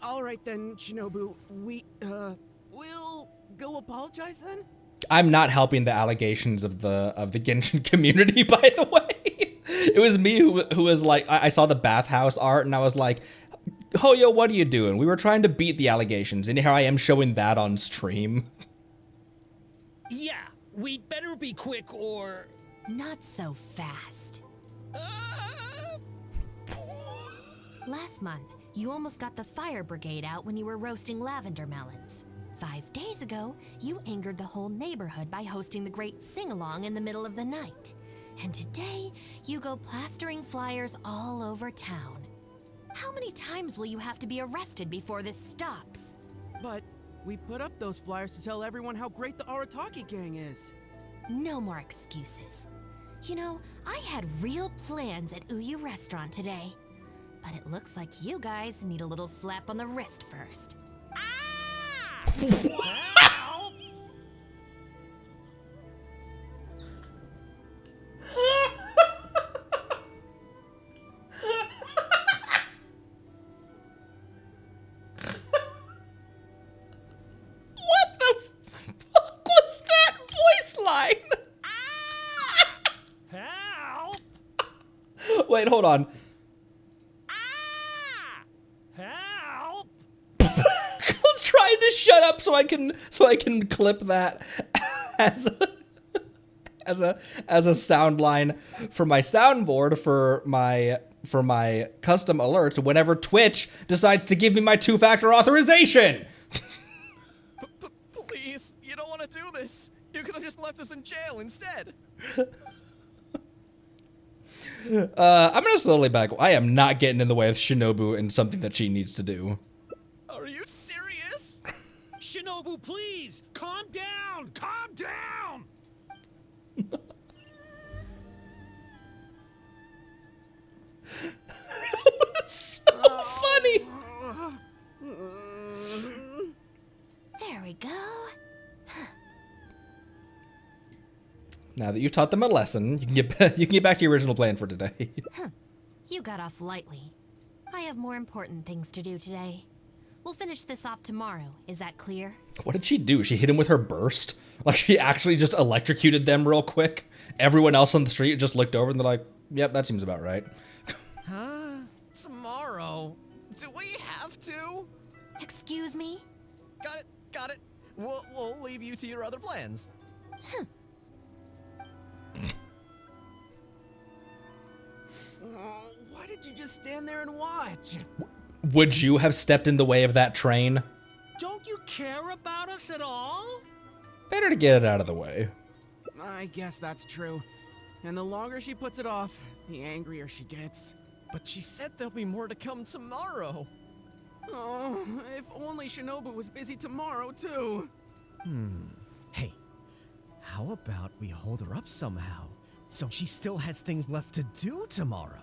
All right then, Shinobu. We'll go apologize then? I'm not helping the allegations of the Genshin community, by the way. It was me who was like, I saw the bathhouse art and I was like, oh, yo, what are you doing? We were trying to beat the allegations, and here I am showing that on stream. Yeah, we'd better be quick or... Not so fast. Last month, you almost got the fire brigade out when you were roasting lavender melons. 5 days ago, you angered the whole neighborhood by hosting the great sing-along in the middle of the night. And today, you go plastering flyers all over town. How many times will you have to be arrested before this stops? But we put up those flyers to tell everyone how great the Arataki gang is. No more excuses. You know, I had real plans at Uyu Restaurant today. But it looks like you guys need a little slap on the wrist first. What the fuck was that voice line? Help! Wait, hold on. Help! I was trying to shut up so I can clip that as a sound line for my soundboard for my custom alerts whenever Twitch decides to give me my 2-factor authorization. Please, you don't want to do this. You could have just left us in jail instead. I'm gonna slowly back. I am not getting in the way of Shinobu and something that she needs to do. Are you serious? Shinobu, please! Calm down! Calm down! So funny! There we go. Now that you've taught them a lesson, you can get back to your original plan for today. You got off lightly. I have more important things to do today. We'll finish this off tomorrow. Is that clear? What did she do? She hit him with her burst? Like she actually just electrocuted them real quick? Everyone else on the street just looked over and they're like, yep, that seems about right. Huh? Tomorrow? Do we have to? Excuse me? Got it. We'll leave you to your other plans. Why did you just stand there and watch? Would you have stepped in the way of that train? Don't you care about us at all? Better to get it out of the way. I guess that's true. And the longer she puts it off, the angrier she gets. But she said there'll be more to come tomorrow. Oh, if only Shinobu was busy tomorrow, too. Hey, how about we hold her up somehow, so she still has things left to do tomorrow?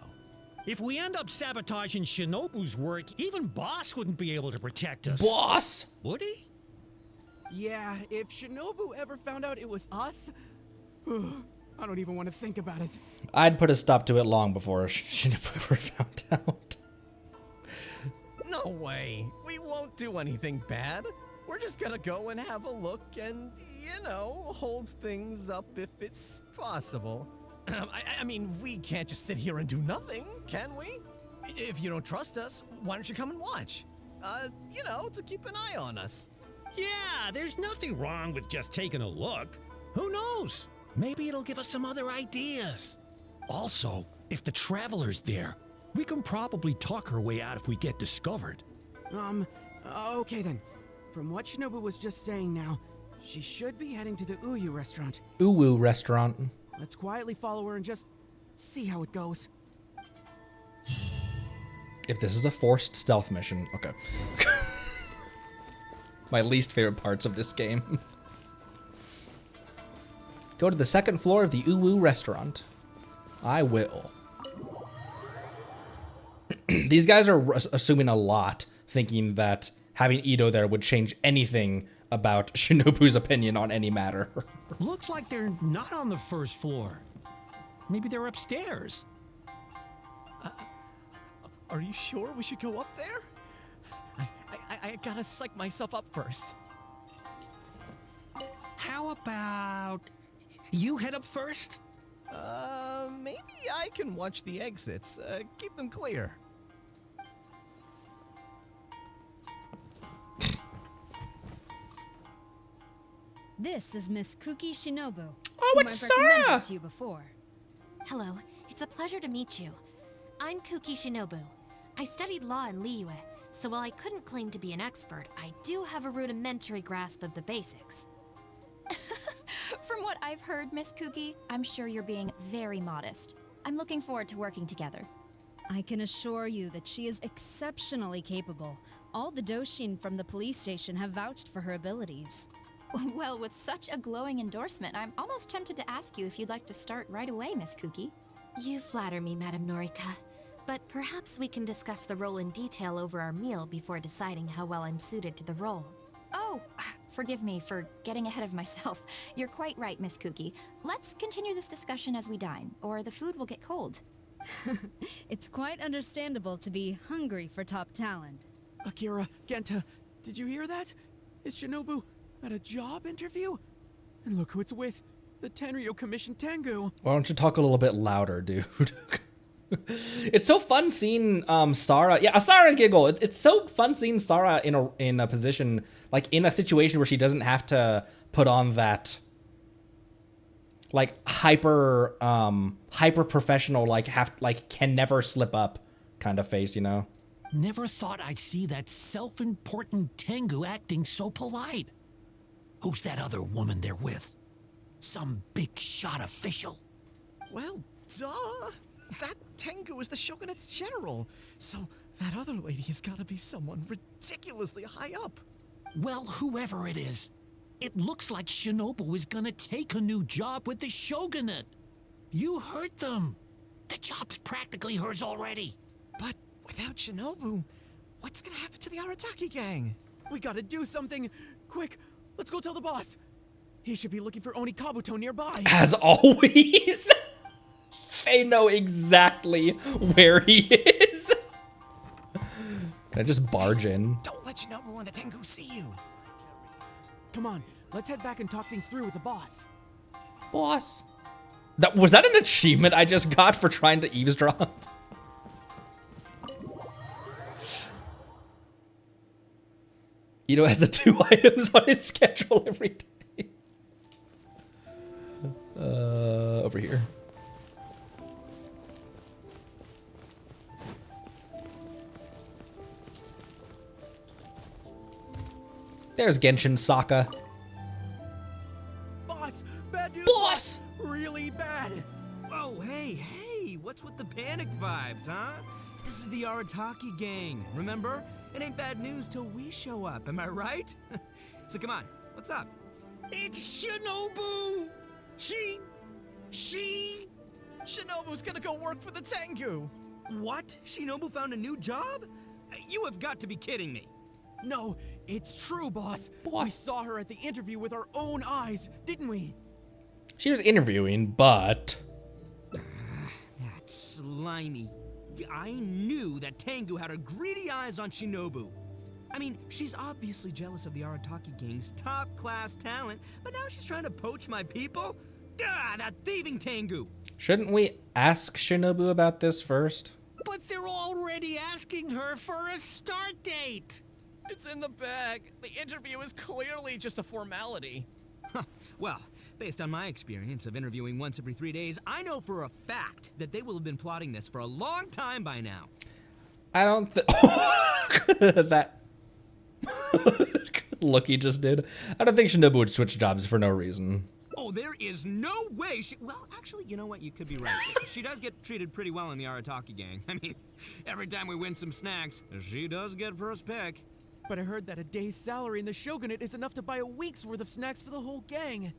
If we end up sabotaging Shinobu's work, even Boss wouldn't be able to protect us. Boss? Would he? Yeah, if Shinobu ever found out it was us, I don't even want to think about it. I'd put a stop to it long before Shinobu ever found out. No way. We won't do anything bad. We're just gonna go and have a look and, you know, hold things up if it's possible. I mean, we can't just sit here and do nothing, can we? If you don't trust us, why don't you come and watch? You know, to keep an eye on us. Yeah, there's nothing wrong with just taking a look. Who knows? Maybe it'll give us some other ideas. Also, if the Traveler's there, we can probably talk her way out if we get discovered. Okay then. From what Shinobu was just saying now, she should be heading to the Uyu restaurant. Uwu restaurant. Let's quietly follow her and just see how it goes. If this is a forced stealth mission, okay. My least favorite parts of this game. Go to the second floor of the Uwu restaurant. I will. These guys are assuming a lot, thinking that having Ito there would change anything about Shinobu's opinion on any matter. Looks like they're not on the first floor. Maybe they're upstairs. Are you sure we should go up there? I gotta psych myself up first. How about you head up first? Maybe I can watch the exits. Keep them clear. This is Miss Kuki Shinobu. Oh, whom it's I've recommended Sarah! to you before. Hello, it's a pleasure to meet you. I'm Kuki Shinobu. I studied law in Liyue, so while I couldn't claim to be an expert, I do have a rudimentary grasp of the basics. From what I've heard, Miss Kuki, I'm sure you're being very modest. I'm looking forward to working together. I can assure you that she is exceptionally capable. All the Doshin from the police station have vouched for her abilities. Well, with such a glowing endorsement, I'm almost tempted to ask you if you'd like to start right away, Miss Kuki. You flatter me, Madame Norika. But perhaps we can discuss the role in detail over our meal before deciding how well I'm suited to the role. Oh, forgive me for getting ahead of myself. You're quite right, Miss Kuki. Let's continue this discussion as we dine, or the food will get cold. It's quite understandable to be hungry for top talent. Akira, Genta, did you hear that? Is Shinobu at a job interview? And look who it's with. The Tenryo Commission Tengu. Why don't you talk a little bit louder, dude? It's so fun seeing Sarah. Yeah, a Sarah giggle. It's so fun seeing Sarah in a position, like in a situation where she doesn't have to put on that like hyper professional, like can never slip up kind of face, you know? Never thought I'd see that self-important Tengu acting so polite. Who's that other woman they're with? Some big shot official. Well, duh. That Tengu is the Shogunate's general, so that other lady has gotta be someone ridiculously high up. Well, whoever it is, it looks like Shinobu is gonna take a new job with the Shogunate. You heard them. The job's practically hers already. But without Shinobu, what's gonna happen to the Arataki gang? We gotta do something. Quick, let's go tell the boss. He should be looking for Oni Kabuto nearby. As always. They know exactly where he is. Can I just barge in? Don't let Shinobu and the Tengu see you. Come on, let's head back and talk things through with the boss. Boss. Was that an achievement I just got for trying to eavesdrop? Ito has the 2 items on his schedule every day. Over here. There's Genshin Sokka. Boss, bad news. Boss! Really bad. Whoa, hey, what's with the panic vibes, huh? This is the Arataki gang, remember? It ain't bad news till we show up, am I right? So come on, what's up? It's Shinobu! Shinobu's gonna go work for the Tengu. What? Shinobu found a new job? You have got to be kidding me. No, It's true, boss. We saw her at the interview with our own eyes, didn't we? She was interviewing, but... That slimy. I knew that Tengu had her greedy eyes on Shinobu. I mean, she's obviously jealous of the Arataki gang's top-class talent, but now she's trying to poach my people? Ah, that thieving Tengu! Shouldn't we ask Shinobu about this first? But they're already asking her for a start date. It's in the bag. The interview is clearly just a formality. Well, based on my experience of interviewing once every 3 days, I know for a fact that they will have been plotting this for a long time by now. I don't think... that look he just did. I don't think Shinobu would switch jobs for no reason. Oh, there is no way she... Well, actually, you know what? You could be right. She does get treated pretty well in the Arataki gang. I mean, every time we win some snacks, she does get first pick. But I heard that a day's salary in the Shogunate is enough to buy a week's worth of snacks for the whole gang.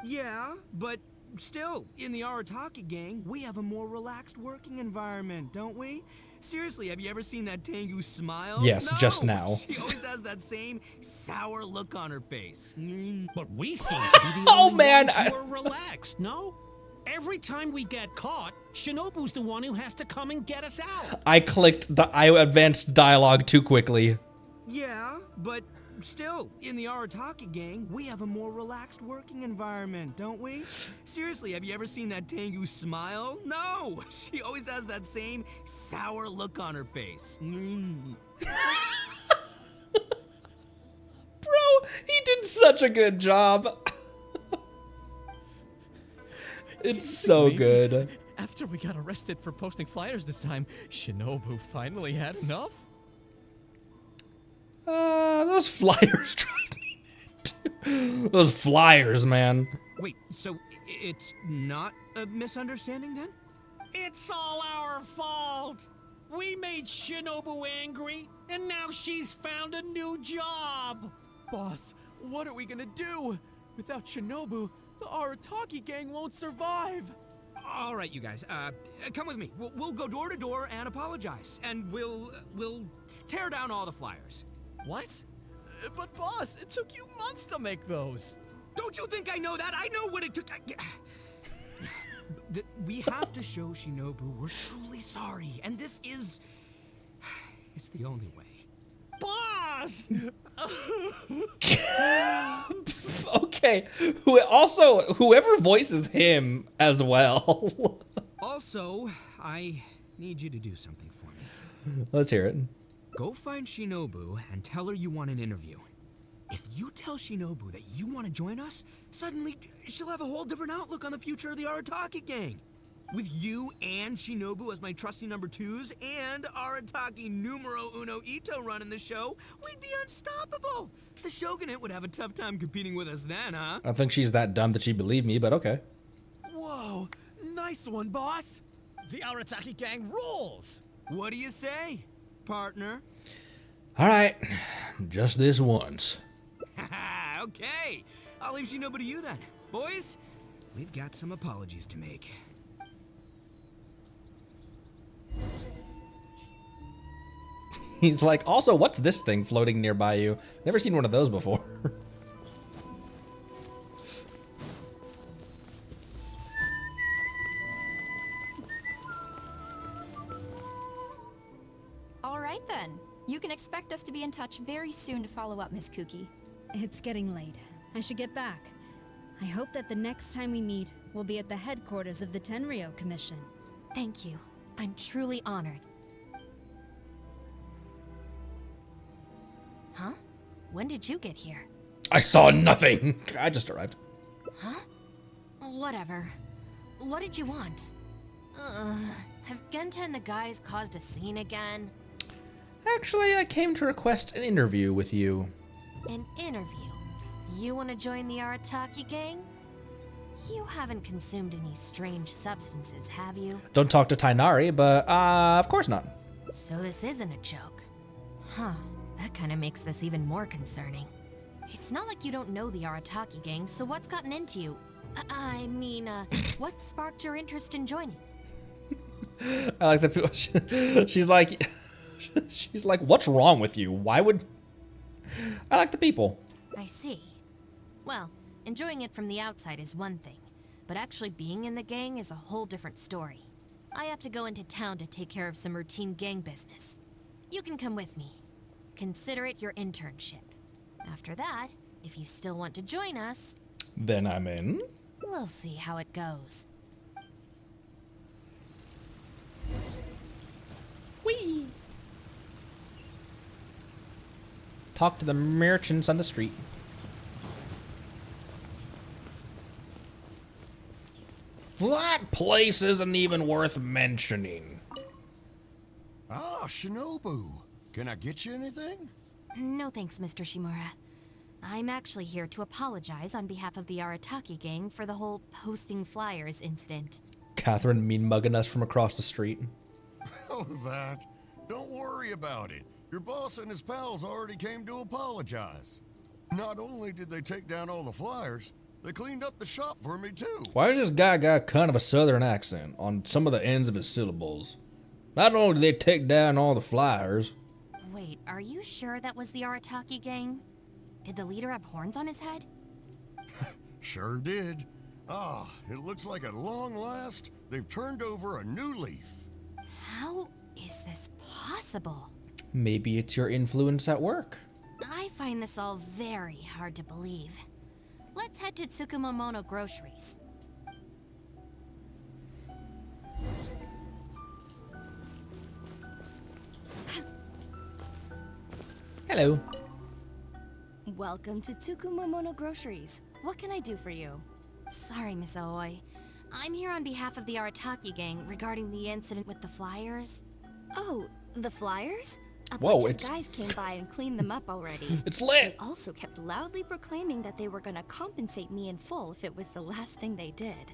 Yeah, but still, in the Arataki gang, we have a more relaxed working environment, don't we? Seriously, have you ever seen that Tengu smile? Yes, no, just now. She always has that same sour look on her face. But we seem to be the only ones who are relaxed, no? Every time we get caught, Shinobu's the one who has to come and get us out. I advanced dialogue too quickly. Yeah, but still, in the Arataki gang, we have a more relaxed working environment, don't we? Seriously, have you ever seen that Tengu smile? No! She always has that same sour look on her face. Bro, he did such a good job. It's so good. After we got arrested for posting flyers this time, Shinobu finally had enough? Those flyers drive me mad. Those flyers, man. Wait, so it's not a misunderstanding then? It's all our fault. We made Shinobu angry, and now she's found a new job. Boss, what are we gonna do? Without Shinobu, the Arataki gang won't survive. All right, you guys, come with me. We'll go door to door and apologize, and we'll tear down all the flyers. What? But boss, it took you months to make those. Don't you think I know that? I know what it took. We have to show Shinobu we're truly sorry, and this is... it's the only way. Boss! Okay. Whoever voices him as well. Also, I need you to do something for me. Let's hear it. Go find Shinobu and tell her you want an interview. If you tell Shinobu that you want to join us, suddenly she'll have a whole different outlook on the future of the Arataki gang. With you and Shinobu as my trusty number twos and Arataki numero uno Ito running the show, we'd be unstoppable. The Shogunate would have a tough time competing with us then, huh? I don't think she's that dumb that she'd believe me, but okay. Whoa, nice one, boss. The Arataki gang rules. What do you say, partner? All right, just this once. Okay, I'll leave Shinobu to you then. Boys, we've got some apologies to make. He's like, also, what's this thing floating nearby you? Never seen one of those before. All right then. You can expect us to be in touch very soon to follow up, Miss Kuki. It's getting late. I should get back. I hope that the next time we meet, we'll be at the headquarters of the Tenryou Commission. Thank you. I'm truly honored. Huh? When did you get here? I saw nothing. I just arrived. Huh? Whatever. What did you want? Have Genta and the guys caused a scene again? Actually, I came to request an interview with you. An interview? You want to join the Arataki gang? You haven't consumed any strange substances, have you? Don't talk to Tainari, but of course not. So this isn't a joke. Huh. That kind of makes this even more concerning. It's not like you don't know the Arataki gang, so what's gotten into you? I mean, what sparked your interest in joining? I like the she's like, what's wrong with you? Why would... I like the people. I see. Well, enjoying it from the outside is one thing, but actually being in the gang is a whole different story. I have to go into town to take care of some routine gang business. You can come with me. Consider it your internship. After that, if you still want to join us, then I'm in. We'll see how it goes. Whee! Talk to the merchants on the street. That place isn't even worth mentioning. Ah, Shinobu. Can I get you anything? No thanks, Mr. Shimura. I'm actually here to apologize on behalf of the Arataki gang for the whole posting flyers incident. Catherine mean mugging us from across the street. Oh, that. Don't worry about it. Your boss and his pals already came to apologize. Not only did they take down all the flyers, they cleaned up the shop for me too. Why does this guy got kind of a southern accent on some of the ends of his syllables? Not only did they take down all the flyers. Wait, are you sure that was the Arataki gang? Did the leader have horns on his head? Sure did. Ah, it looks like at long last, they've turned over a new leaf. How is this possible? Maybe it's your influence at work. I find this all very hard to believe. Let's head to Tsukumomono Groceries. Hello. Welcome to Tsukumomono Groceries. What can I do for you? Sorry, Miss Aoi. I'm here on behalf of the Arataki gang regarding the incident with the flyers. Oh, the flyers? A Whoa, bunch of guys came by and cleaned them up already. It's lit! They also kept loudly proclaiming that they were gonna compensate me in full if it was the last thing they did.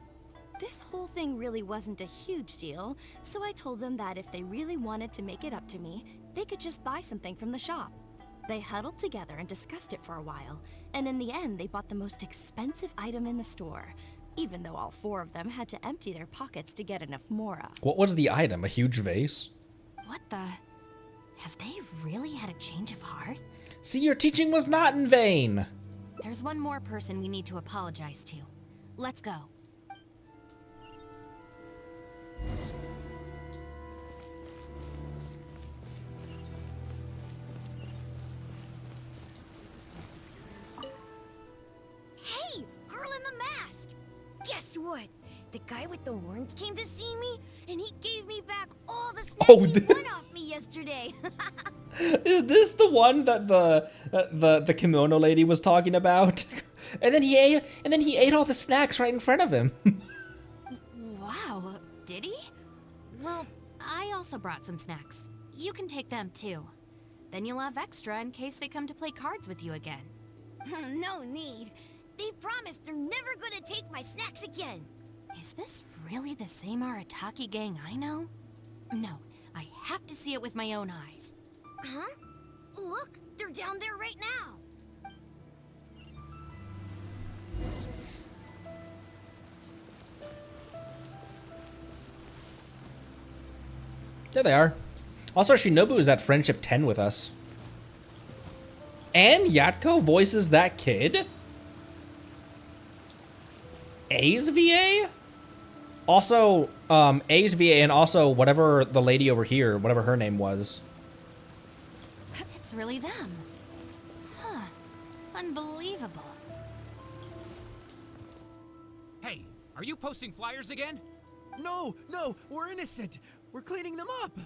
This whole thing really wasn't a huge deal, so I told them that if they really wanted to make it up to me, they could just buy something from the shop. They huddled together and discussed it for a while, and in the end they bought the most expensive item in the store, even though all four of them had to empty their pockets to get enough mora. What was the item? A huge vase? What the? Have they really had a change of heart? See, your teaching was not in vain. There's one more person we need to apologize to. Let's go. Hey, girl in the mask! Guess what? The guy with the horns came to see me, and he gave me back all the snacks he won off me yesterday. Is this the one that the kimono lady was talking about? And then he ate all the snacks right in front of him. Wow, did he? Well, I also brought some snacks. You can take them too. Then you'll have extra in case they come to play cards with you again. No need. They promised they're never gonna take my snacks again. Is this really the same Arataki gang I know? No, I have to see it with my own eyes. Huh? Look, they're down there right now. There they are. Also, Shinobu is at Friendship 10 with us. And Yatko voices that kid? A's VA? Also, A's VA and also whatever the lady over here, whatever her name was. It's really them. Huh. Unbelievable. Hey, are you posting flyers again? No, we're innocent. We're cleaning them up.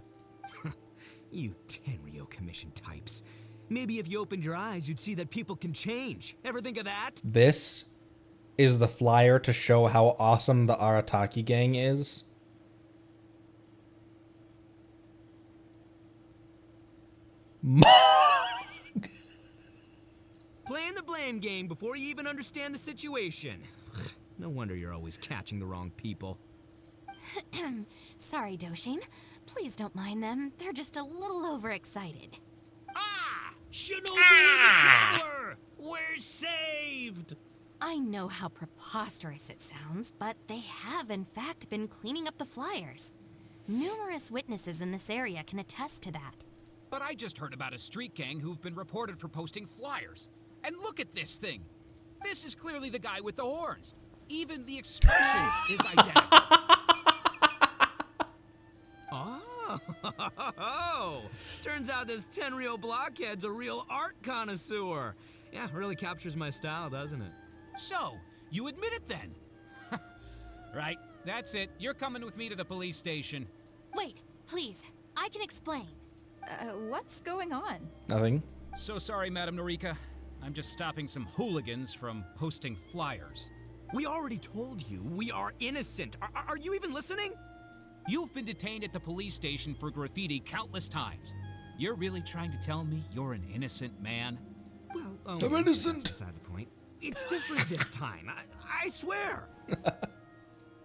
You Tenryo Commission types. Maybe if you opened your eyes, you'd see that people can change. Ever think of that? This is the flyer to show how awesome the Arataki gang is. Playing the blame game before you even understand the situation. No wonder you're always catching the wrong people. Sorry, Doshin. Please don't mind them. They're just a little overexcited. Shinobu the Traveler! We're saved! I know how preposterous it sounds, but they have in fact been cleaning up the flyers. Numerous witnesses in this area can attest to that. But I just heard about a street gang who've been reported for posting flyers. And look at this thing. This is clearly the guy with the horns. Even the expression is identical. Oh, turns out this Tenryo blockhead's a real art connoisseur. Yeah, really captures my style, doesn't it? So, you admit it then? Right, that's it. You're coming with me to the police station. Wait, please. I can explain. What's going on? Nothing. So sorry, Madam Norika. I'm just stopping some hooligans from posting flyers. We already told you we are innocent. Are you even listening? You've been detained at the police station for graffiti countless times. You're really trying to tell me you're an innocent man? Well, I'm innocent. That's beside the point. It's different this time. I swear.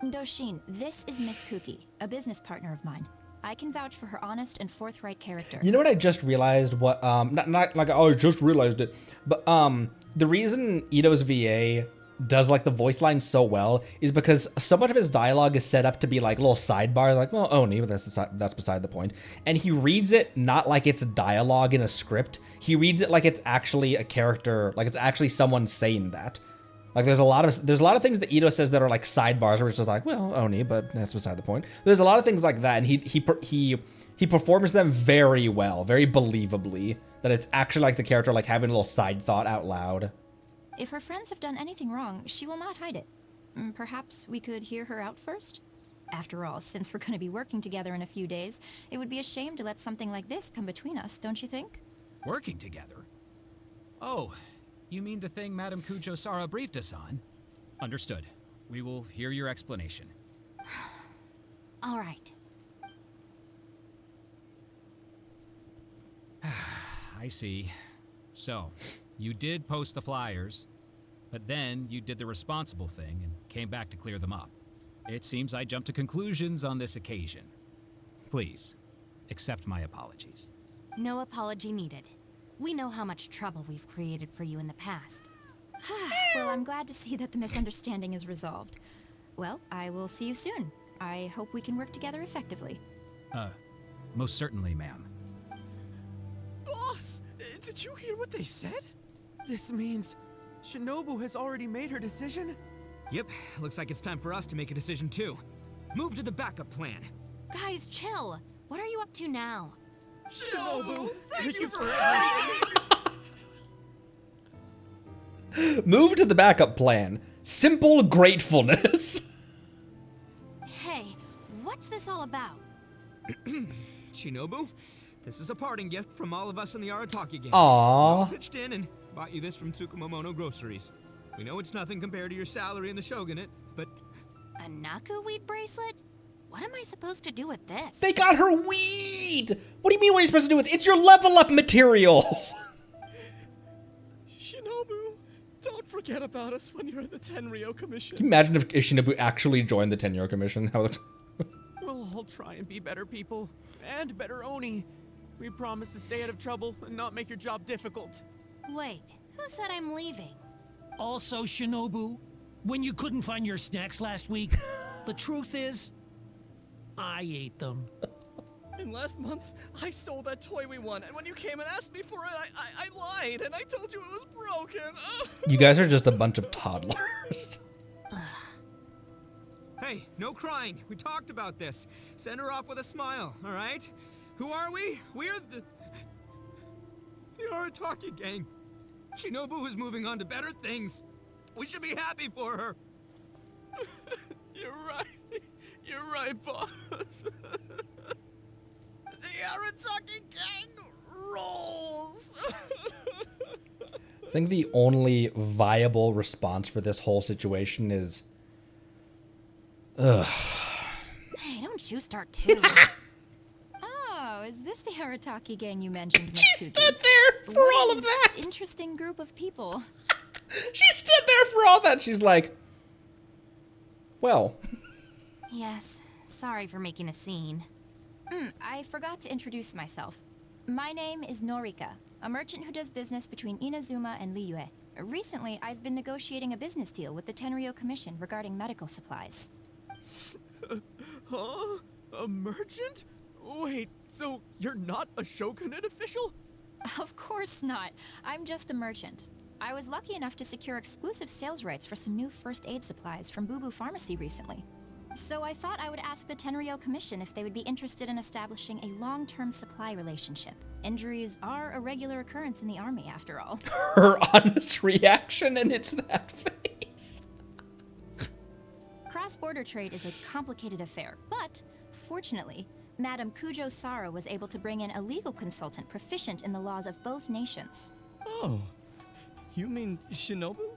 Doshin, this is Miss Kuki, a business partner of mine. I can vouch for her honest and forthright character. You know what I just realized? What not like I just realized it, but the reason Ito's VA does like the voice line so well is because so much of his dialogue is set up to be like little sidebars, like well Oni, but that's beside the point. And he reads it not like it's dialogue in a script. He reads it like it's actually a character, like it's actually someone saying that. Like there's a lot of things that Ito says that are like sidebars, where it's just like, well, Oni, but that's beside the point. There's a lot of things like that, and he performs them very well, very believably. That it's actually like the character like having a little side thought out loud. If her friends have done anything wrong, she will not hide it. Perhaps we could hear her out first? After all, since we're going to be working together in a few days, it would be a shame to let something like this come between us, don't you think? Working together? Oh, you mean the thing Madame Kujo-Sara briefed us on? Understood. We will hear your explanation. All right. I see. So, you did post the flyers, but then you did the responsible thing and came back to clear them up. It seems I jumped to conclusions on this occasion. Please, accept my apologies. No apology needed. We know how much trouble we've created for you in the past. Well, I'm glad to see that the misunderstanding is resolved. Well, I will see you soon. I hope we can work together effectively. Most certainly, ma'am. Boss, did you hear what they said? This means Shinobu has already made her decision? Yep, looks like it's time for us to make a decision too. Move to the backup plan. Guys, chill. What are you up to now? Shinobu, thank you for everything! Move to the backup plan. Simple gratefulness. Hey, what's this all about? Shinobu, this is a parting gift from all of us in the Arataki gang. Aww. We all pitched in and bought you this from Tsukumomono Groceries. We know it's nothing compared to your salary in the Shogunate, but... A Naku weed bracelet? What am I supposed to do with this? They got her weed! What do you mean what are you supposed to do with it? It's your level up material! Shinobu, don't forget about us when you're at the Tenryo Commission. Can you imagine if Shinobu actually joined the Tenryo Commission? We'll all try and be better people, and better Oni. We promise to stay out of trouble and not make your job difficult. Wait, who said I'm leaving? Also, Shinobu, when you couldn't find your snacks last week, the truth is, I ate them. And last month, I stole that toy we won, and when you came and asked me for it, I lied, and I told you it was broken. You guys are just a bunch of toddlers. Hey, no crying. We talked about this. Send her off with a smile, all right? Who are we? We're the Arataki gang. Shinobu is moving on to better things. We should be happy for her. You're right. You're right, boss. The Arataki gang rolls. I think the only viable response for this whole situation is... Ugh. Hey, don't you start too. Oh, is this the Arataki gang you mentioned, Miss She Kuki? stood there for all of that! Interesting group of people. She stood there for all that! She's like... Well... Yes, sorry for making a scene. I forgot to introduce myself. My name is Norika, a merchant who does business between Inazuma and Liyue. Recently, I've been negotiating a business deal with the Tenryo Commission regarding medical supplies. Huh? A merchant? Wait, so you're not a Shogunate official? Of course not. I'm just a merchant. I was lucky enough to secure exclusive sales rights for some new first aid supplies from Boo Boo Pharmacy recently. So I thought I would ask the Tenryou Commission if they would be interested in establishing a long-term supply relationship. Injuries are a regular occurrence in the army, after all. Her honest reaction, and it's that face. Cross-border trade is a complicated affair, but fortunately, Madame Kujo Sara was able to bring in a legal consultant proficient in the laws of both nations. Oh, you mean Shinobu?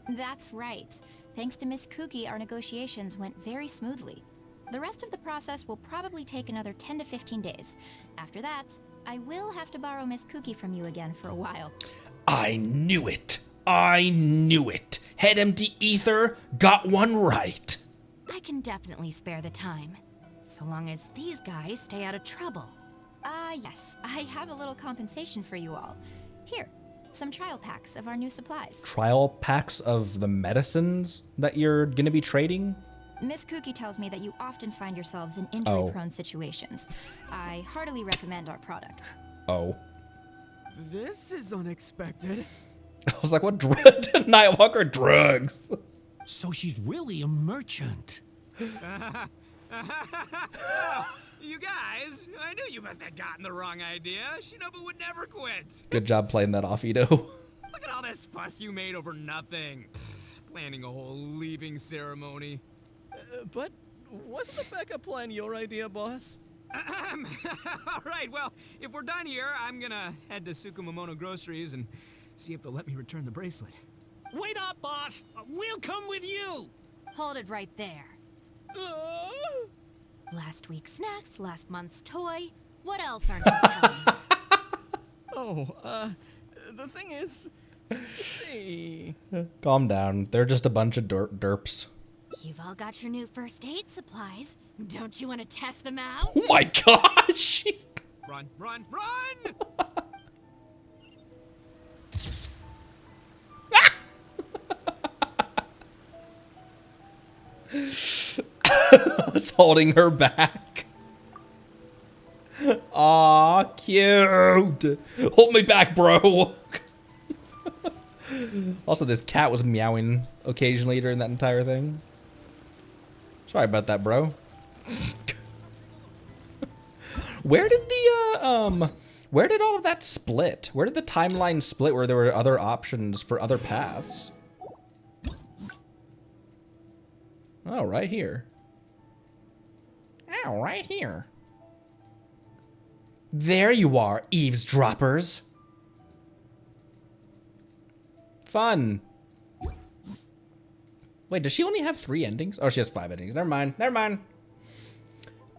That's right. Thanks to Miss Kuki, our negotiations went very smoothly. The rest of the process will probably take another 10 to 15 days. After that, I will have to borrow Miss Kuki from you again for a while. I knew it. I knew it. Head empty ether, got one right. I can definitely spare the time, so long as these guys stay out of trouble. Yes, I have a little compensation for you all. Here, some trial packs of our new supplies. Trial packs of the medicines that you're gonna be trading? Miss Kuki tells me that you often find yourselves in injury-prone situations. I heartily recommend our product. Oh. This is unexpected. I was like, what Nightwalker drugs? So she's really a merchant. You guys, I knew you must have gotten the wrong idea. Shinobu would never quit. Good job playing that off, Ito. Look at all this fuss you made over nothing. Planning a whole leaving ceremony. But wasn't the backup plan your idea, boss? All right, well, if we're done here, I'm gonna head to Tsukumomono Groceries and see if they'll let me return the bracelet. Wait up, boss. We'll come with you. Hold it right there. Last week's snacks, last month's toy. What else aren't you telling me? Oh, the thing is, see. Calm down. They're just a bunch of derps. You've all got your new first aid supplies. Don't you want to test them out? Oh my gosh! Run, run, run! I was holding her back. Aw, cute. Hold me back, bro. Also, this cat was meowing occasionally during that entire thing. Sorry about that, bro. Where did the where did all of that split? Where did the timeline split where there were other options for other paths? Oh, right here. Oh, right here. There you are, eavesdroppers. Fun. Wait, does she only have 3 endings? Oh, she has 5 endings. Never mind. Never mind.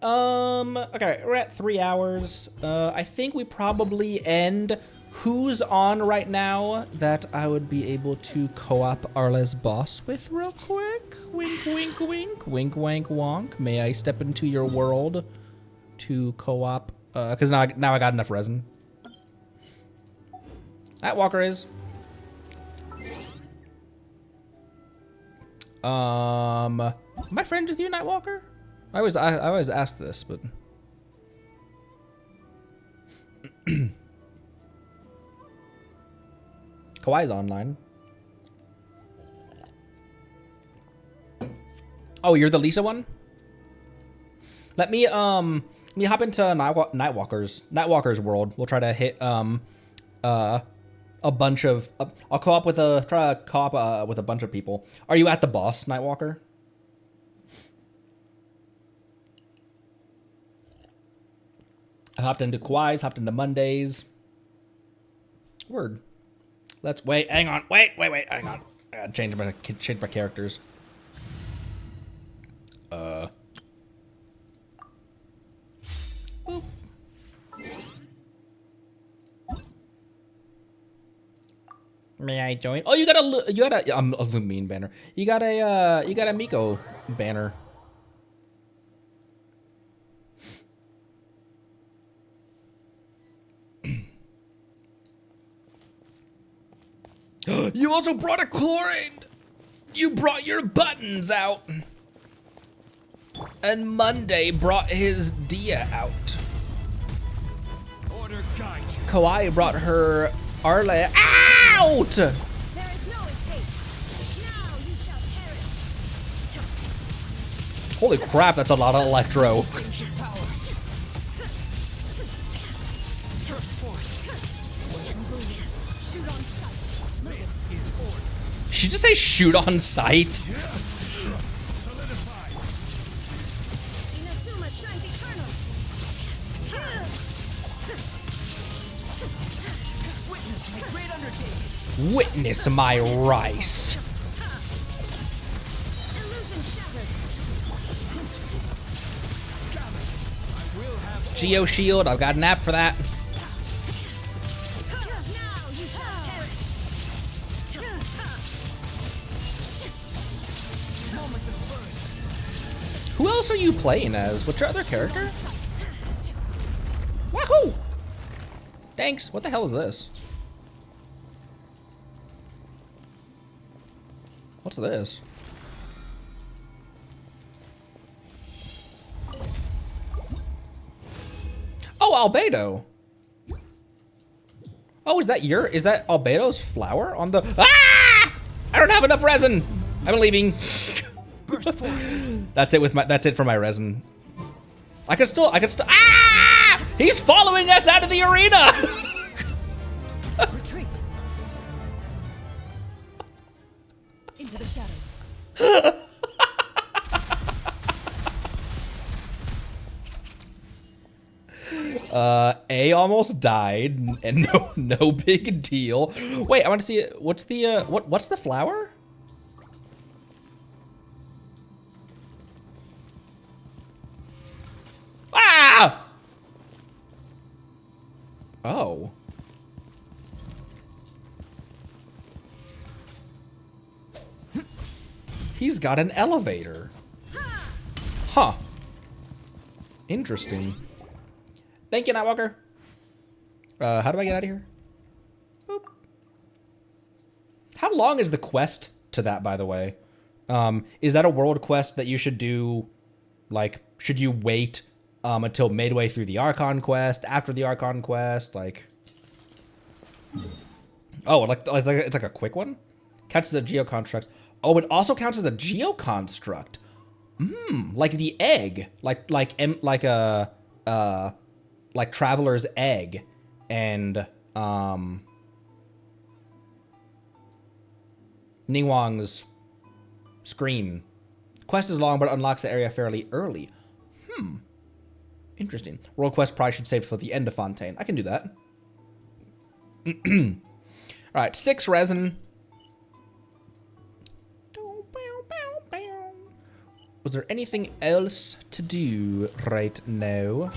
Okay, we're at 3 hours. I think we probably end. Who's on right now that I would be able to co-op Arla's boss with real quick? Wink, wink, wink. Wink, wank, wonk. May I step into your world to co-op? Because now I got enough resin. Nightwalker is. Am I friends with you, Nightwalker? I always ask this, but Kawaii's online. Oh, you're the Lisa one? Let me hop into Nightwalker's world. We'll try to hit a bunch of I'll co-op with a bunch of people. Are you at the boss, Nightwalker? I hopped into Kawaii's, hopped into Mondays. Word. Let's wait. Hang on. Wait. Hang on. I gotta change my characters. Boop. May I join? Oh, you got a Lumine banner. You got a Miko banner. You also brought a chlorine. You brought your buttons out. And Monday brought his Dia out. Kawaii brought her Arle out! There is no escape. Now you shall perish. Holy crap, that's a lot of electro. Did she just say shoot on sight? Inazuma shines eternal. Witness my great undertaking. Witness my rice. Illusion shattered. Geo shield, I've got an app for that. Now you shall perish. Who else are you playing as? What's your other character? Wahoo! Thanks. What the hell is this? What's this? Oh, Albedo. Oh, is that Albedo's flower on the... Ah! I don't have enough resin. I'm leaving. That's it for my resin. I could still, ah! He's following us out of the arena! Retreat. Into the shadows. A almost died, and no big deal. Wait, I want to see it. What's the flower? Ah! Oh. He's got an elevator. Huh. Interesting. Thank you, Nightwalker. How do I get out of here? Boop. How long is the quest to that, by the way? Is that a world quest that you should do? Like, should you wait until midway through the Archon quest, after the Archon quest? Like, oh, it's like a quick one? Counts as a geoconstruct. Oh, it also counts as a geoconstruct. Like the egg, like Traveler's Egg, and Ningguang's Screen. Quest is long, but unlocks the area fairly early. Interesting. World quest probably should save for the end of Fontaine. I can do that. All right, 6 resin. Was there anything else to do right now?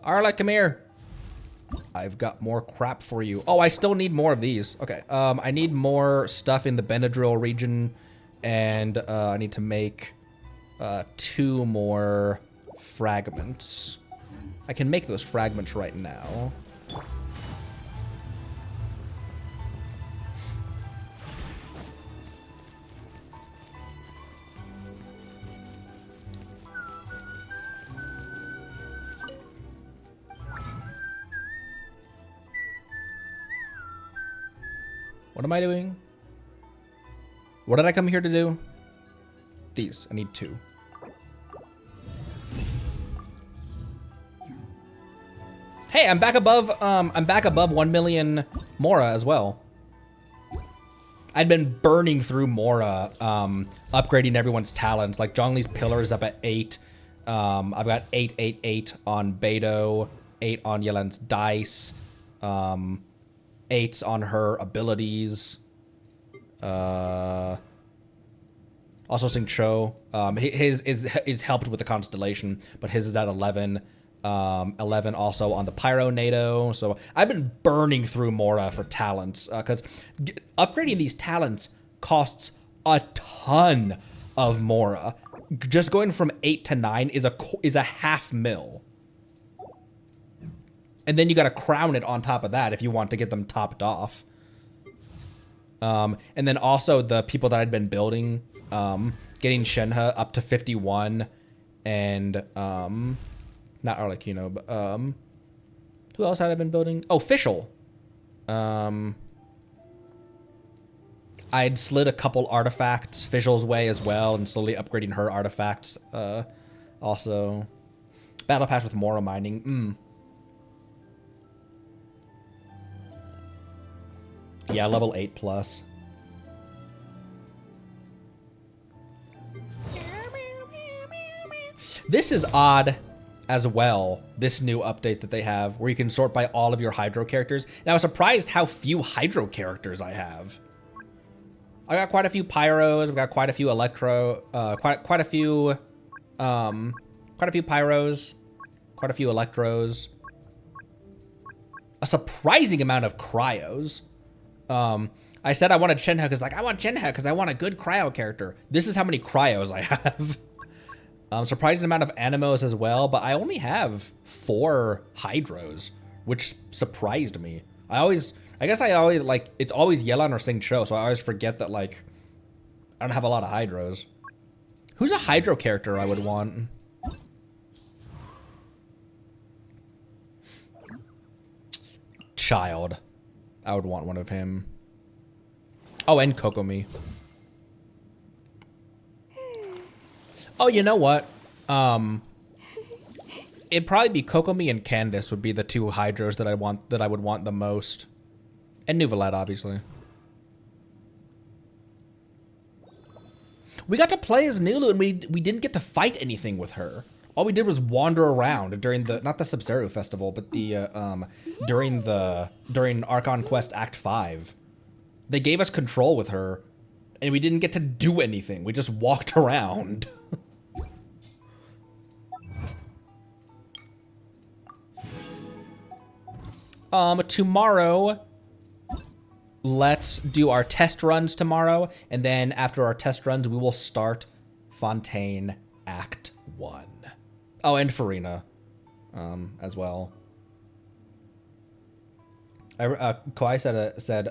Arla, come here. I've got more crap for you. Oh, I still need more of these. Okay, I need more stuff in the Benadryl region, and I need to make 2 more fragments. I can make those fragments right now. What am I doing? What did I come here to do? These. I need 2. Hey, I'm back above 1 million Mora as well. I'd been burning through Mora, upgrading everyone's talents. Like Zhongli's pillar is up at 8. I've got 8, 8, 8 on Beidou, 8 on Yelen's dice. 8s on her abilities. Also Sing Cho. His is helped with the constellation, but his is at 11. 11 also on the Pyro NATO. So I've been burning through Mora for talents, because upgrading these talents costs a ton of Mora. Just going from 8 to 9 is a $500,000. And then you got to crown it on top of that if you want to get them topped off. And then also the people that I'd been building, getting Shenhe up to 51, and not Arlecchino, but who else had I been building? Oh, Fischl. I'd slid a couple artifacts Fischl's way as well, and slowly upgrading her artifacts. Also, battle pass with Mora mining. Yeah, level 8+. This is odd as well, this new update that they have, where you can sort by all of your Hydro characters. And I was surprised how few Hydro characters I have. I got quite a few Pyros, I've got quite a few Electro, quite a few Pyros, quite a few Electros. A surprising amount of Cryos. I said I wanted Shenhe because I want Shenhe because I want a good Cryo character. This is how many Cryos I have. Surprising amount of Animos as well, but I only have 4 Hydros, which surprised me. I guess I always, like, it's always Yelan or Sing Cho, so I always forget that, like, I don't have a lot of Hydros. Who's a Hydro character I would want? Child. I would want one of him. Oh, and Kokomi. Oh, you know what? It'd probably be Kokomi and Candace would be the 2 Hydros that I would want the most. And Nuvalet, obviously. We got to play as Nulu, and we didn't get to fight anything with her. All we did was wander around during the, not the Sub-Zero Festival, but the during Archon Quest Act 5. They gave us control with her, and we didn't get to do anything. We just walked around. Tomorrow, let's do our test runs tomorrow, and then after our test runs, we will start Fontaine Act 1. Oh, and Farina, as well. Kawhi said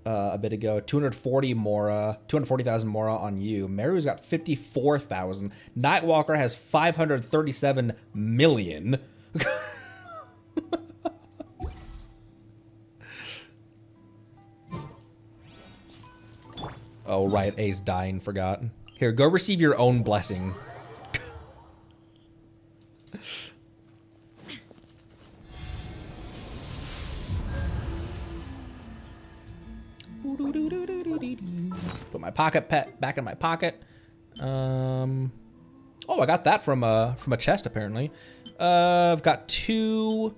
a bit ago, 240,000 Mora on you. Meru's got 54,000. Nightwalker has 537 million. Oh, right. A's dying. Forgot. Here, go receive your own blessing. Put my pocket pet back in my pocket. Oh, I got that from a chest, apparently. I've got 2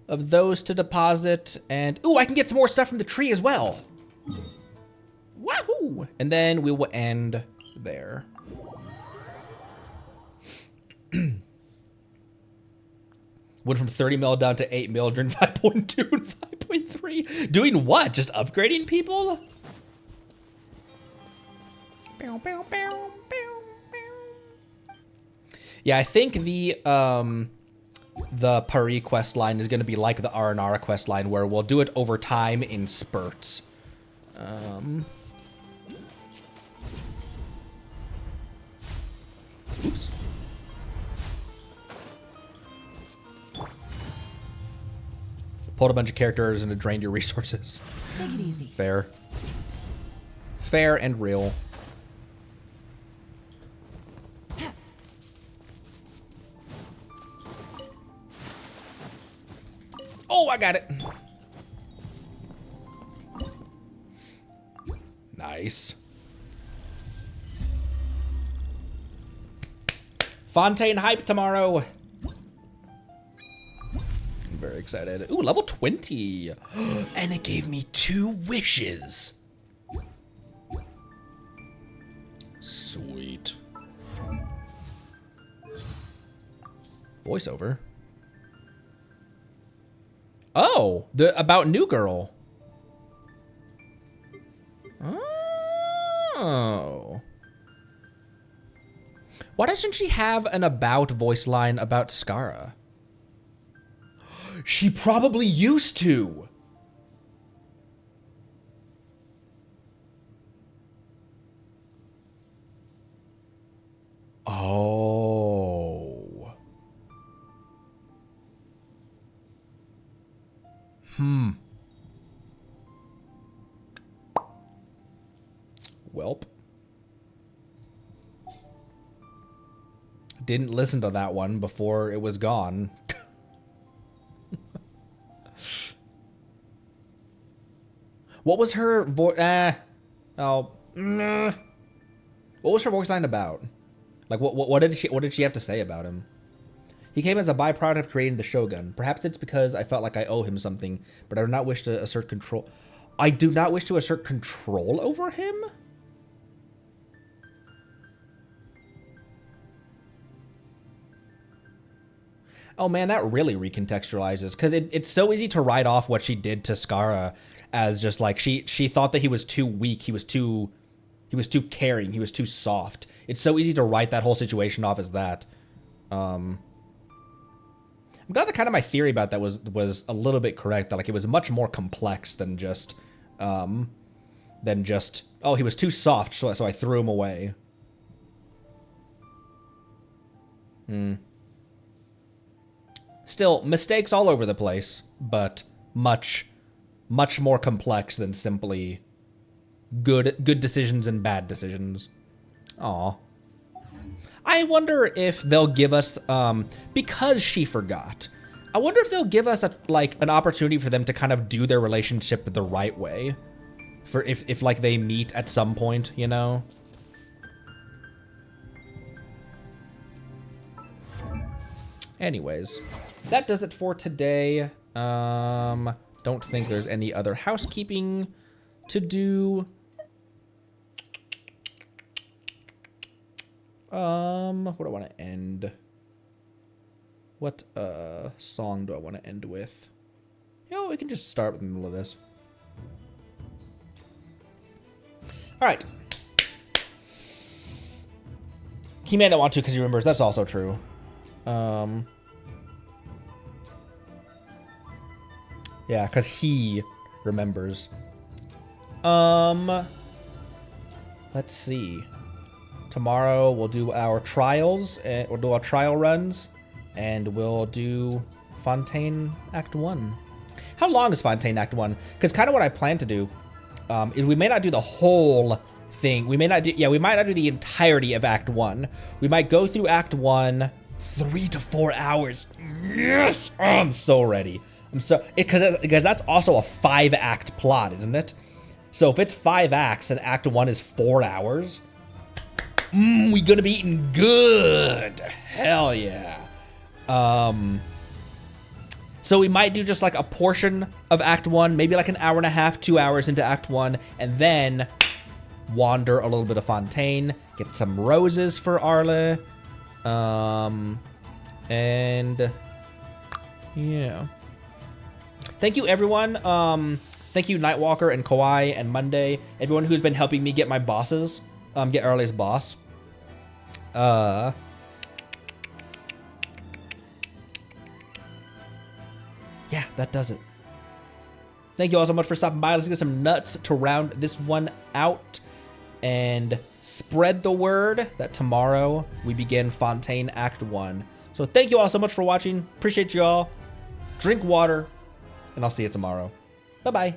of those to deposit. And, ooh, I can get some more stuff from the tree as well. Wahoo! And then we will end there. Went from 30 mil down to 8 mil during 5.2 and 5.3. Doing what? Just upgrading people? Yeah, I think the Paris quest line is going to be like the Aranara quest line, where we'll do it over time in spurts. Oops. Pulled a bunch of characters and it drained your resources. Take it easy. Fair. Fair and real. Oh, I got it. Nice. Fontaine hype tomorrow. I'm very excited. Ooh, level 20. And it gave me 2 wishes. Sweet. Voiceover. Oh, about New Girl. Oh. Why doesn't she have an about voice line about Skara? She probably used to. Oh. Welp. Didn't listen to that one before it was gone. What was her voice? What was her voice line about? Like, what did she have to say about him? He came as a byproduct of creating the Shogun. Perhaps it's because I felt like I owe him something, but I do not wish to assert control. I do not wish to assert control over him? Oh man, that really recontextualizes, because it's so easy to write off what she did to Skara as just like she thought that he was too weak, he was too caring, he was too soft. It's so easy to write that whole situation off as that. I'm glad that kind of my theory about that was a little bit correct, that like it was much more complex than just oh, he was too soft, so I threw him away. Still, mistakes all over the place, but much more complex than simply good decisions and bad decisions. Aw. I wonder if they'll give us, because she forgot, I wonder if they'll give us an opportunity for them to kind of do their relationship the right way. For if like they meet at some point, you know? Anyways, that does it for today. Don't think there's any other housekeeping to do. What do I want to end? What song do I want to end with? You know, we can just start with the middle of this. All right. He may not want to because he remembers. That's also true. Yeah, because he remembers. Let's see. Tomorrow we'll do our trials, and we'll do our trial runs, and we'll do Fontaine Act 1. How long is Fontaine Act 1? Because kind of what I plan to do is we may not do the whole thing. We may not do, yeah, we might not do the entirety of Act 1. We might go through Act 1, 3 to 4 hours. Yes! Oh, I'm so ready. Because that's also a 5-act plot, isn't it? So if it's 5 acts and Act 1 is 4 hours, we gonna be eating good. Hell yeah. So we might do just like a portion of Act 1, maybe like an hour and a half, 2 hours into Act 1, and then wander a little bit of Fontaine, get some roses for Arle, and yeah. Thank you, everyone. Thank you, Nightwalker and Kawhi and Monday, everyone who's been helping me get my bosses, get Arle's boss. Yeah, that does it. Thank you all so much for stopping by. Let's get some nuts to round this one out and spread the word that tomorrow we begin Fontaine Act 1. So thank you all so much for watching. Appreciate you all. Drink water, and I'll see you tomorrow. Bye-bye.